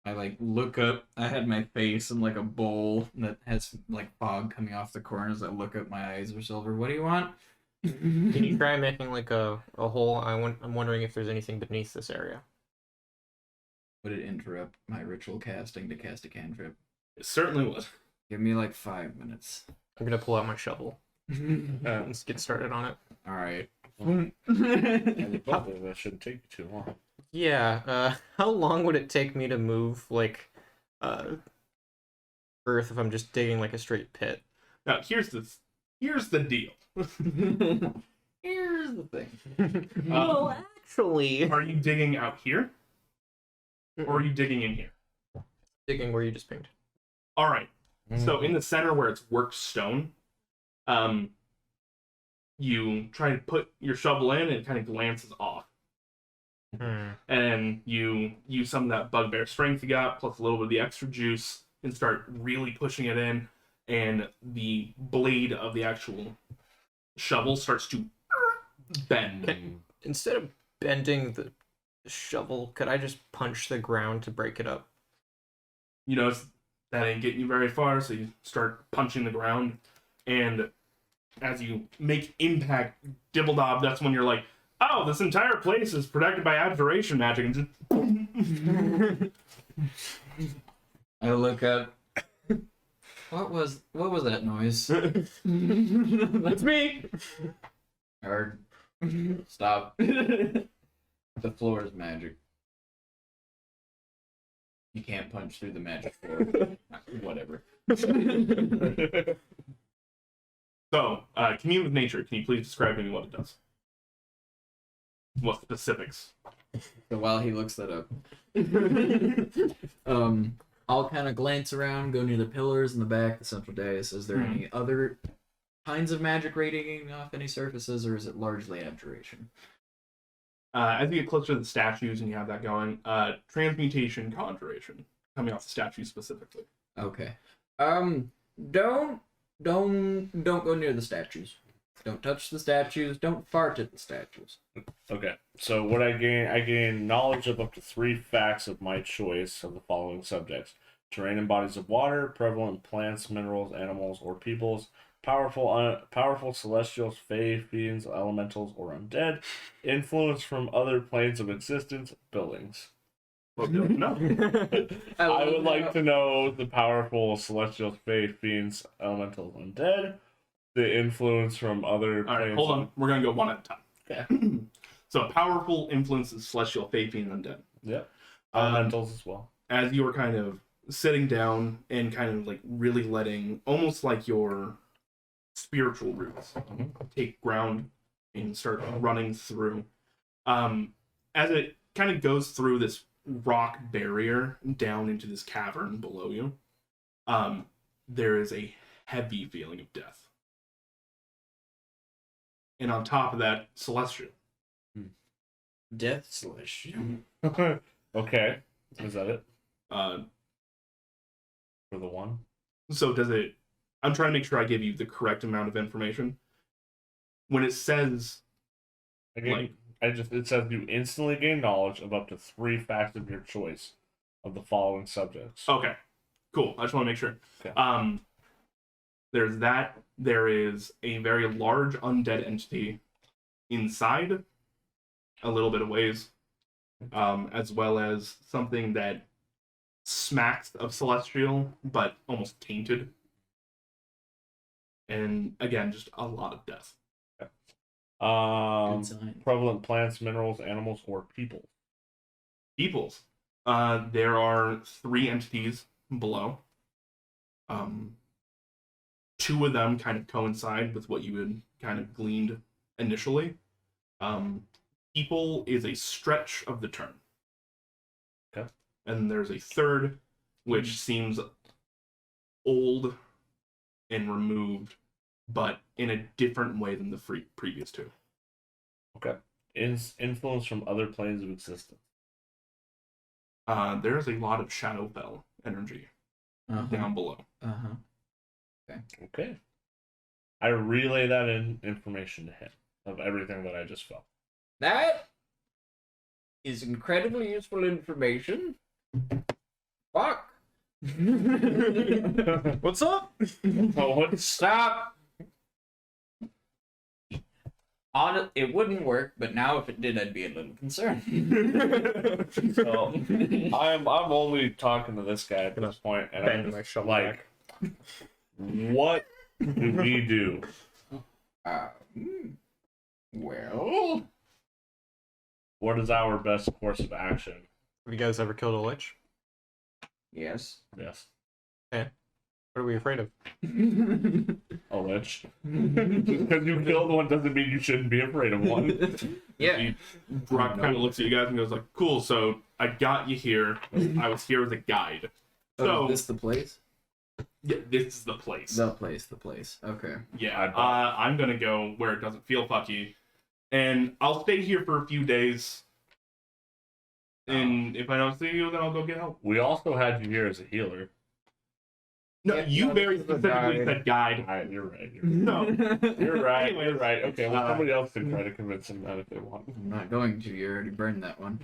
I like look up. I had my face in like a bowl that has like fog coming off the corners. I look up. My eyes are silver. What do you want? Can you try making like a hole? I'm wondering if there's anything beneath this area. Would it interrupt my ritual casting to cast a cantrip? It certainly was. Give me like 5 minutes. I'm gonna pull out my shovel. Let's get started on it. All right. That shouldn't take you too long. Yeah. How long would it take me to move like earth if I'm just digging like a straight pit? Now here's the deal. Here's the thing. Well, actually, Are you digging out here? Or are you digging in here? digging where you just pinged. All right. So in the center where it's worked stone, you try to put your shovel in and it kind of glances off. And you use some of that bugbear strength you got, plus a little bit of the extra juice, and start really pushing it in. And the blade of the actual shovel starts to bend. Instead of bending the shovel, could I just punch the ground to break it up? You know, that ain't getting you very far, so you start punching the ground, and as you make impact, Dingledob, that's when you're like, oh, this entire place is protected by abjuration magic, and just I look up. What was that noise? It's me. Or stop. The floor is magic. You can't punch through the magic floor. Whatever. So, commune with nature. Can you please describe to me what it does? What specifics? So while he looks that up, I'll kind of glance around, go near the pillars in the back, the central dais. Is there any other kinds of magic radiating off any surfaces, or is it largely abjuration? As you get closer to the statues and you have that going, transmutation, conjuration, coming off the statue specifically. Okay. Don't go near the statues. Don't touch the statues. Don't fart at the statues. Okay, so what I gain knowledge of up to 3 facts of my choice of the following subjects: terrain and bodies of water, prevalent plants, minerals, animals, or peoples, powerful celestials, fae, fiends, elementals, or undead, influence from other planes of existence, buildings. Well, no. I would like to know the powerful celestials, fae, fiends, elementals, undead, the influence from other All right, planes. hold on. We're going to go one at a time. Okay. So, powerful influences celestial, fae, fiend, undead. Yep. Elementals as well. As you are kind of sitting down and kind of like really letting almost like your spiritual roots take ground and start running through. As it kind of goes through this rock barrier down into this cavern below you, there is a heavy feeling of death. And on top of that, celestial. Death celestial. Okay. Is that it? Uh, For the one? so does it... I'm trying to make sure I give you the correct amount of information. When it says... It says you instantly gain knowledge of up to 3 facts of your choice of the following subjects. Okay, cool. I just want to make sure. Okay. There's that. There is a very large undead entity inside, a little bit of ways, as well as something that smacks of celestial, but almost tainted. And again, just a lot of death. Prevalent plants, minerals, animals, or people. Peoples. There are 3 entities below. 2 of them kind of coincide with what you had kind of gleaned initially. People is a stretch of the term. Okay. And there's a 3rd, which seems old and removed, but in a different way than the previous 2. Okay. Influence from other planes of existence. There's a lot of Shadowfell energy down below. Okay. I relay that information to him of everything that I just felt. That is incredibly useful information. Fuck. What's up? Stop. It wouldn't work, but now if it did, I'd be a little concerned. So, I'm only talking to this guy at this point, and I'm my just shovel like, what do we do? Well, What is our best course of action? Have you guys ever killed a lich? yes. Yes. What are we afraid of? A lich. Just because you killed one doesn't mean you shouldn't be afraid of one. Yeah. Brock kind of looks at you guys and goes like, cool, so I got you here. I was here as a guide. So, is this the place? yeah, this is the place. The place. Okay. Yeah, I'm gonna go where it doesn't feel fucky. And I'll stay here for a few days. And if I don't see you, then I'll go get help. We also had you here as a healer. No, Yeah, you no, very this is a specifically guide. said guide. All right, you're right. No. You're right. Anyways, You're right. Okay, well, uh, somebody else can try to convince him that if they want. I'm not going to. You already burned that one.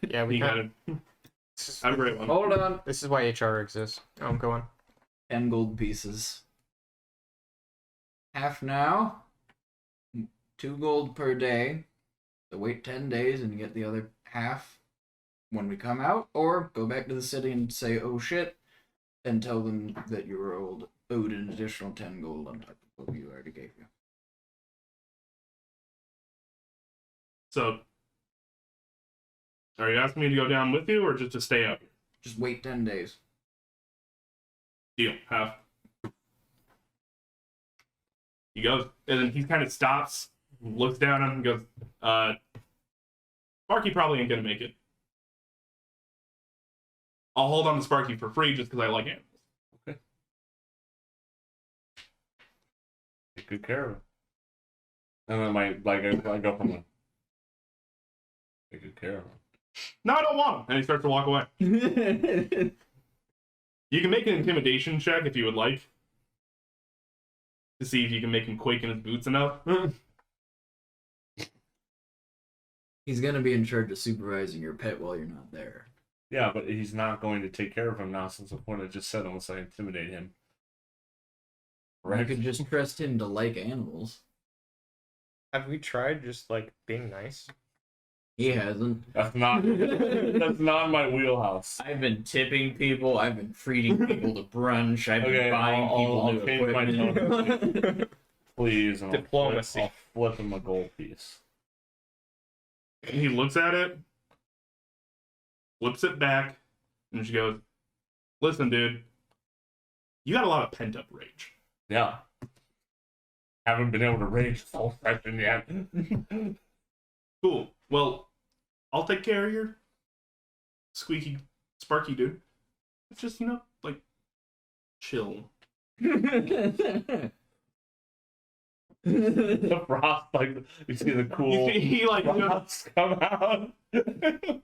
Yeah, we You got got it. I'm a great one. Hold on. This is why HR exists. Oh, I'm going. 10 gold pieces. Half now. 2 gold per day. So wait 10 days and you get the other half when we come out. Or go back to the city and say, oh shit. And tell them that you were owed an additional 10 gold on top of what you already gave you. So, are you asking me to go down with you or just to stay up? Just wait 10 days. Deal. Have. He goes, and then he kind of stops, looks down at him, and goes, Sparky probably ain't gonna make it. I'll hold on to Sparky for free just because I like animals. Take good care of him. And then I go from him. Take good care of him. No, I don't want him. And he starts to walk away. You can make an intimidation check if you would like. To see if you can make him quake in his boots enough. He's gonna be in charge of supervising your pet while you're not there. Yeah, but he's not going to take care of him now since the point I just said unless I intimidate him. You could just trust him to like animals. Have we tried just like being nice? He hasn't. That's not my wheelhouse. I've been tipping people. I've been treating people to brunch. I've been Okay, buying people I'll new change my equipment. tone. Please, and Diplomacy. I'll flip him a gold piece. And he looks at it, flips it back, and she goes, listen, dude, you got a lot of pent-up rage. Yeah. Haven't been able to rage this whole session yet. Cool. Well, I'll take care of your squeaky, sparky dude. It's just, like, chill. The frost, like, you see the cool You see, he, like, frost come out.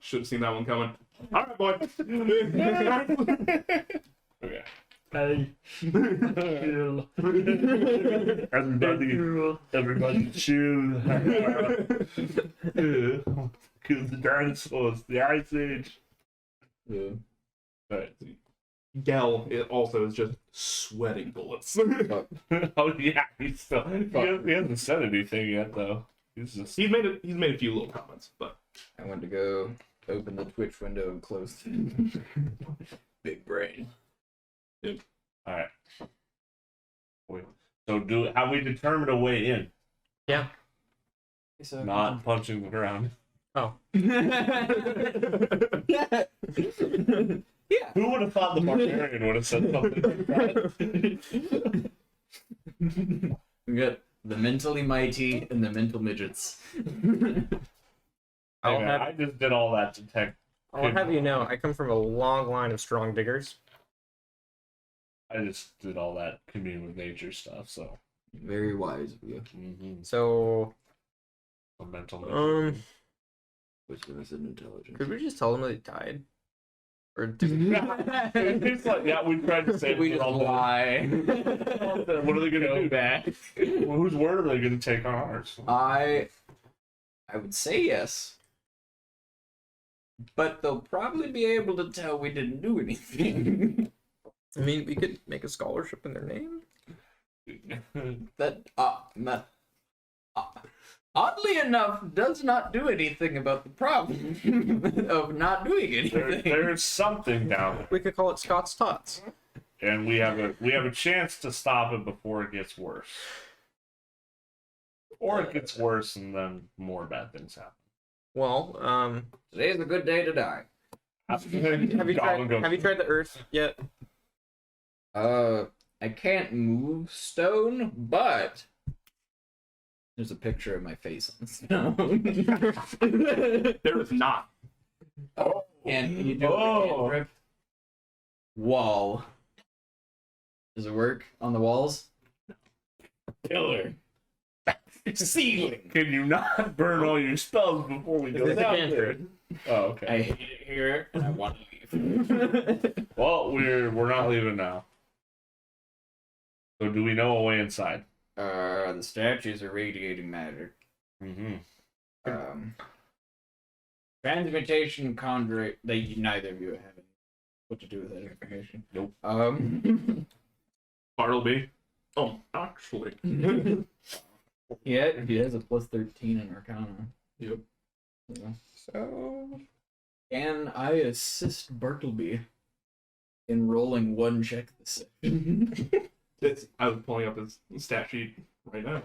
should have seen that one coming. All right, boy. Okay. Hey. Everybody chill. Kill the dinosaurs, the Ice Age. Yeah. But Gel also is just sweating bullets. Oh yeah, he hasn't said anything yet though. He's just He's made a few little comments, but I went to go open the Twitch window and close it. Big brain. all right. Wait. So have we determined a way in? Yeah. So, Not punching the ground. Oh. yeah. Who would have thought the barbarian would have said something like that? We got the mentally mighty and the mental midgets. I'll Hey, man, have- I just did all that to tech. I'll have you know, I come from a long line of strong diggers. I just did all that commune with nature stuff. So Very wise of you. So, a mental. Which was an intelligence. could we just tell them that he died? Or did we... It's like, yeah, we tried to say We just lie. What are they gonna do? Back. Whose word are they gonna take on ours? I would say yes. But they'll probably be able to tell we didn't do anything. I mean, we could make a scholarship in their name. that oddly enough does not do anything about the problem of not doing anything. There's something down there, We could call it Scott's Tots. and we have a chance to stop it before it gets worse, or it gets worse and then more bad things happen. Well, Today's a good day to die. have you tried the earth yet? I can't move stone, but there's a picture of my face on stone. there is not. And you do a cantrip. Wall. Does it work on the walls? Killer. Ceiling. Can you not burn all your spells before we go It's a down cantrip. there? Oh, okay. I hate it here, and I want to leave. Well, we're not leaving now. So do we know a way inside? The statues are radiating magic. Mm-hmm. Transmutation, conjure. Neither of you have any what to do with that information. Nope. Bartleby. Oh, actually. Yeah, he has a plus 13 in Arcana. Yep. Yeah. So, can I assist Bartleby in rolling one check this session? I was pulling up his stat sheet right now.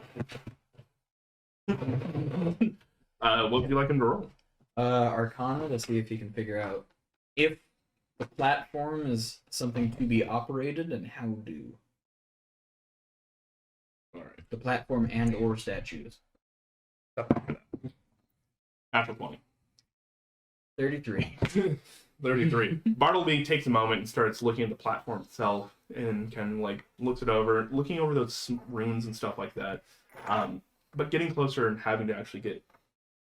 What would you like him to roll? Arcana to see if he can figure out if the platform is something to be operated and how do. Alright. The platform and or statues. After 20. 33. 33. Bartleby takes a moment and starts looking at the platform itself and kind of like looks it over, looking over those runes and stuff like that. But getting closer and having to actually get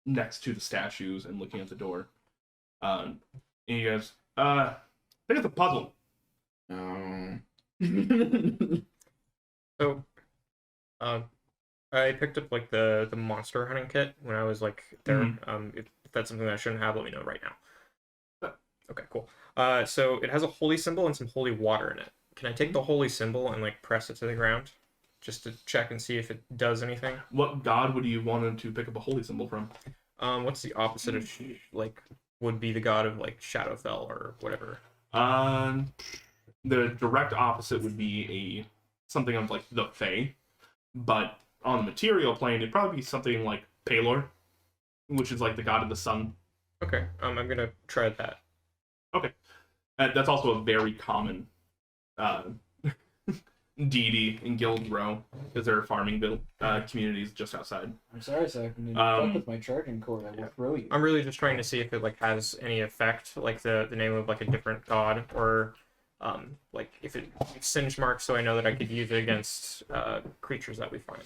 next to the statues and looking at the door. And he goes, I think it's a puzzle. So, I picked up like the monster hunting kit when I was like there. Mhm. If that's something that I shouldn't have, let me know right now. Okay, cool. So it has a holy symbol and some holy water in it. Can I take the holy symbol and like press it to the ground, just to check and see if it does anything? What god would you want to pick up a holy symbol from? What's the opposite of like would be the god of like Shadowfell or whatever? The direct opposite would be something of like the Fae, but on the material plane, it'd probably be something like Palor, which is like the god of the sun. Okay, I'm gonna try that. Okay, that's also a very common deity in Guild Row because there are farming communities just outside. I'm sorry, Zach. I didn't fuck with my charging cord. I will throw you. I'm really just trying to see if it like has any effect, like the name of like a different god, or like if it singe marks, so I know that I could use it against creatures that we find.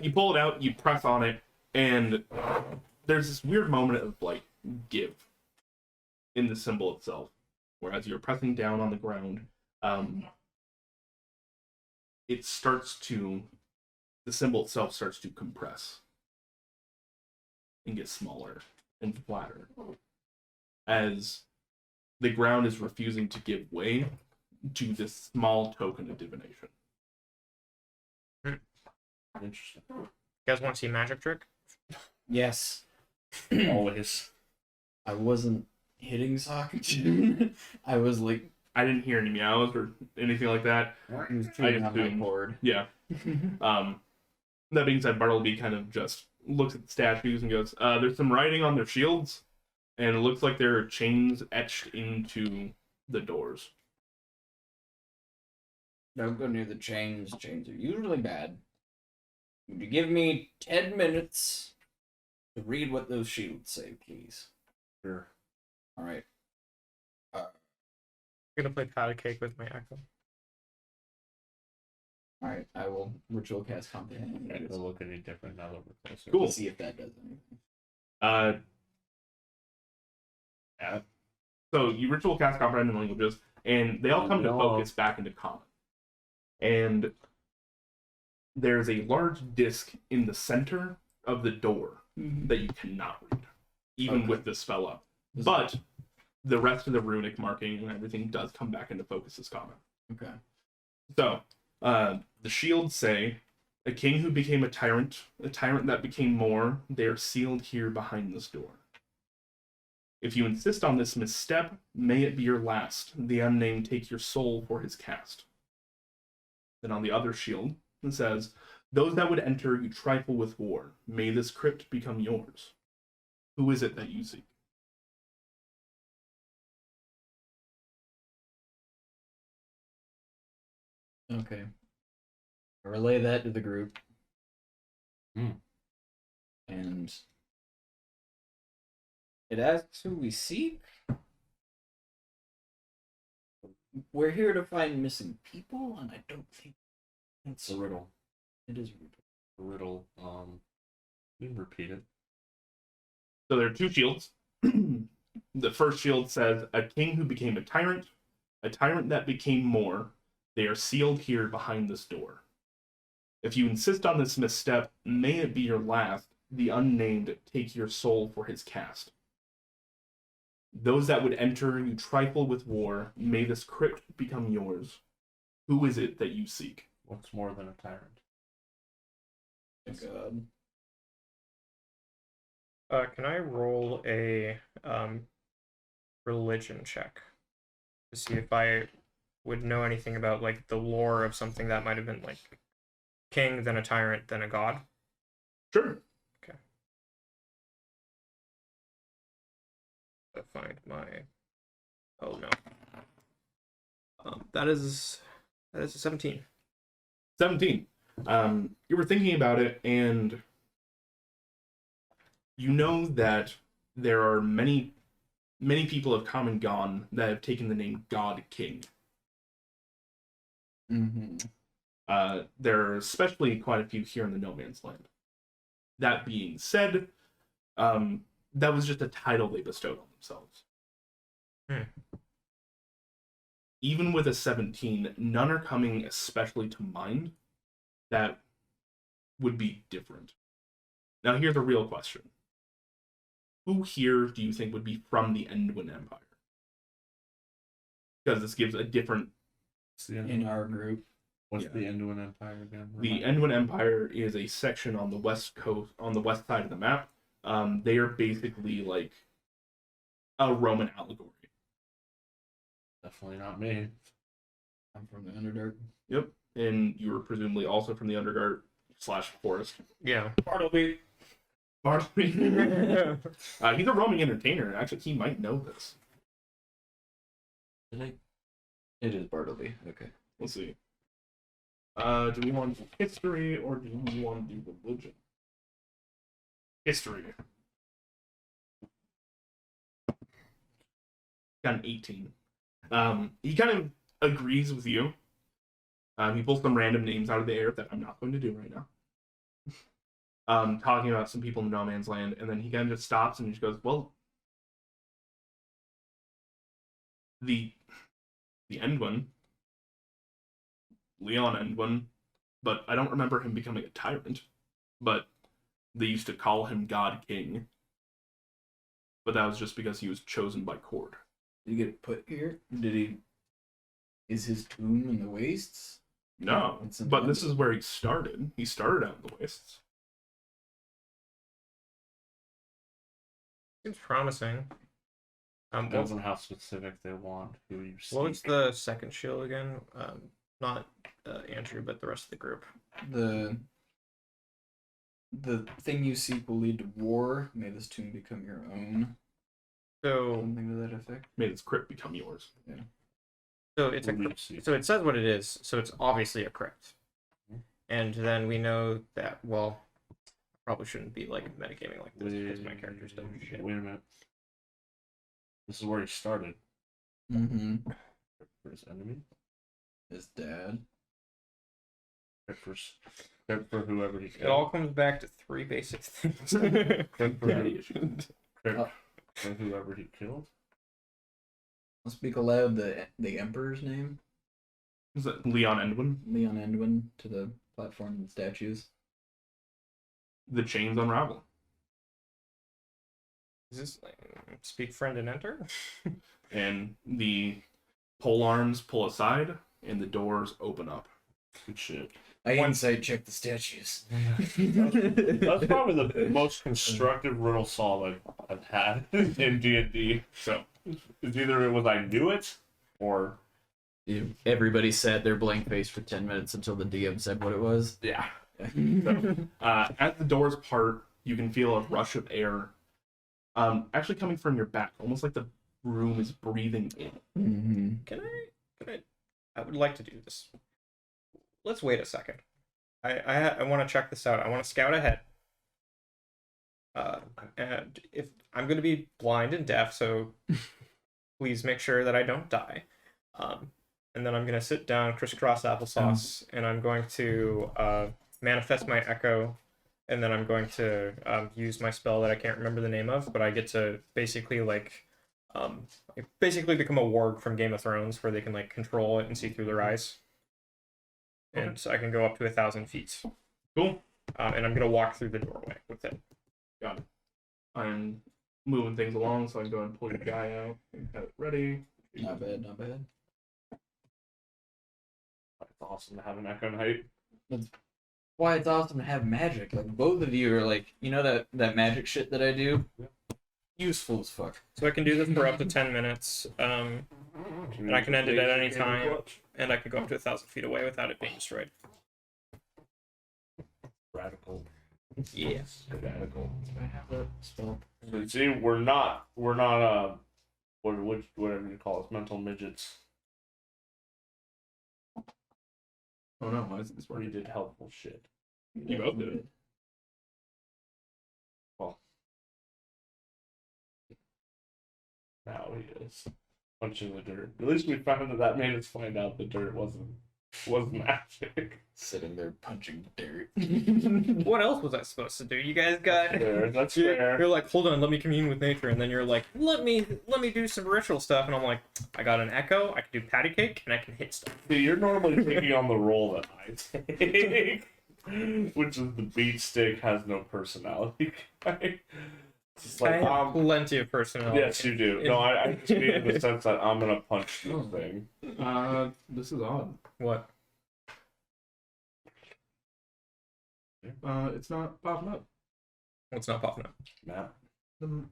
You pull it out, you press on it, and there's this weird moment of like give in the symbol itself, whereas you're pressing down on the ground, the symbol itself starts to compress and get smaller and flatter as the ground is refusing to give way to this small token of divination. Interesting. You guys want to see a magic trick? Yes. Always. I wasn't hitting Sock. I was like, I didn't hear any meows or anything like that. he was chewing on my assumed. cord. Yeah. That being said, Bartleby kind of just looks at the statues and goes, there's some writing on their shields, and it looks like there are chains etched into the doors. Don't go near the chains. Chains are usually bad. Would you give me 10 minutes to read what those shields say, please? Sure. All right. I'm gonna play patty cake with my echo. All right. I will ritual cast comprehend. I don't look any different now that we're closer. Cool. We'll see if that does anything. Yeah. So you ritual cast comprehend in languages, and they all come to focus back into common. And there's a large disc in the center of the door that you cannot read, even with the spell up. But the rest of the runic marking and everything does come back into focus as common. Okay. So, the shields say, a king who became a tyrant that became more, they are sealed here behind this door. If you insist on this misstep, may it be your last. The unnamed take your soul for his cast. Then on the other shield, it says, those that would enter, you trifle with war. May this crypt become yours. Who is it that you seek? Okay. I relay that to the group. And it asks who we seek. We're here to find missing people, and I don't think It's a riddle. it is a riddle. A riddle. You can repeat it. So there are two shields. The first shield says, a king who became a tyrant that became more. They are sealed here behind this door. If you insist on this misstep, may it be your last. The unnamed take your soul for his cast. Those that would enter you trifle with war. May this crypt become yours. Who is it that you seek? What's more than a tyrant? God. Can I roll a religion check to see if I would know anything about like the lore of something that might have been like king, then a tyrant, then a god? Sure. Okay. I find my. Oh no. That is a 17. 17. You were thinking about it, and you know that there are many people have come and gone that have taken the name God King. There are especially quite a few here in the No Man's Land. That being said, that was just a title they bestowed on themselves. Even with a 17, none are coming especially to mind that would be different. Now here's a real question. Who here do you think would be from the Endwin Empire? Because this gives a different... In our group. What's the Endwin Empire again? The Endwin Empire is a section on the west coast, on the west side of the map. They are basically like a Roman allegory. Definitely not me. I'm from the Underdark. Yep. And you were presumably also from the Underdark / forest. Yeah. Bartlby. He's a roaming entertainer. Actually, he might know this. It is Bartleby. Okay. Let's see. Do we want to do history or do we want to do religion? History. Got an 18. He kind of agrees with you. He pulls some random names out of the air that I'm not going to do right now. Talking about some people in No Man's Land, and then he kind of just stops and he just goes, well, the Endwin, Leon Endwin, but I don't remember him becoming a tyrant, but they used to call him God King, but that was just because he was chosen by Cord. Did he get put here? Did he? Is his tomb in the wastes? No, It's in but the this is where he started. He started out in the wastes. Seems promising. Depends on how specific they want. Who you seek. What was the second shield again? Not Andrew, but the rest of the group. The thing you seek will lead to war. May this tomb become your own. So Something to that effect. May this crypt become yours. it's a Who you seek. so it says what it is. So it's obviously a crypt, Mhm. and then we know that. Well, probably shouldn't be like metagaming like this because my character's dumb as shit. Wait a minute. This is where he started. Mm-hmm. For his enemy. His dad. Crypt for whoever he It killed. all comes back to 3 basic things. Crypt for, Daddy issues. Crypt for whoever he killed. I'll speak aloud the Emperor's name. Is it Leon Endwin? Leon Endwin to the platform and statues. The chains unravel. Is this like, speak friend and enter? And the pole arms pull aside, and the doors open up. Good shit. I insight check the statues. That's probably the most constructive riddle solve I've had in D&D. So it's either it was I knew it or Everybody sat there blank faced for 10 minutes until the DM said what it was. Yeah. So, as the doors part, you can feel a rush of air, actually coming from your back, almost like the room is breathing in. Mm-hmm. Can I would like to do this. Let's wait a second. I want to check this out. I want to scout ahead. And if I'm going to be blind and deaf, so please make sure that I don't die. And then I'm going to sit down, crisscross applesauce, and I'm going to manifest my echo, and then I'm going to use my spell that I can't remember the name of, but I get to basically basically become a warg from Game of Thrones, where they can like control it and see through their eyes. and so I can go up to 1,000 feet. Cool. And I'm gonna walk through the doorway with it. Got it. I'm moving things along, so I can go and pull your guy out and have it ready. Not bad, not bad. It's awesome to have an Echo Knight. Why it's awesome to have magic. Like both of you are like, you know that magic shit that I do? Useful as fuck. So I can do this for up to 10 minutes, and I can end it at any time, and I can go up to 1,000 feet away without it being destroyed. Radical. Yes. Radical. I have that spell. So see, we're not whatever you call us, mental midgets. Oh no, why isn't this We working? did helpful shit. You both did it. Well, now he is punching the dirt. At least we found that made us find out the dirt wasn't magic. Sitting there punching dirt. What else was I supposed to do? You guys got... There, that's You're fair. like, hold on, let me commune with nature, and then you're like, let me do some ritual stuff, and I'm like, I got an echo, I can do patty cake, and I can hit stuff. See, you're normally taking on the role that I take, which is the beat stick has no personality guy. It's I like, have plenty of personality. yes, you do. No, I just mean in the sense that I'm gonna punch this thing. This is odd. What? It's not popping up. What's not popping up? Map.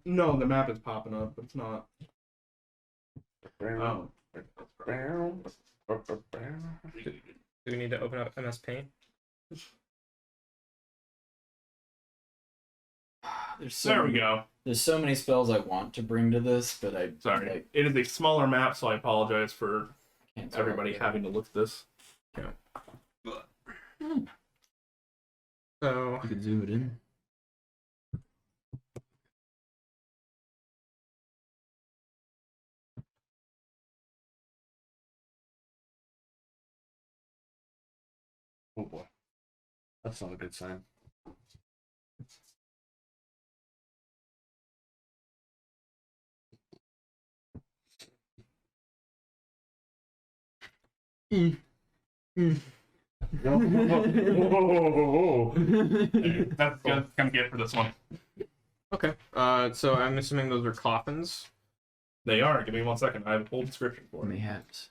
No, the map is popping up, but it's not. Oh. Do we need to open up MS Paint? There we go. There's so many spells I want to bring to this, but I Sorry. like, It is a smaller map, so I apologize for can't everybody having to look at this. So, You could zoom it in. Oh boy, that's not a good sign. That's gonna get for this one. okay. So I'm assuming those are coffins. They are. Give me 1 second. I have a full description for it. Many hats.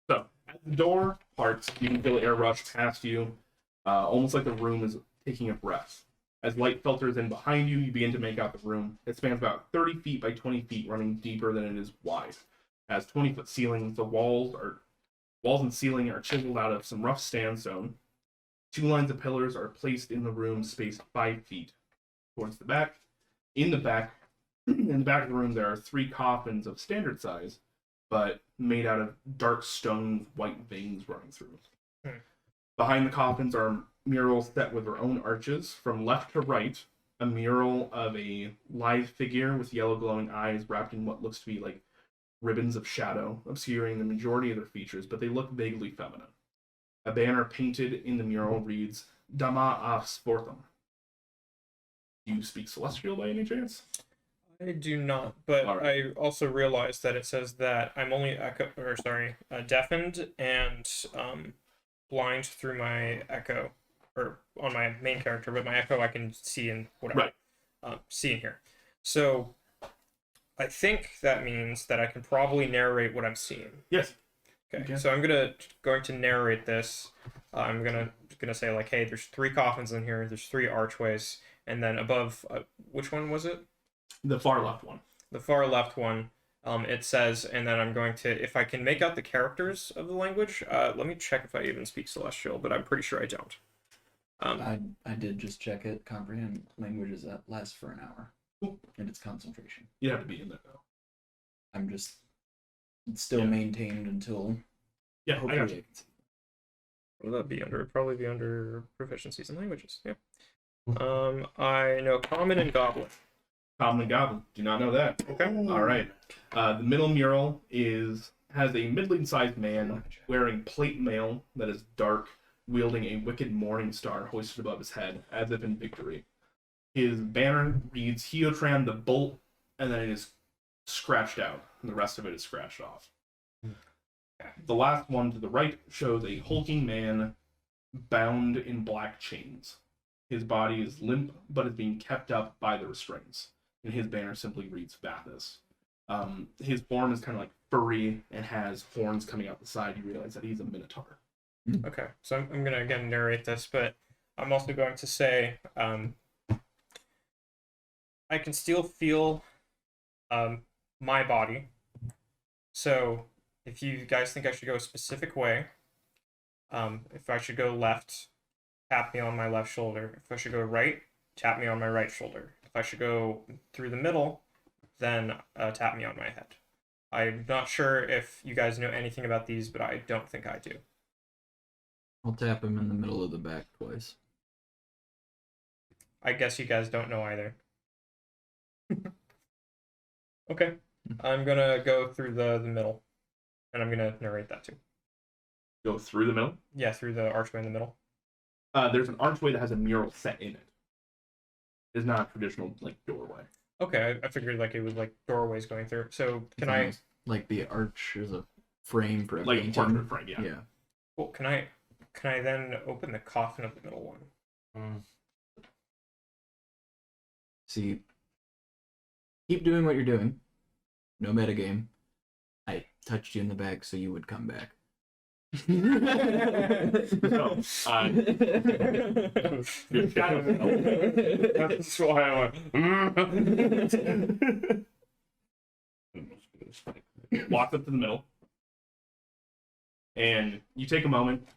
So, as the door parts, you can feel air rush past you, almost like the room is taking a breath. As light filters in behind you, you begin to make out the room. It spans about 30 feet by 20 feet, running deeper than it is wide. It has 20-foot ceilings. The walls and ceiling are chiseled out of some rough sandstone. 2 lines of pillars are placed in the room, spaced 5 feet towards the back. In the back of the room, there are 3 coffins of standard size, but made out of dark stone with white veins running through. Behind the coffins are murals set with their own arches. From left to right, a mural of a lithe figure with yellow glowing eyes wrapped in what looks to be like ribbons of shadow, obscuring the majority of their features, but they look vaguely feminine. A banner painted in the mural reads, Dama af Sportum. Do you speak Celestial by any chance? I do not, but All I also realized that it says that I'm only deafened and blind through my echo, or on my main character, but my echo I can see in whatever. Right. See in here. So I think that means that I can probably narrate what I'm seeing. Yes. Okay. Okay. So I'm going to narrate this. I'm gonna say like, hey, there's 3 coffins in here. There's 3 archways, and then above, which one was it? The far left one. The far left one. It says, and then I'm going to, if I can make out the characters of the language, let me check if I even speak Celestial, but I'm pretty sure I don't. I did just check it. Comprehend languages that last for an hour. And it's concentration. You have to be in there though. I'm just it's still Yeah. maintained until Yeah, I hopefully got you. What would that be under? Probably be under proficiencies in languages. Yeah. I know Common and Goblin. Common and Goblin. Do not know that. Okay. All right. The middle mural has a middling-sized man wearing plate mail that is dark, wielding a wicked morning star hoisted above his head, as if in victory. His banner reads Heotran the Bolt, and then it is scratched out, and the rest of it is scratched off. The last one to the right shows a hulking man bound in black chains. His body is limp, but is being kept up by the restraints. And his banner simply reads Vathis. His form is kind of like furry and has horns coming out the side. You realize that he's a minotaur. Okay, so I'm gonna again narrate this, but I'm also going to say I can still feel my body. So if you guys think I should go a specific way, if I should go left, tap me on my left shoulder. If I should go right, tap me on my right shoulder. If I should go through the middle, then tap me on my head. I'm not sure if you guys know anything about these, but I don't think I do. I'll tap him in the middle of the back twice. I guess you guys don't know either. Okay. I'm gonna go through the middle. And I'm gonna narrate that too. Go through the middle. Yeah, through the archway in the middle. There's an archway that has a mural set in it. It's not a traditional like doorway. Okay, I figured like it was like doorways going through. So can I like the arch is a frame for a Like a painting. portrait frame, yeah. Yeah. well can I then open the coffin of the middle one? See, keep doing what you're doing. No metagame. I touched you in the back so you would come back. So, your shadow That's why I went. walks up to the middle, and you take a moment,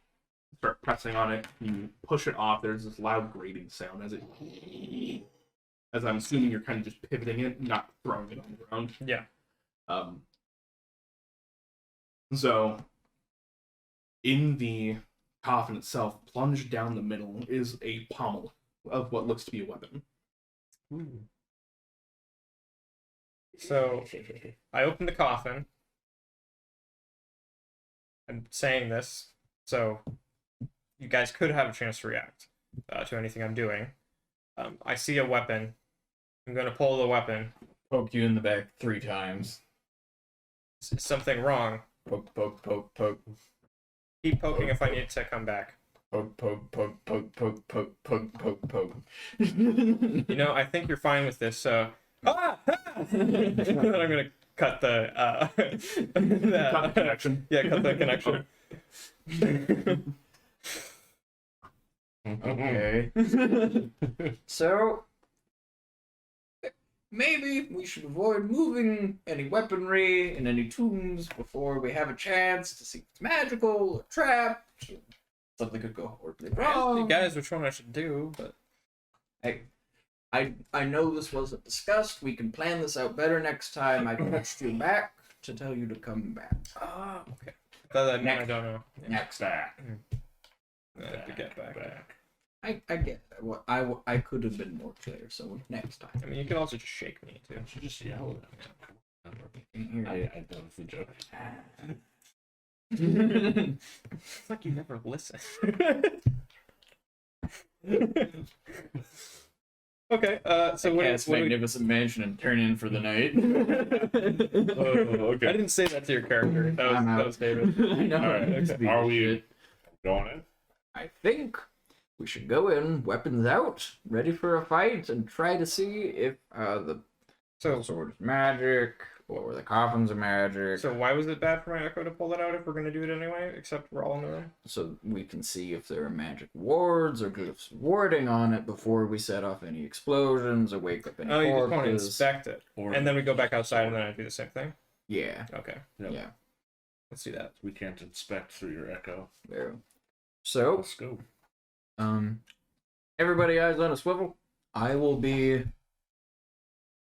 start pressing on it. You push it off. There's this loud grating sound as I'm assuming you're kind of just pivoting it, not throwing it on the ground. Yeah. So, in the coffin itself, plunged down the middle, is a pommel of what looks to be a weapon. So I opened the coffin. I'm saying this, so you guys could have a chance to react to anything I'm doing. I see a weapon. I'm gonna pull the weapon. Poke you in the back 3 times. Is something wrong? Poke, poke, poke, poke. Keep poking if I need to come back. Poke, poke, poke, poke, poke, poke, poke, poke, poke. You know, I think you're fine with this, so... Ah! I'm gonna cut the... Cut the connection. Yeah, cut the connection. Okay. So, maybe we should avoid moving any weaponry in any tombs before we have a chance to see if it's magical or trapped. Something could go horribly I asked you wrong. guys which one I should do, but... I know this wasn't discussed. We can plan this out better next time. I touched you back to tell you to come back. Ah, okay. That I don't know. Yeah. Next Back. To get back. I get that. Well, I could have been more clear, so next time. I mean, you could also just shake me, too. You should just yell at him. I, I know it's a joke. It's like you never listen. Okay, so what cast do we... Magnificent Mansion and turn in for the night. Okay. I didn't say that to your character. I'm That out. was David. I know. All right. Okay. Are we going in? I think we should go in, weapons out, ready for a fight, and try to see if the sword is magic or the coffins are magic. So why was it bad for my echo to pull it out if we're gonna do it anyway? Except we're all in the room. So we can see if there are magic wards or glyphs warding on it before we set off any explosions or wake up any Oh, you just want to corpses. inspect it, Or and then we go back outside, and then I do the same thing. Yeah, Okay, Yep. yeah. let's do that. We can't inspect through your echo. There. So, Let's go. everybody eyes on a swivel. I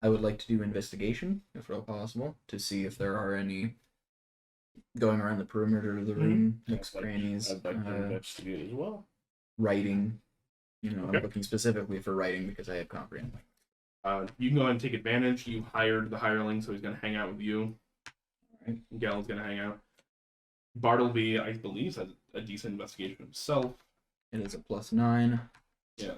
would like to do investigation, if at all possible, to see if there are any going around the perimeter of the room, nooks, crannies, I'd like to investigate as well. writing. You know, Okay. I'm looking specifically for writing because I have comprehend. You can go ahead and take advantage. You hired the hireling, so he's going to hang out with you. Alright. Gal's going to hang out. Bartleby, I believe, has a decent investigation himself. It is a +9. Yeah.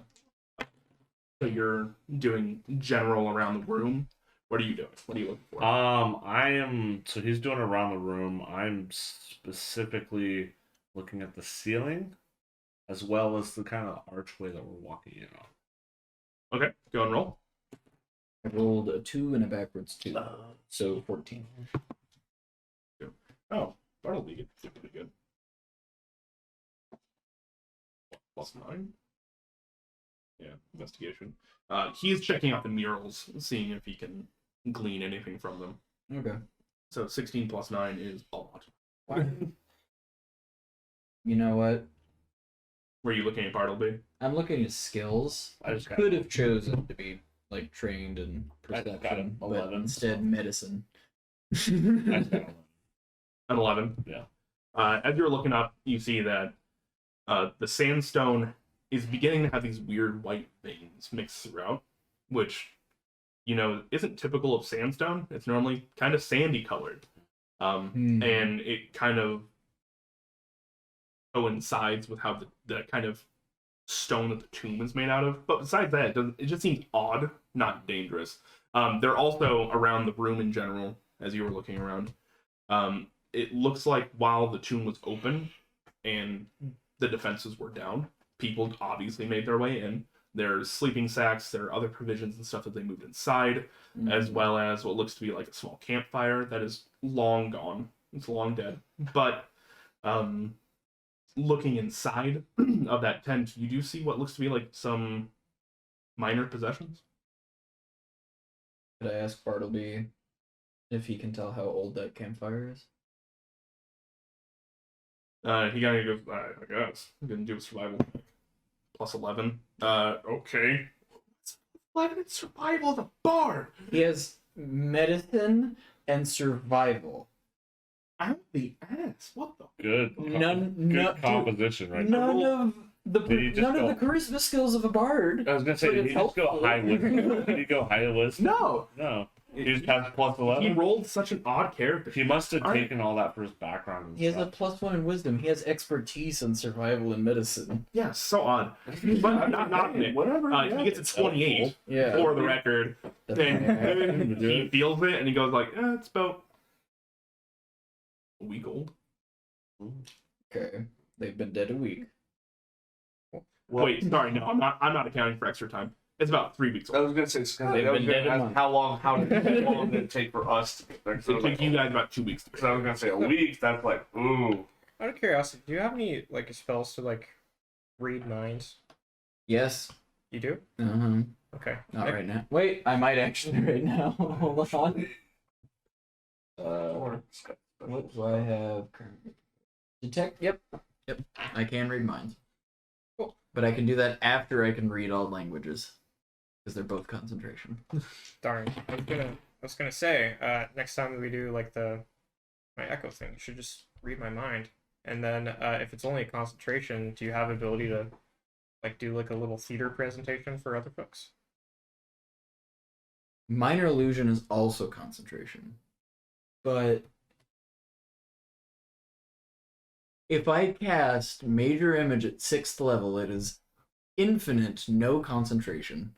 So you're doing general around the room. What are you doing? What are you looking for? I am. So he's doing around the room. I'm specifically looking at the ceiling. as well as the kind of archway that we're walking in on. Okay, go and roll. I rolled a 2 and a backwards 2, so 14. Oh, Bartleby gets pretty good. +9. Yeah, investigation. He's checking out the murals, seeing if he can glean anything from them. Okay. So 16 + 9 is a lot. You know what? Were you looking at Bartleby? I'm looking at skills. I just got Could have chosen to be like trained in I got perception, but 11, instead so- medicine. I just got 11. An 11. Yeah. As you're looking up, you see that the sandstone is beginning to have these weird white veins mixed throughout, which, isn't typical of sandstone. It's normally kind of sandy colored. And it kind of coincides with how the kind of stone that the tomb is made out of. But besides that, it just seems odd, not dangerous. They're also around the room in general, as you were looking around. It looks like while the tomb was open and the defenses were down, people obviously made their way in. There's sleeping sacks, there are other provisions and stuff that they moved inside, as well as what looks to be like a small campfire that is long gone. It's long dead. But looking inside of that tent, you do see what looks to be like some minor possessions. Could I ask Bartleby if he can tell how old that campfire is? He kind of goes, I guess. I'm going to do a survival check. +11. Okay. 11 in survival is a bard! He has medicine and survival. Out the ass. What the? Good. None Composition, right? None of the Did he just none go- of the charisma skills of a bard. I was gonna say, But did it's he just go helpful. high wisdom? Did he go high wisdom? No! No. He just has He +11. rolled such an odd character. He must have Alright. taken all that for his background. And He has a stuff. +1 in wisdom. He has expertise in survival and medicine. Yeah, so odd. But I'm not knocking it. Whatever. He gets a 28 Yeah. for the record. That's And fine. he feels it and he goes like, it's about a week old. Okay. They've been dead a week. Wait, sorry, no, I'm not accounting for extra time. It's about 3 weeks I old. was gonna say, They've I was been gonna dead a ask month. how long did it take for us to get there? It took you guys about 2 weeks to Because I was gonna say a week. That's like, ooh. Out of curiosity, do you have any like spells to like read minds? Yes. You do? Uh-huh. Okay. Not right now. Wait, I might actually right now. Hold on. What do I have currently? Detect. Yep. I can read minds. Cool. But I can do that after I can read all languages, because they're both concentration. Darn. I was gonna say, next time we do like my echo thing, you should just read my mind. And then if it's only a concentration, do you have ability to like do like a little theater presentation for other folks? Minor illusion is also concentration, but if I cast major image at 6th level, it is infinite, no concentration,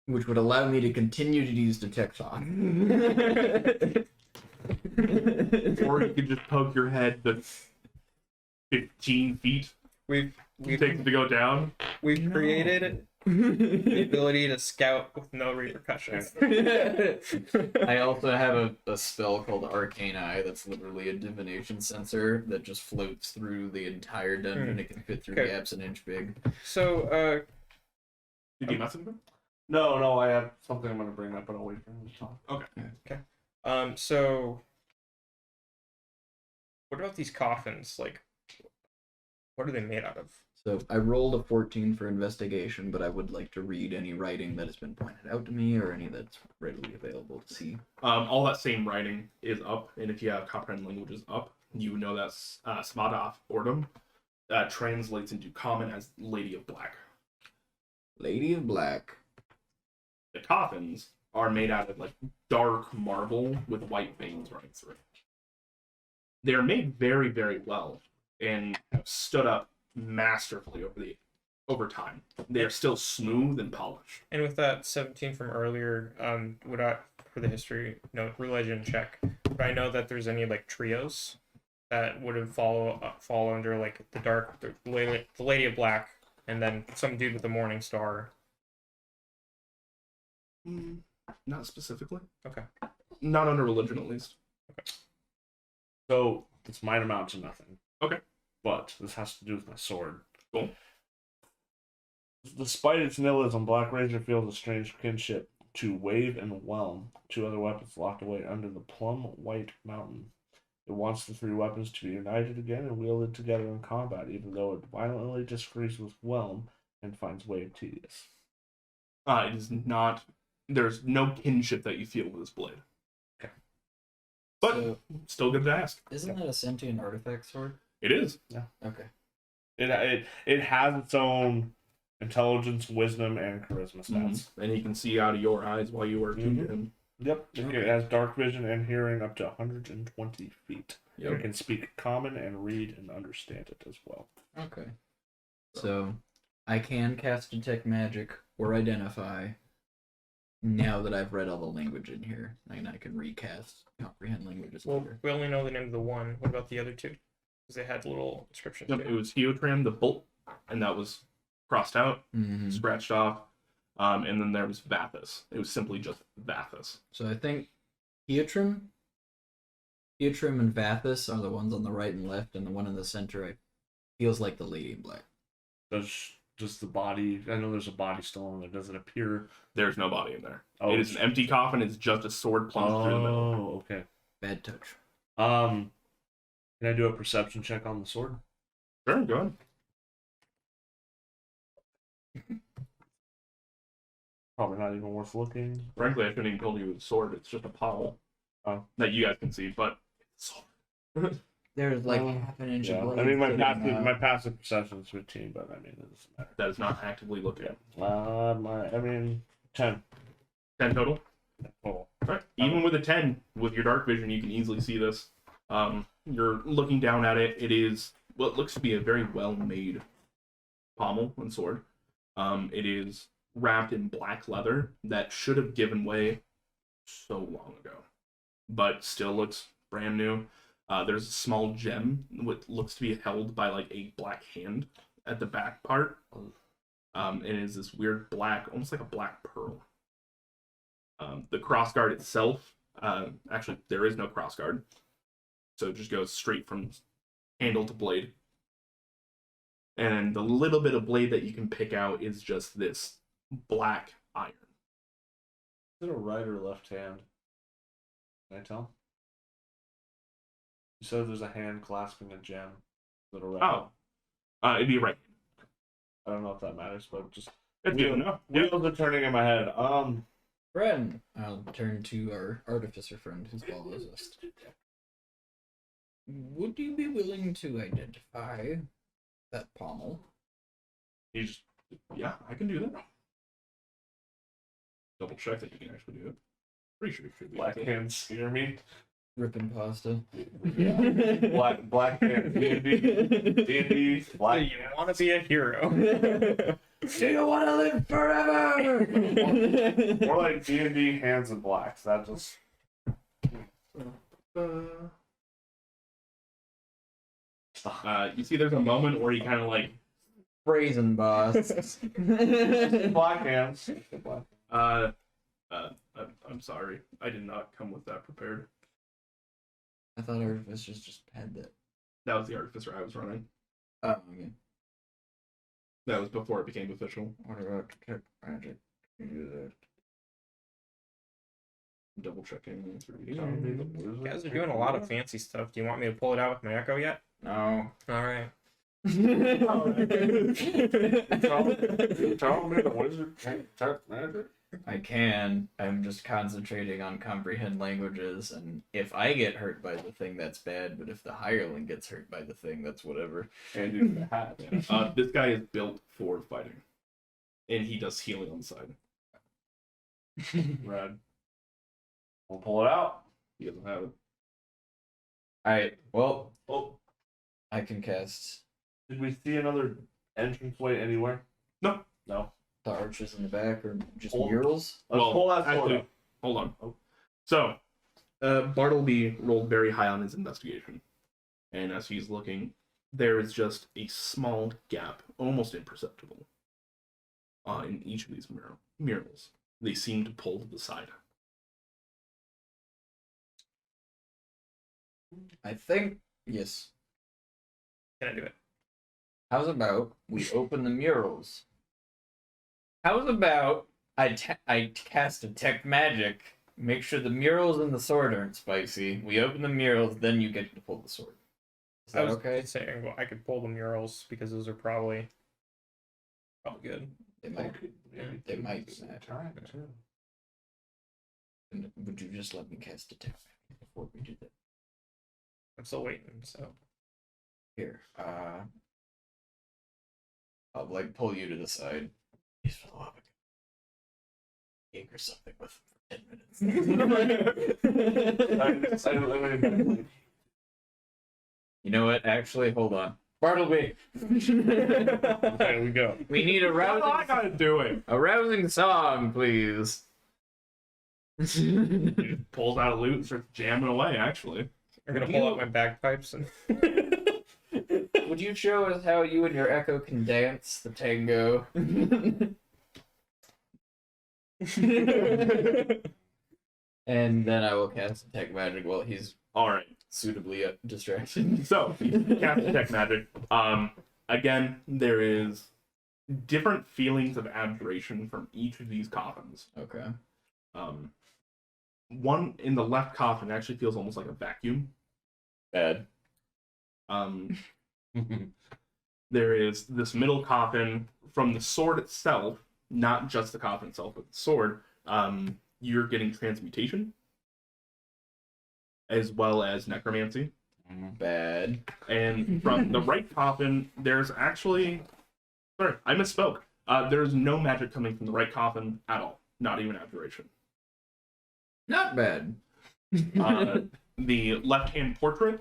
which would allow me to continue to use detect thought. Or you could just poke your head the 15 feet. We've It takes it to go down. we've created the ability to scout with no repercussions. I also have a spell called Arcane Eye that's literally a divination sensor that just floats through the entire dungeon. It can fit through Okay. gaps an inch big. So, Did you mess with him? No, I have something I'm gonna bring up, but I'll wait for him to talk. so what about these coffins? Like, what are they made out of? So I rolled a 14 for investigation, but I would like to read any writing that has been pointed out to me or any that's readily available to see. All that same writing is up, and if you have comprehend languages up, you know that Smada Ordum translates into common as Lady of Black. Lady of Black. The coffins are made out of like dark marble with white veins running through it. They're made very, very well and have stood up masterfully over time. They are still smooth and polished. And with that 17 from earlier, would I, for the history note, religion check, would I know that there's any like trios that would have fall under like the Lady of Black, and then some dude with the Morning Star. Not specifically. Okay. Not under religion, at least. So this might amount to nothing. Okay. But this has to do with my sword. Cool. Despite its nihilism, Black Razor feels a strange kinship to Wave and Whelm, two other weapons locked away under the Plum White Mountain. It wants the three weapons to be united again and wielded together in combat, even though it violently disagrees with Whelm and finds Wave tedious. It is not. There's no kinship that you feel with this blade. Okay. But So- still good to ask. Isn't that a sentient artifact sword? It is. Okay. It has its own intelligence, wisdom, and charisma stats. And you can see out of your eyes while you are tuned in. Yep. It has dark vision and hearing up to 120 feet. Yep. It can speak common and read and understand it as well. Okay. So, I can cast Detect Magic or Identify now that I've read all the language in here, and I can recast Comprehend Languages. Well, better. we only know the name of the one. What about the other two? Because they had little descriptions. Yep, it was Heotram, the bolt, and that was crossed out, Mhm. scratched off. And then there was Vathis. It was simply just Vathis. So I think Heotram and Vathis are the ones on the right and left, and the one in the center feels like the Lady in Black. Does the body? I know there's a body still on there. Does it appear? There's no body in there. Oh, It is an empty coffin. It's just a sword plunged through the middle. Oh, okay. Bad touch. Can I do a perception check on the sword? Sure, go ahead. Probably not even worth looking. Frankly, I shouldn't even told you it was a sword. It's just a pommel. Oh. That you guys can see, but it's a sword. There's like half an inch Yeah. of blade. I mean, sticking out. my passive perception is 15, but I mean, it doesn't matter. That is not actively looking. I mean, 10. 10 total. Oh, Right. Even with a 10, with your dark vision, you can easily see this. You're looking down at it. It is what looks to be a very well-made pommel and sword. It is wrapped in black leather that should have given way so long ago, but still looks brand new. There's a small gem which looks to be held by like a black hand at the back part. It is this weird black, almost like a black pearl. The crossguard itself, actually, there is no crossguard. So it just goes straight from handle to blade. And the little bit of blade that you can pick out is just this black iron. is it a right or left hand? Can I tell? You said there's a hand clasping a gem. Is it a right? Oh, it'd be right. I don't know if that matters, but just It's good enough. Yeah. wheels are turning in my head. Friend, I'll turn to our artificer friend who follows us. Would you be willing to identify that pommel? He's, yeah, I can do that. Double check that you can actually do it. Pretty sure it should be. black okay. hands scare me. Ripping pasta. Black hands. D&D. Black You want to be a hero. Do you want to live forever? More like D&D hands and blacks. That just. You see, there's a moment where he kind of like, Brazen boss. Black hands. I'm sorry, I did not come with that prepared. I thought artificers just had that. That was the artificer I was running. Oh, okay. That was before it became official. What about detect magic? Can you do that? Double checking. You guys are doing a lot of fancy stuff. Do you want me to pull it out with my echo yet? No. All right. Tell me the wizard can't detect magic. I can. I'm just concentrating on comprehend languages, and if I get hurt by the thing, that's bad. But if the hireling gets hurt by the thing, that's whatever. And you can hat. This guy is built for fighting, and he does healing on the side. Red. We'll pull it out. He doesn't have it. Alright, well, Oh, I can cast did we see another entranceway anywhere? No. No. the arches in the back, or just Hold- murals. Let's pull that sword actually, up. hold on. So, Bartleby rolled very high on his investigation. And as he's looking, there is just a small gap, almost imperceptible, in each of these murals. They seem to pull to the side. I think, yes. Can I do it? How's about we open the murals? How's about I cast Detect Magic, make sure the murals and the sword aren't spicy. We open the murals, then you get to pull the sword. Is I that was okay? saying, well, I could pull the murals because those are probably good. They might. They might be Same magic. time too. Would you just let me cast Detect Magic before we do that? I'm still waiting. So Here, I'll like pull you to the side. He's for the love of God. Cake or something with him for 10 minutes. You know what? Actually, hold on. Bartleby. There we go. We need a I rousing, gotta do it. a rousing song, please. He pulls out a lute and starts jamming away, actually. I'm gonna pull out my bagpipes and. Would you show us how you and your echo can dance the tango? And then I will cast Detect Magic while he's Alright. suitably distracted. So, cast Detect Magic. Again, there is different feelings of abjuration from each of these coffins. Okay. One in the left coffin actually feels almost like a vacuum. Bad. There is this middle coffin from the sword itself, not just the coffin itself, but the sword. You're getting transmutation, as well as necromancy. Bad. And from the right coffin, there's actually... Sorry, I misspoke. There's no magic coming from the right coffin at all. Not even abjuration. Not bad. The left-hand portrait,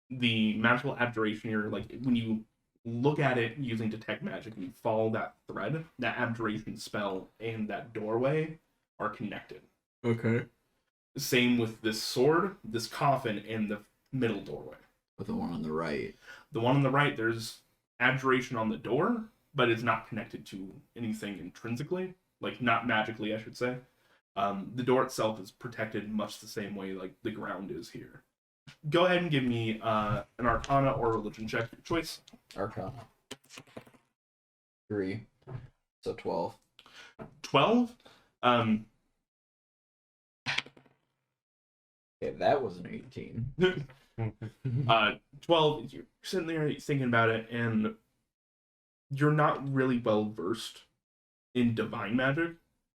the magical abjuration here, like, when you look at it using Detect Magic and you follow that thread, that abjuration spell and that doorway are connected. Okay. Same with this sword, this coffin, and the middle doorway. With the one on the right. The one on the right, there's abjuration on the door, but it's not connected to anything intrinsically. Like, not magically, I should say. The door itself is protected much the same way like the ground is here. Go ahead and give me an Arcana or Religion check, your choice. Arcana. 3. So 12. 12. Okay, that was an 18. 12. You're sitting there thinking about it, and you're not really well versed in divine magic.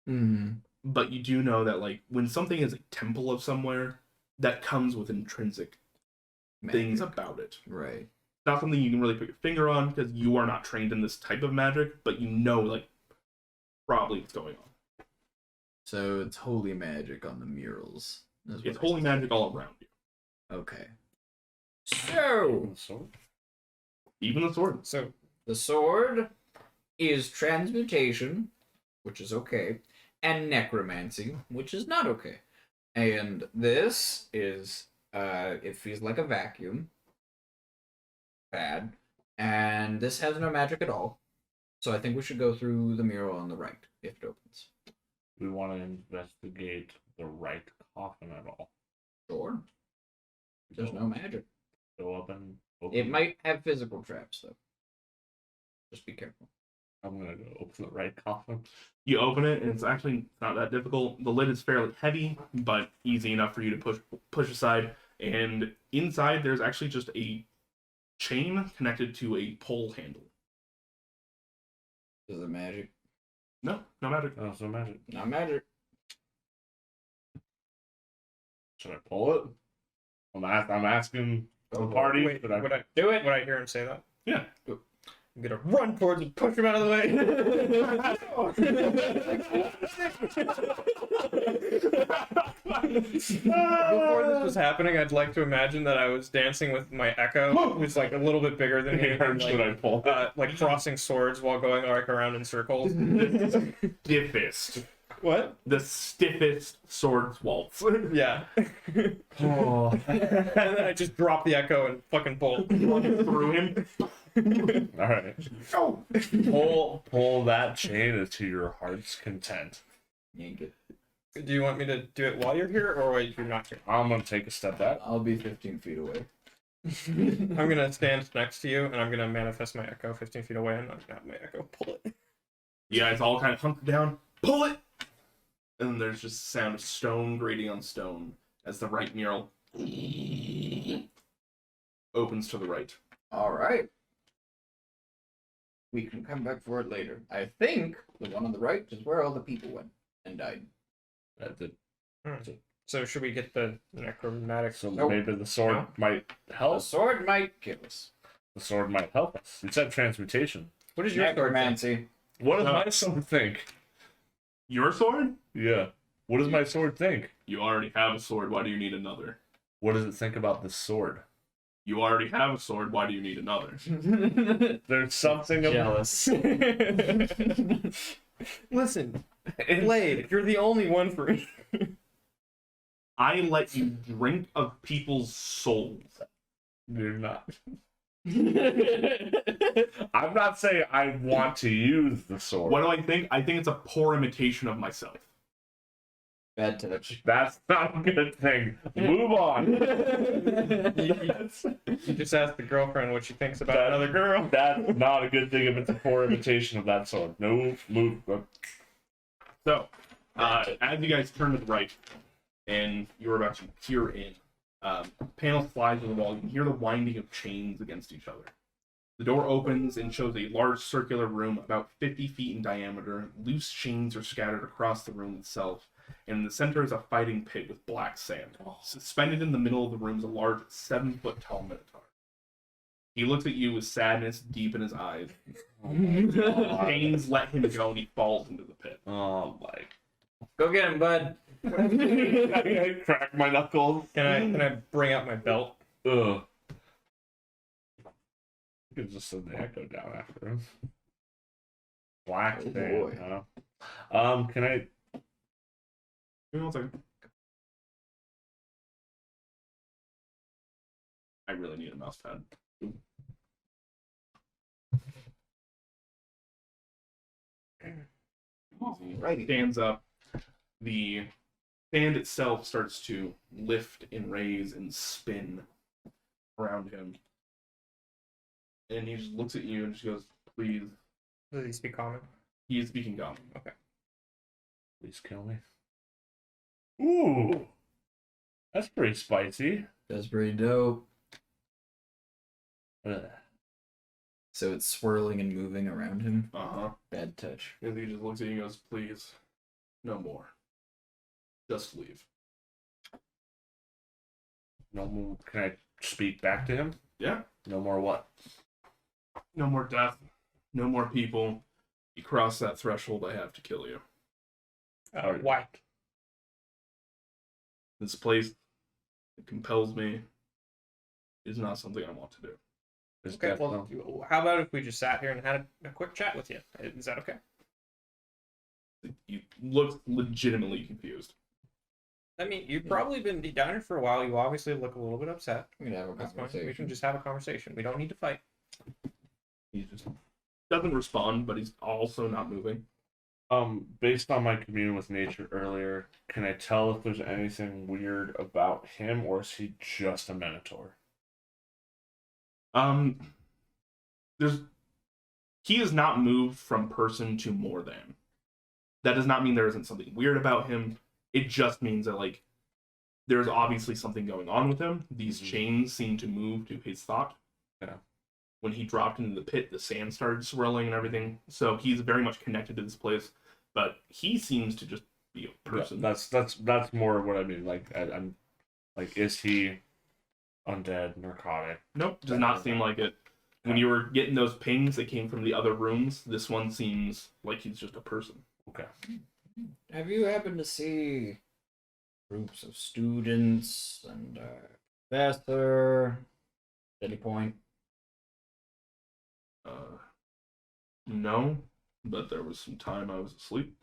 Mm-hmm. But you do know that, like, when something is a temple of somewhere, that comes with intrinsic things about it. Right. Not something you can really put your finger on because you are not trained in this type of magic, but you know, like, probably what's going on. So it's holy magic on the murals. It's holy magic all around you. Okay. So Even the sword. So the sword is transmutation, which is okay, and necromancy, which is not okay. And this is it feels like a vacuum. Bad. And this has no magic at all. So I think we should go through the mural on the right, if it opens. We want to investigate the right coffin at all. Sure. There's no magic. Go up and open. It might have physical traps, though. Just be careful. I'm gonna go open the right coffin. You open it, and it's actually not that difficult. The lid is fairly heavy, but easy enough for you to push aside. And inside, there's actually just a chain connected to a pole handle. Is it magic? No magic. Oh, it's no magic. Not magic. Should I pull it? I'm asking the party. wait, but I would I Do it! would I hear him say that? Yeah. I'm gonna run towards him, push him out of the way. Before this was happening, I'd like to imagine that I was dancing with my echo, who's like a little bit bigger than me, and, Should I pull? like crossing swords while going like around in circles. Stiffest What? The stiffest swords waltz. Yeah. Oh. And then I just drop the echo and fucking bolt. Through him. All right. Oh. Pull that chain into your heart's content. Yank it. Do you want me to do it while you're here, or while you're not here? I'm gonna take a step back. I'll be 15 feet away. I'm gonna stand next to you, and I'm gonna manifest my echo 15 feet away, and I'm gonna have my echo pull it. You guys all kind of hunker down. Pull it! And then there's just a sound of stone grating on stone as the right mural opens to the right. All right. We can come back for it later. I think the one on the right is where all the people went and died. That's it. So should we get the necromantic? So Nope. maybe the sword No. might The help. sword might kill us. The sword might help us. You said transmutation. What is your sword? Necromancy. What does No. my sword think? Your sword? Yeah. What does my sword think? You already have a sword. Why do you need another? What does it think about this sword? You already have a sword. Why do you need another? There's something about Jealous. Listen, Blade, you're the only one for me. I let you drink of people's souls. You're not. I'm not saying I want to use the sword. What do I think? I think it's a poor imitation of myself. Bad touch. That's not a good thing. Move on. You just asked the girlfriend what she thinks about That- another girl. That's not a good thing if it's a poor imitation of that sword. No, move. So, as you guys turn to the right, and you're about to peer in, panel slides on the wall. You can hear the winding of chains against each other. The door opens and shows a large circular room about 50 feet in diameter. Loose chains are scattered across the room itself, and in the center is a fighting pit with black sand. Suspended in the middle of the room is a large 7-foot-tall minotaur. He looks at you with sadness deep in his eyes. Chains let him go, and he falls into the pit. Oh my. Go get him, bud. I crack my knuckles. Can I bring out my belt? Ugh. You could just send the echo down after him. Black Oh, thing, boy. huh? Can I? Give me 1 second. I really need a mouse pad. Righty. Stands up. The sand itself starts to lift and raise and spin around him. And he just looks at you and just goes, please. Does he speak common? He is speaking Goblin. Please kill me. Ooh, that's pretty spicy. That's pretty dope. Ugh. So it's swirling and moving around him. Uh-huh. Bad touch. And he just looks at you and goes, please, no more. Just leave. No more. Can I speak back to him? Yeah. No more what? No more death. No more people. You cross that threshold, I have to kill you. Why? This place, it compels me, is not something I want to do. Is Okay, death well, no- how about if we just sat here and had a quick chat with you? Is that okay? You look legitimately confused. I mean, you've probably been down here for a while. You obviously look a little bit upset. We can have a That's fine. conversation. We can just have a conversation. We don't need to fight. He just doesn't respond, but he's also not moving. Based on my communion with nature earlier, can I tell if there's anything weird about him, or is he just a minotaur? He has not moved from person to more than. That does not mean there isn't something weird about him. It just means that, like, there's obviously something going on with him. These chains seem to move to his thought. Yeah. When he dropped into the pit, the sand started swirling and everything. So he's very much connected to this place. But he seems to just be a person. That's more what I mean. Like, I'm like, is he undead, narcotic? Nope, does not seem like it. When you were getting those pings that came from the other rooms, this one seems like he's just a person. Okay. Have you happened to see groups of students and professor at any point? No, but there was some time I was asleep.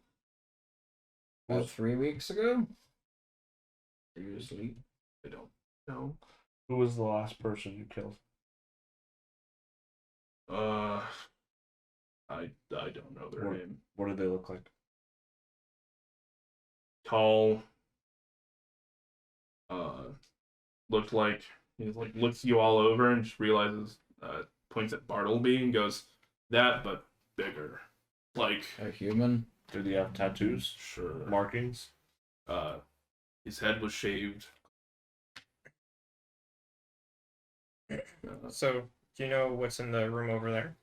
About 3 weeks ago? Are you asleep? I don't know. Who was the last person you killed? I don't know their name. What did they look like? Tall. Looked like he's like looks you all over and just realizes, points at Bartlby and goes, "That, but bigger." Like A human? Did he have tattoos? sure. Markings? His head was shaved. So, do you know what's in the room over there?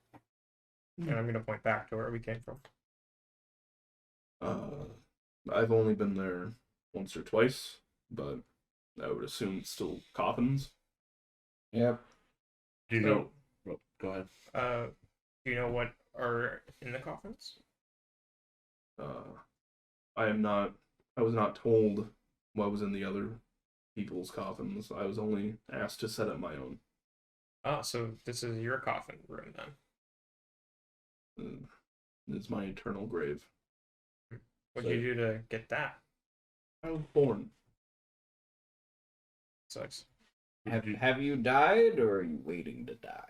And I'm gonna point back to where we came from. I've only been there once or twice, but I would assume it's still coffins. Yep. Do you know? Oh, go ahead. Do you know what are in the coffins? I was not told what was in the other people's coffins. I was only asked to set up my own. Oh, so this is your coffin room then. It's my eternal grave. What'd you do to get that? I was born. Sucks. Have you died, or are you waiting to die?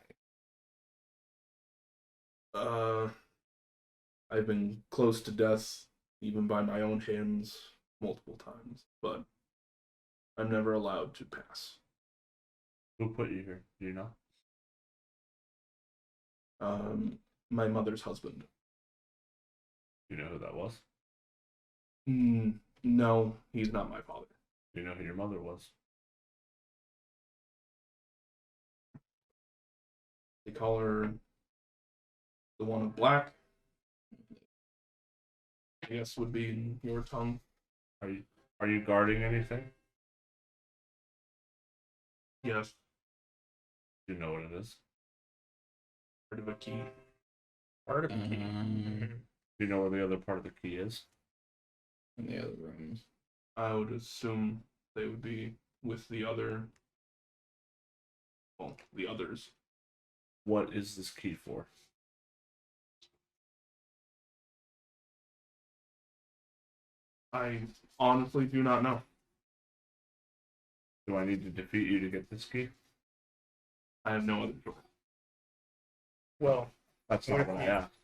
I've been close to death, even by my own hands, multiple times, but I'm never allowed to pass. Who put you here? Do you know? My mother's husband. Do you know who that was? No, he's not my father. Do you know who your mother was? They call her the one in black. I guess would be in your tongue. Are you guarding anything? Yes. Do you know what it is? Part of a key. Part of the key. Mm-hmm. Do you know where the other part of the key is? In the other rooms. I would assume they would be with the other. Well, the others. What is this key for? I honestly do not know. Do I need to defeat you to get this key? I have no other choice. Well, That's What not if what I you- asked.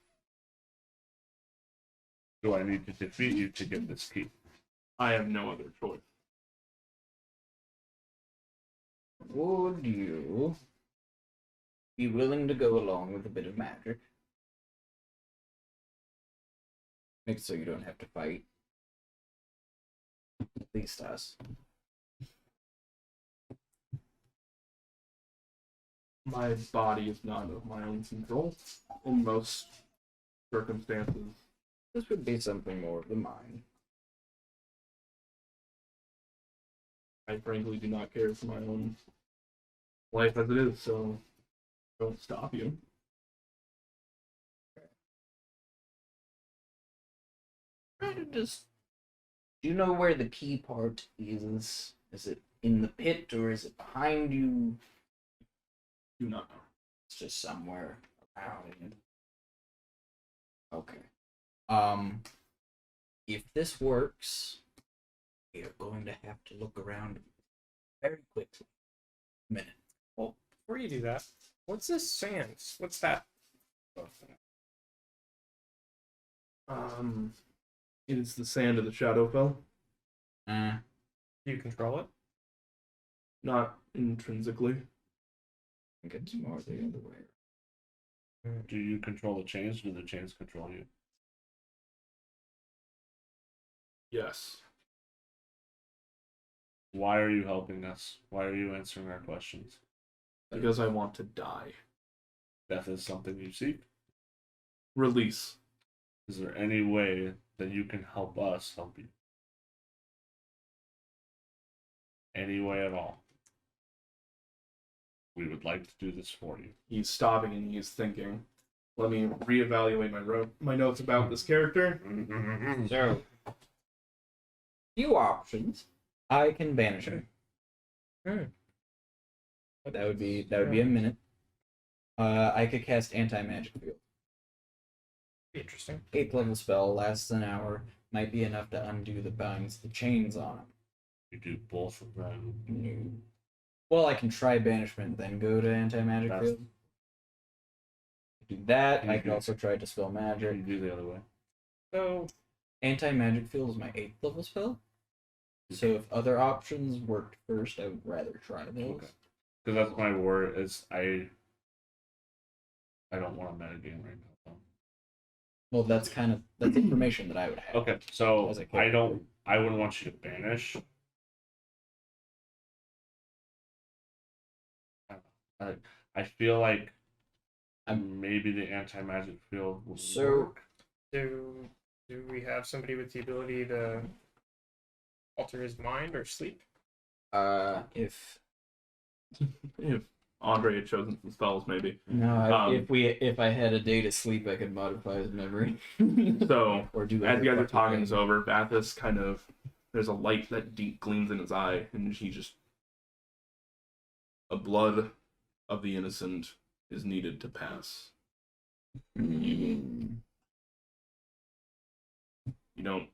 Do I need to defeat you to get this key? I have no other choice. Would you be willing to go along with a bit of magic? Make it so you don't have to fight. At least us. My body is not of my own control in most circumstances. This would be something more of the mind. I frankly do not care for my own life as it is, so don't stop you. Try to just. Do you know where the key part is? Is it in the pit or is it behind you? Do not know. It's just somewhere around. Okay. If this works, we are going to have to look around very quickly. Minute. well, before you do that, what's this sand? What's that? It is the sand of the Shadowfell. Uh, Do you control it? Not intrinsically. I think it's more the other way. Do you control the chains, or do the chains control you? Yes. Why are you helping us? Why are you answering our questions? Because I want to die. Death is something you seek. Release. Is there any way that you can help us help you? Any way at all? We would like to do this for you. He's stopping and he's thinking. Let me reevaluate my notes about this character. So, few options. I can banish him. That would be a minute. I could cast anti-magic field. Interesting. 8th level spell, lasts an hour. might be enough to undo the binds, the chains on him. You do both of them. No. Well, I can try banishment, then go to anti-magic That's- field. Do that. You I can do- also try dispel You magic. can do the other way. So Anti-magic field is my 8th level spell. So if other options worked first, I would rather try those. Okay. Because that's my word. Is I don't want to metagame right now. Well, that's information that I would have. Okay, so As a I character. wouldn't want you to banish. I feel like maybe the anti-magic field will work. do we have somebody with the ability to alter his mind or sleep? If If Andre had chosen some spells, maybe. no, if I had a day to sleep, I could modify his memory. So, or do as other you guys are fucking talking things. this over, Bathus kind of, there's a light that gleams in his eye, and he just, a blood of the innocent is needed to pass. You don't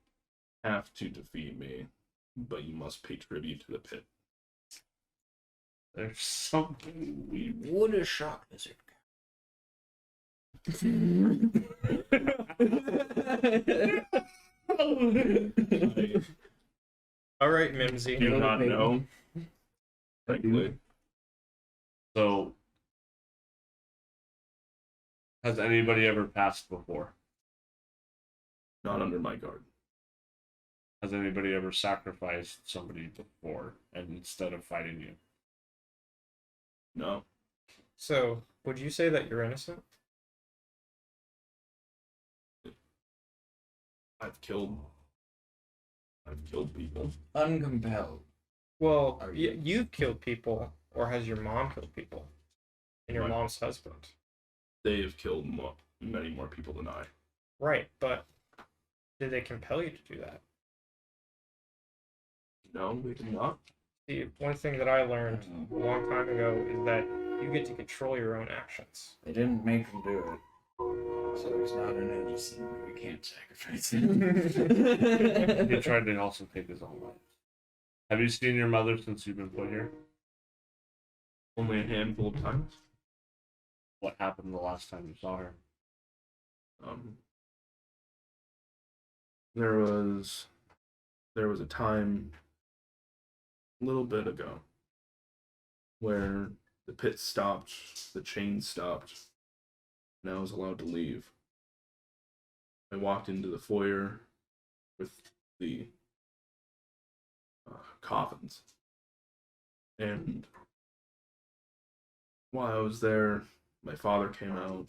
have to defeat me, but you must pay tribute to the pit. There's something weird. What a shock lizard. All right, Mimsy. Do you not know? Thankfully. So, has anybody ever passed before? Not under my guard. Has anybody ever sacrificed somebody before, and instead of fighting you? No. So, would you say that you're innocent? I've killed people. Uncompelled. Well, Are you- you've killed people, or has your mom killed people? And your Right. mom's husband. They have killed many more people than I. Right, but did they compel you to do that? No, they did not. See, one thing that I learned a long time ago is that you get to control your own actions. They didn't make him do it. So he's not an innocent. We can't sacrifice him. He tried to also take his own life. Have you seen your mother since you've been put here? Only a handful of times. What happened the last time you saw her? There was a time a little bit ago where the pit stopped, the chain stopped, and I was allowed to leave. I walked into the foyer with the coffins, and while I was there, my father came out,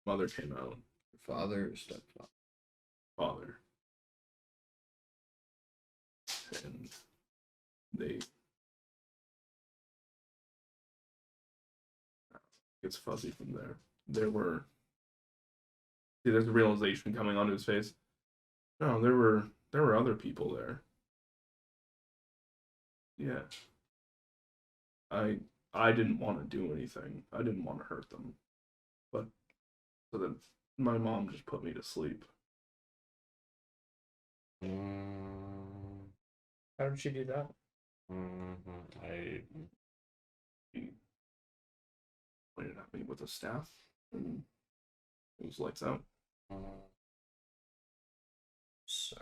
mother came out, Father or stepfather? father, and they, it's fuzzy from there. There's a realization coming onto his face. No, there were other people there. Yeah. I didn't want to do anything. I didn't want to hurt them. But so then my mom just put me to sleep. How did she do that? She pointed at me with a staff, and it was lights out. So.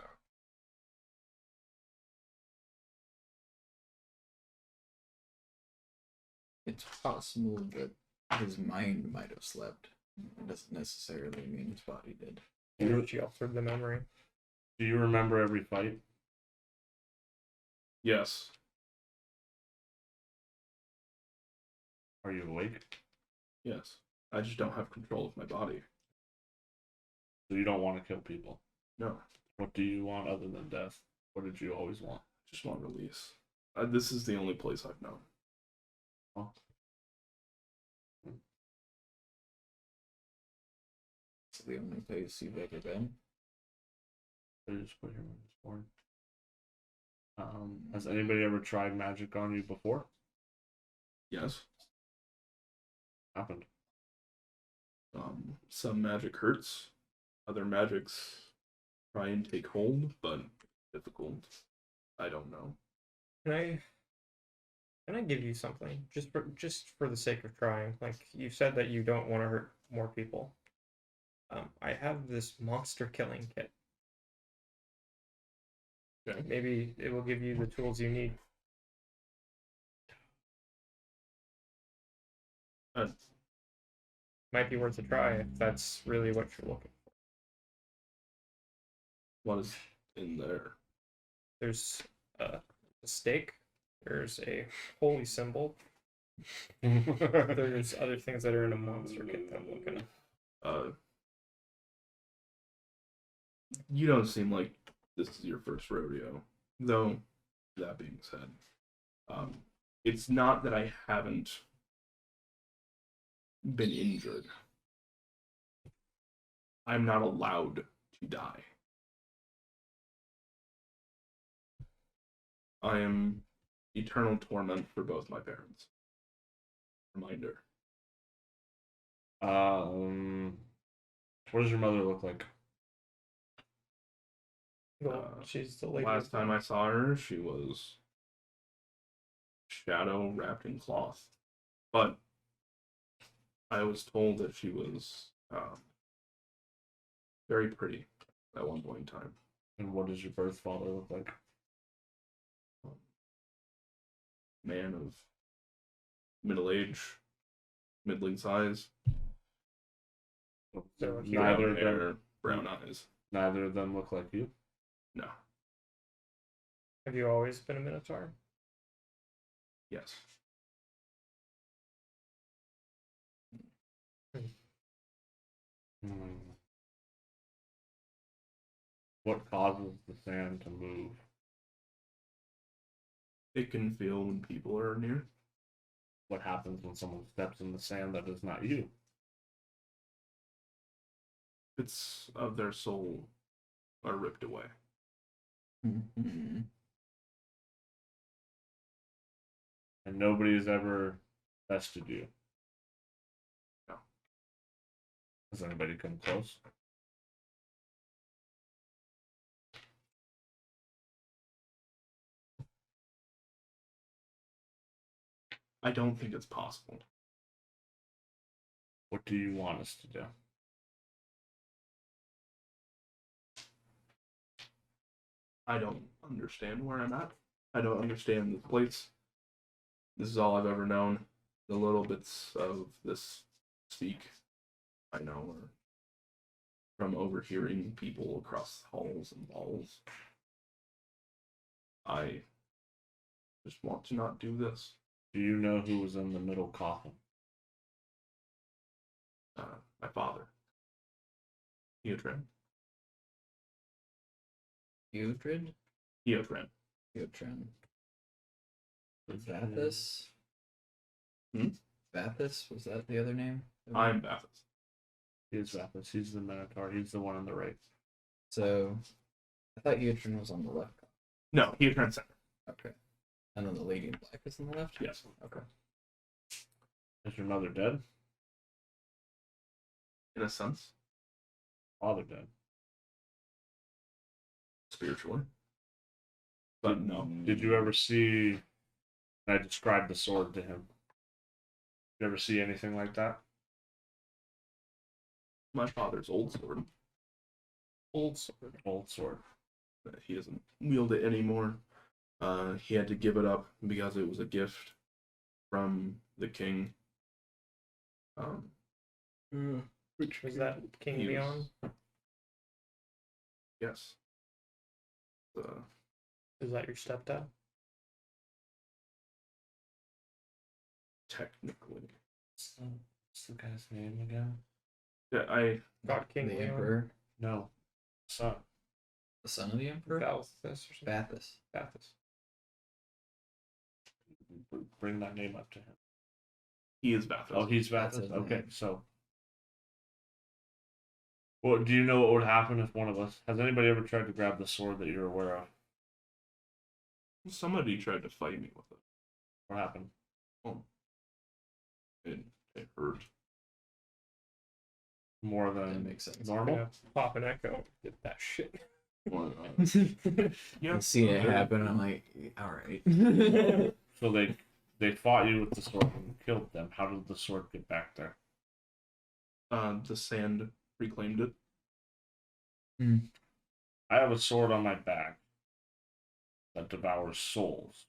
It's possible that his mind might have slept. It doesn't necessarily mean his body did. Or she altered the memory. Do you remember every fight? Yes. Are you awake? Yes. I just don't have control of my body. So you don't want to kill people. No. What do you want other than death? What did you always want? Just want release. This is the only place I've known. Oh. It's the only place you've ever been. I just put here on this board. Has anybody ever tried magic on you before? Yes. Happened. Some magic hurts. Other magics try and take hold, but difficult. I don't know. Can I give you something just for the sake of trying? Like you said that you don't want to hurt more people. I have this monster killing kit. Okay. Maybe it will give you the tools you need. Might be worth a try if that's really what you're looking for. What is in there? There's a stake. There's a holy symbol. Hmm. There's other things that are in a monster kit that I'm looking at. You don't seem like this is your first rodeo. Though, that being said, it's not that I haven't been injured. I'm not allowed to die. I am eternal torment for both my parents. Reminder. What does your mother look like? Well, she's the lady. Last time I saw her, she was shadow wrapped in cloth. But I was told that she was very pretty at one point in time. And what does your birth father look like? Man of middle age, middling size, So Neither brown of them, hair, brown eyes. neither of them look like you. No. Have you always been a Minotaur? Yes. Hmm. What causes the sand to move? It can feel when people are near. What happens when someone steps in the sand that is not you? Bits of their soul are ripped away. Mhm. And nobody's ever bested you. No. Has anybody come close? I don't think it's possible. What do you want us to do? I don't understand where I'm at. I don't understand this place. This is all I've ever known. The little bits of this speak I know are from overhearing people across halls and walls. I just want to not do this. Do you know who was in the middle coffin? My father. Eotren. Eutrid? Eotren. Eutrin. Mm-hmm. Vathis? Hmm? Vathis? Was that the other name? I'm Bathis. He's Vathis. He's the Minotaur. He's the one on the right. So, I thought Eutrin was on the left. No, Eotren center. Okay. And then the lady in black is on the left? Yes. Okay. Is your mother dead? In a sense. Father dead? Spiritually. But no. Did you ever see? I described the sword to him. Did you ever see anything like that? My father's old sword. Old sword. Old sword. He doesn't wield it anymore. He had to give it up because it was a gift from the king. Which was that King He was- Beyond? Yes. Is that your stepdad? Technically. What's the guy's name again? Yeah, I God King The Leon? Emperor? No. Son. The son of the Emperor? Balthus or something? Vathis. Balthus. Bring that name up to him. he is Bathos. Oh, he's That's Vathis. his Okay, name. so. Well, do you know what would happen if one of us has anybody ever tried to grab the sword that you're aware of? Somebody tried to fight me with it. What happened? It hurt. More That than makes sense. normal? Yeah, pop an echo. Get that shit. You see it happen. I'm like, all right. So they fought you with the sword and killed them. How did the sword get back there? The sand reclaimed it. I have a sword on my back that devours souls.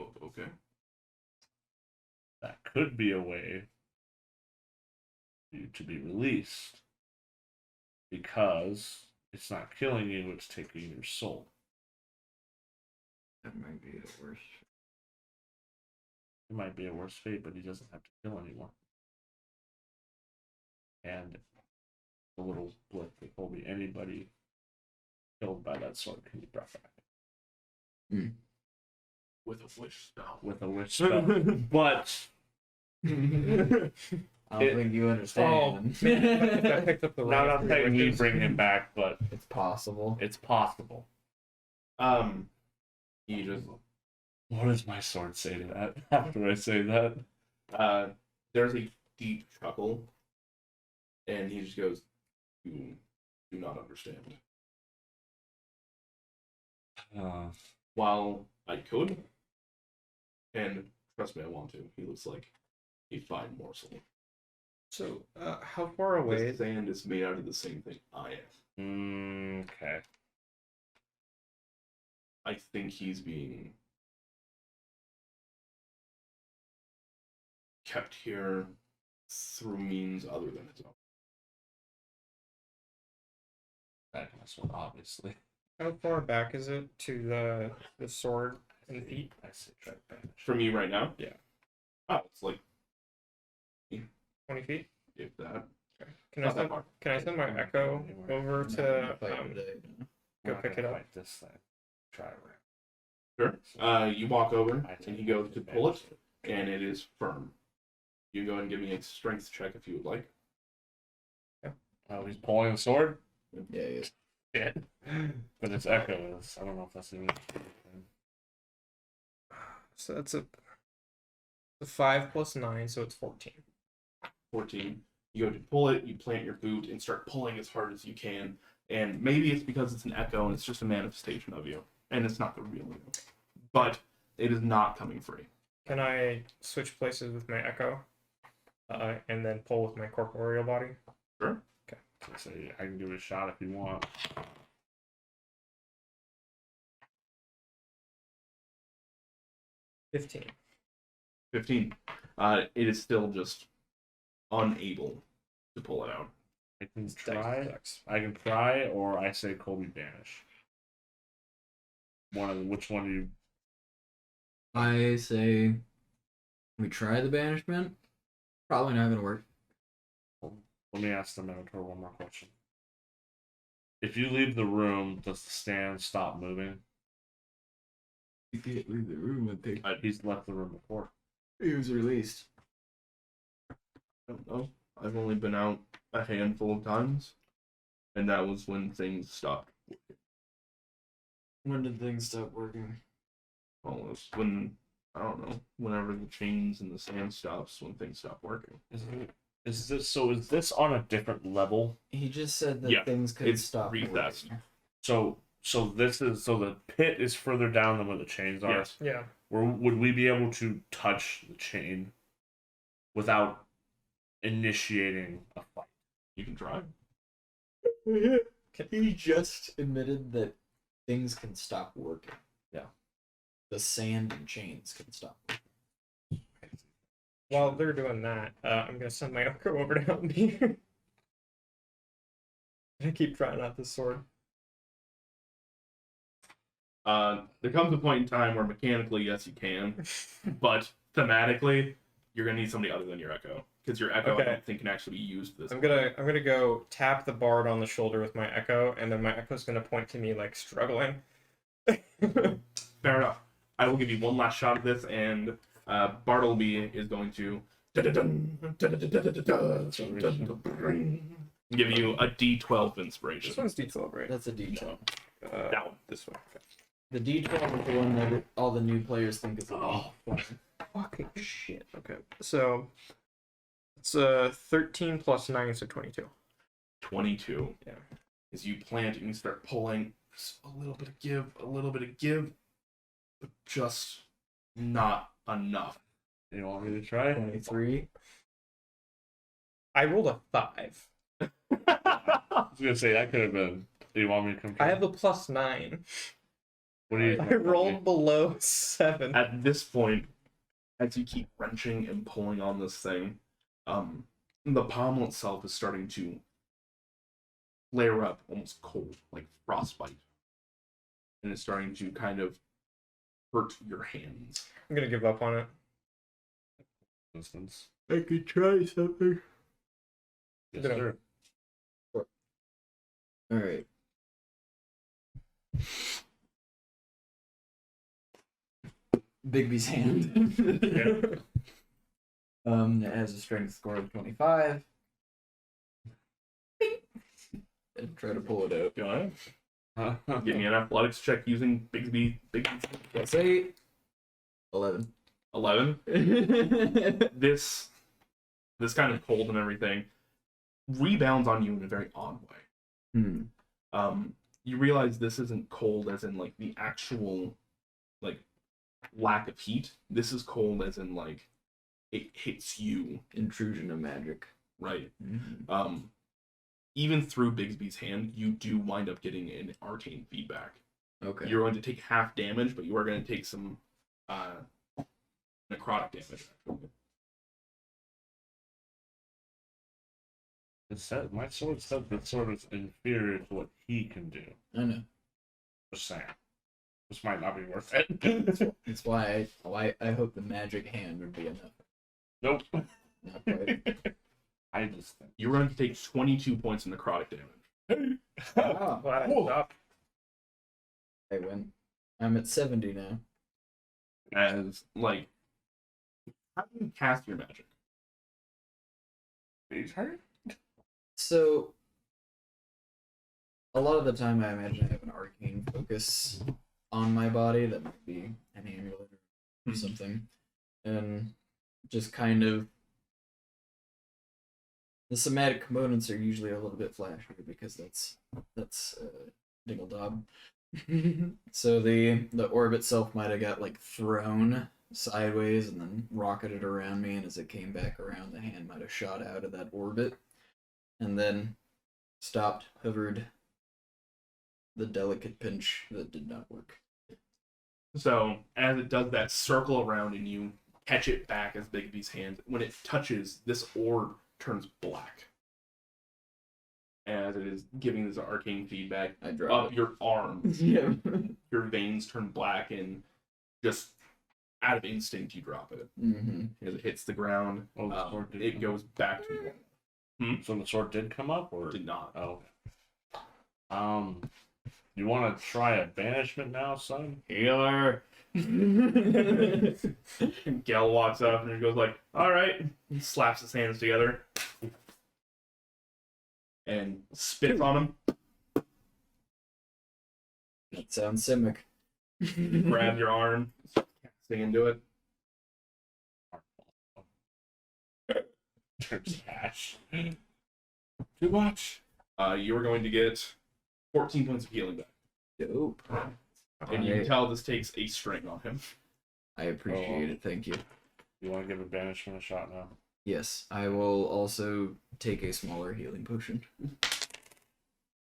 Oh, okay. That could be a way for you to be released. Because it's not killing you, it's taking your soul. That might be the worst. It might be a worse fate, but he doesn't have to kill anyone. And the little blip that told me anybody killed by that sword can be brought back. With a wish spell. With a wish spell. But I don't think you understand. I picked up the now wrong I'm not saying you wishes. bring him back, but It's possible. it's possible. He just What does my sword say to that after I say that? there's a deep chuckle, and he just goes, "You do not understand." While I could, and trust me, I want to. He looks like a fine morsel. So, how far away? The sand is made out of the same thing I am. Okay. I think he's being kept here through means other than his own. Back in my sword, obviously. How far back is it to the sword and feet? I say try to banish. For me right now? Yeah. Oh, it's like 20 feet. if that. Can I Not that send? far. Can I send my echo over to go We're not pick it gonna up? fight this thing. Try it. Sure. You walk over, I and take he goes to pull it, advantage. and it is firm. You can go ahead and give me a strength check if you would like. Oh, he's pulling the sword? Yeah, yeah. Shit. But it's echoes. I don't know if that's even. So that's a 5 plus 9, so it's 14. 14. You go to pull it, you plant your boot, and start pulling as hard as you can. And maybe it's because it's an echo and it's just a manifestation of you. And it's not the real you. But it is not coming free. Can I switch places with my echo, and then pull with my corporeal body? Sure. So I can give it a shot if you want. 15. 15. It is still just unable to pull it out. I can try. I can try, or I say Colby banish. Which one do you? I say we try the banishment. Probably not gonna work. Let me ask the Minotaur one more question. If you leave the room, does the stand stop moving? You can't leave the room. I think He's left the room before. he was released. I don't know. I've only been out a handful of times. And that was when things stopped. When did things stop working? Well, it was when, I don't know, whenever the chains and the sand stops, when things stop working. Is this on a different level? He just said that Yeah, things could it's stop recessed. working. So the pit is further down than where the chains are. Yes. Yeah. Would we be able to touch the chain without initiating a fight? You can try. He just admitted that things can stop working. Yeah. The sand and chains can stop working. While they're doing that, I'm gonna send my echo over to help me. I keep trying out this sword. There comes a point in time where mechanically, yes, you can, but thematically, you're gonna need somebody other than your echo, because your echo, Okay. I don't think, can actually be used this. I'm gonna go tap the bard on the shoulder with my echo, and then my echo's gonna point to me like struggling. Fair enough. I will give you one last shot at this, and Bartleby is going to give you a D12 inspiration. This one's D12, right? That's a D12. That one. This one. Okay. The D12 is the one that all the new players think is a Oh. Fucking shit. Okay. So it's 13 plus 9, so 22. 22. Yeah. As you plant and you start pulling, just a little bit of give, but just not enough. You want me to try? 23. I rolled a 5. I was gonna say that could have been. Do you want me to come? I have a +9. What do you? I rolled below 7. At this point, as you keep wrenching and pulling on this thing, the pommel itself is starting to flare up, almost cold, like frostbite. And it's starting to kind of hurt your hands. I'm gonna give up on it. Distance. I could try something. Yes, Good. sir. All right. Bigby's hand. It has a strength score of 25. And try to pull it out. You know? Give me an athletics check using Bigby's That's 8. 11. 11. This kind of cold and everything rebounds on you in a very odd way. You realize this isn't cold as in like the actual like lack of heat. This is cold as in like it hits you, Intrusion of magic. right? Even through Bigsby's hand, you do wind up getting an arcane feedback. Okay. You're going to take half damage, but you are going to take some necrotic damage. It said, my sword said the sword is inferior to what he can do. I know. Just saying. This might not be worth it. That's why I hope the magic hand would be enough. Nope. Not quite. I just think. You're going to take 22 points of necrotic damage. Wow. Glad I stopped. I win. I'm at 70 now. As, like, how do you cast your magic? He's hurt? So, a lot of the time I imagine I have an arcane focus on my body that might be an amulet or something. And just kind of the somatic components are usually a little bit flashier because that's Dingledob. So the orb itself might have got like thrown sideways and then rocketed around me, and as it came back around, the hand might have shot out of that orbit and then stopped, hovered, the delicate pinch that did not work. So, as it does that circle around and you catch it back as Bigby's hand, when it touches, this orb turns black. As it is giving this arcane feedback I dropped up your arms. Yeah. Your veins turn black and just out of instinct you drop it. Mm-hmm. As it hits the ground, Oh, the sword did it come goes back to normal. So the sword did come up, or Did not. Oh. You want to try a banishment now, son? Healer. Gel walks up and he goes like, "All right." He slaps his hands together and spits on him. That sounds simic. Grab your arm, start casting into it. Turns ash. Too much. You are going to get 14 points of healing back, Dope. and you can Alright. tell this takes a string on him. I appreciate it. Thank you. You want to give a banishment a shot now? Yes, I will also take a smaller healing potion.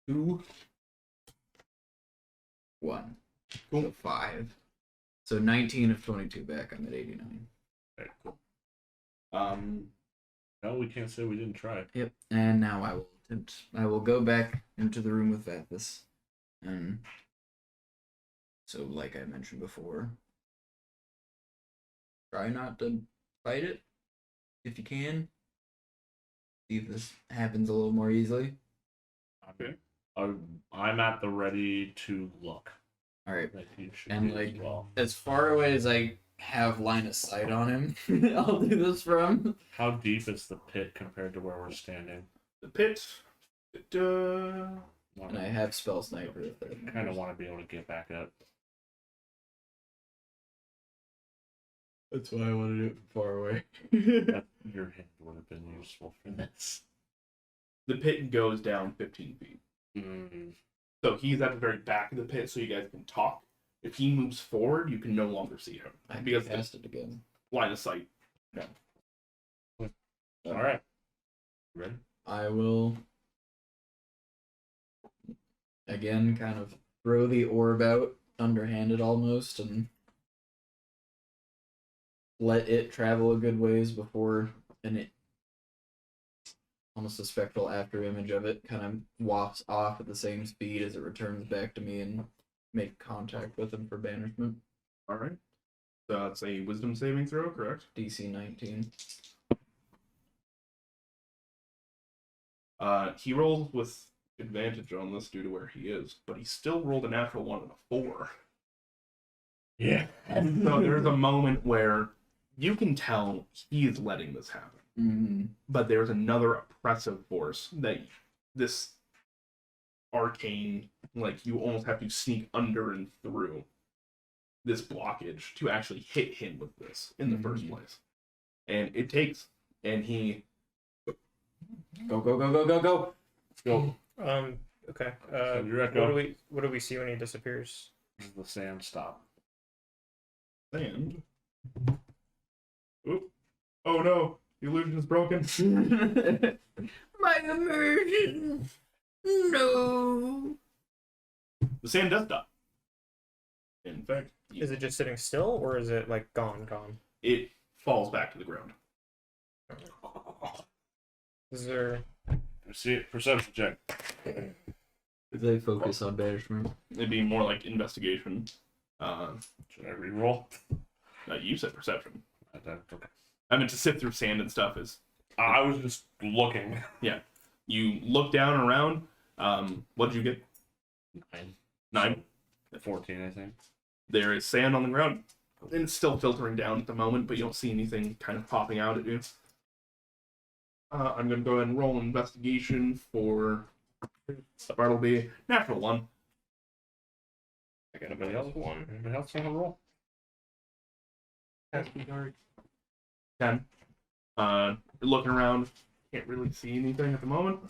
2. 1. Cool. So 5. So 19 of 22 back. I'm at 89. Very cool. Um, No, we can't say we didn't try. Yep. And now I will attempt. I will go back into the room with Vathis. And so, like I mentioned before, try not to fight it if you can. See if this happens a little more easily. Okay. I'm at the ready to look. All right. Like you should And, be as like, well. As far away as I have line of sight on him, I'll do this from. How deep is the pit compared to where we're standing? the pit. And I have spell sniper. If that kind of want to be able to get back up. That's why I want to do it from far away. Your hand would have been useful for this. The pit goes down 15 feet. So he's at the very back of the pit, so you guys can talk. If he moves forward, you can no longer see him I because cast it again. line of sight. All right. Ready? I will again kind of throw the orb out, underhanded almost, and let it travel a good ways before, and it almost a spectral after image of it kind of wafts off at the same speed as it returns back to me and make contact with him for banishment. All right. So that's a wisdom saving throw, correct? DC 19. He rolls with advantage on this due to where he is, but he still rolled a natural 1 and a 4. Yeah. So there's a moment where you can tell he is letting this happen. Mm-hmm. But there's another oppressive force that this arcane, like, you almost have to sneak under and through this blockage to actually hit him with this in the first place. And it takes, and he... Go, go, go, go, go, go! Let's go. Okay. So you're echo. What do we see when he disappears? The sand stop. And... Oop. Oh no! The illusion is broken. My immersion! No! The sand does stop. In fact, Is it just sitting still, or is it like gone? it falls back to the ground. Is there? See it. Perception check. They focus on banishment. It'd be more like investigation. Should I reroll? You said perception. Okay. I meant to sift through sand and stuff. Is I was just looking. you look down around. What did you get? 9. 14, I think. There is sand on the ground, and it's still filtering down at the moment, but you don't see anything kind of popping out at you. I'm going to go ahead and roll an investigation for Bartleby. Natural 1. I got anybody else one. Anybody else want to roll? 10. You're looking around. Can't really see anything at the moment.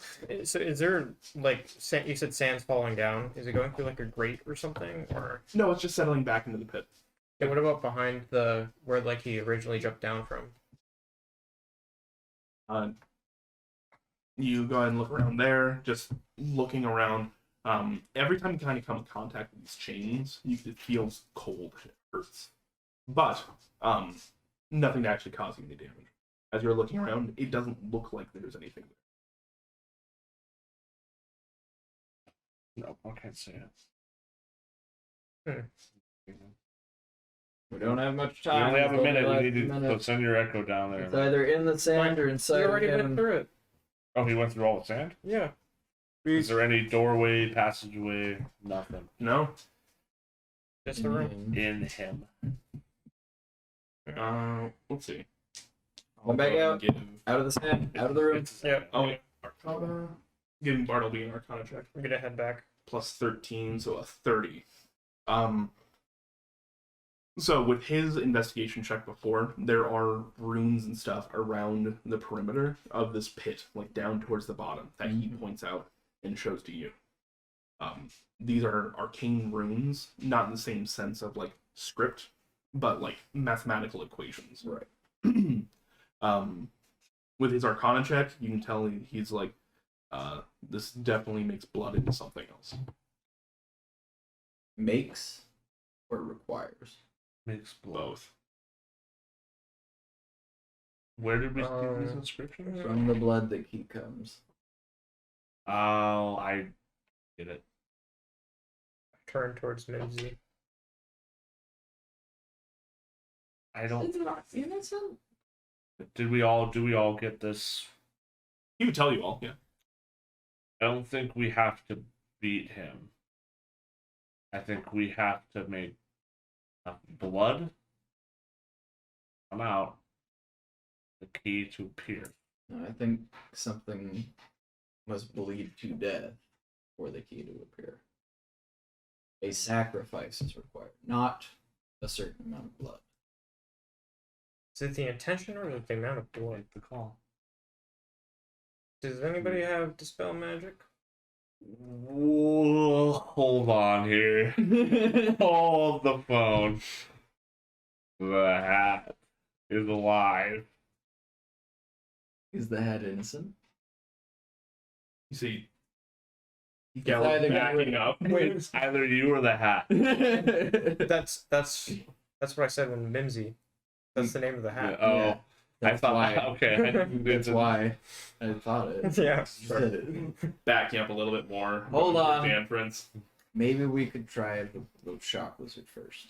So is there like you said sand's falling down? Is it going through like a grate or something, or? No, it's just settling back into the pit. Yeah, what about behind the where like he originally jumped down from? You go ahead and look around there, just looking around. Every time you kind of come in contact with these chains, it feels cold. It hurts. But nothing to actually cause you any damage. As you're looking around, it doesn't look like there's anything there. No, I can't see it. We don't have much We time. only have a There's minute. only We need like a to minute. send your echo down there. It's either in the sand or We inside of already went him. through it. Oh, he went through all the sand? Yeah. Is there any doorway, passageway? Nothing. No? Just the room. In him. Let's see. Come back Go out. and Out of the sand. Out of the room. It's Yeah. Oh, wait. Arcana. Give Bartleby an Arcana check. I'm gonna head back. Plus 13, so a 30. So with his investigation check before, there are runes and stuff around the perimeter of this pit, like down towards the bottom, that he points out and shows to you. These are arcane runes, not in the same sense of like script, but like mathematical equations. Right. With his Arcana check, you can tell he's like, this definitely makes blood into something else. Makes or requires? Makes blood. Both. Where did we see these inscriptions? From the blood that he comes. Oh, I get it. Turn towards Mimsy. I don't. It's not innocent. Do we all get this? He would tell you all, yeah. I don't think we have to beat him. I think we have to make blood come out. The key to appear. No, I think something must bleed to death for the key to appear. A sacrifice is required, not a certain amount of blood. Is it the intention or the amount of blood? Make the call. Does anybody have dispel magic? Whoa, hold on here. Hold the phone. The hat is alive. Is the hat innocent? You see, Either Gallup you or- backing up. Wait, It's either you or the hat. that's what I said when Mimsy. That's the name of the hat. Oh, Yeah, I that's thought. why. Okay, That's why I thought it. Yeah, You said it. Backing up a little bit more. Hold going on. towards the entrance. Maybe we could try the shock lizard first.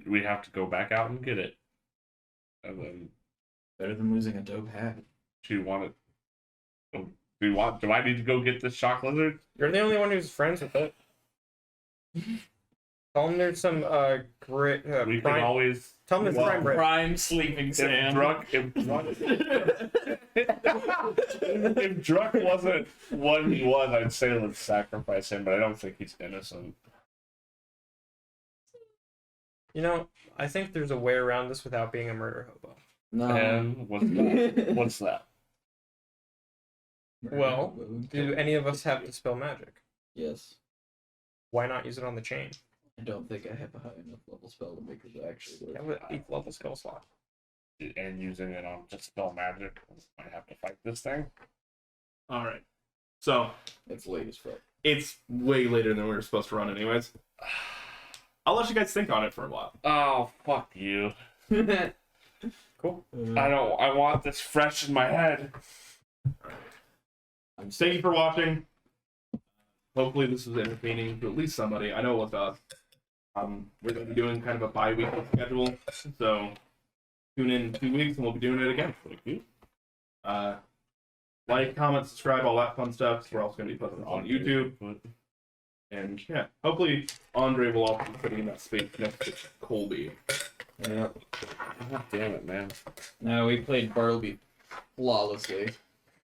We have to go back out and get it. And then, Better than losing a dope hat. do you want it? Do I need to go get this shock lizard? You're the only one who's friends with it. Tell him there's some grit. We can always. Tell him there's crime bread. Prime sleeping Sam. If Druck wasn't what he was, I'd say let's sacrifice him, but I don't think he's innocent. You know, I think there's a way around this without being a murder hobo. No. And what's that? What's that? Well, do any of us have Dispel Magic? Yes. Why not use it on the chain? I don't think I have a high enough level spell to make it actually Have work. an 8th level skill slot. And using it on just spell magic, I have to fight this thing. All right. So It's late as fuck. it's way later than we were supposed to run, anyways. I'll let you guys think on it for a while. Oh, fuck you. Cool. I want this fresh in my head. Thank you for watching. Hopefully this was entertaining to at least somebody. I know it was us. We're going to be doing kind of a bi-weekly schedule, so tune in 2 weeks and we'll be doing it again. Thank you. Like, comment, subscribe, all that fun stuff. We're also going to be posting on YouTube. And yeah, hopefully Andre will also be putting in that space next to Colby. Yeah. God damn it, man. No, we played Bartlby flawlessly.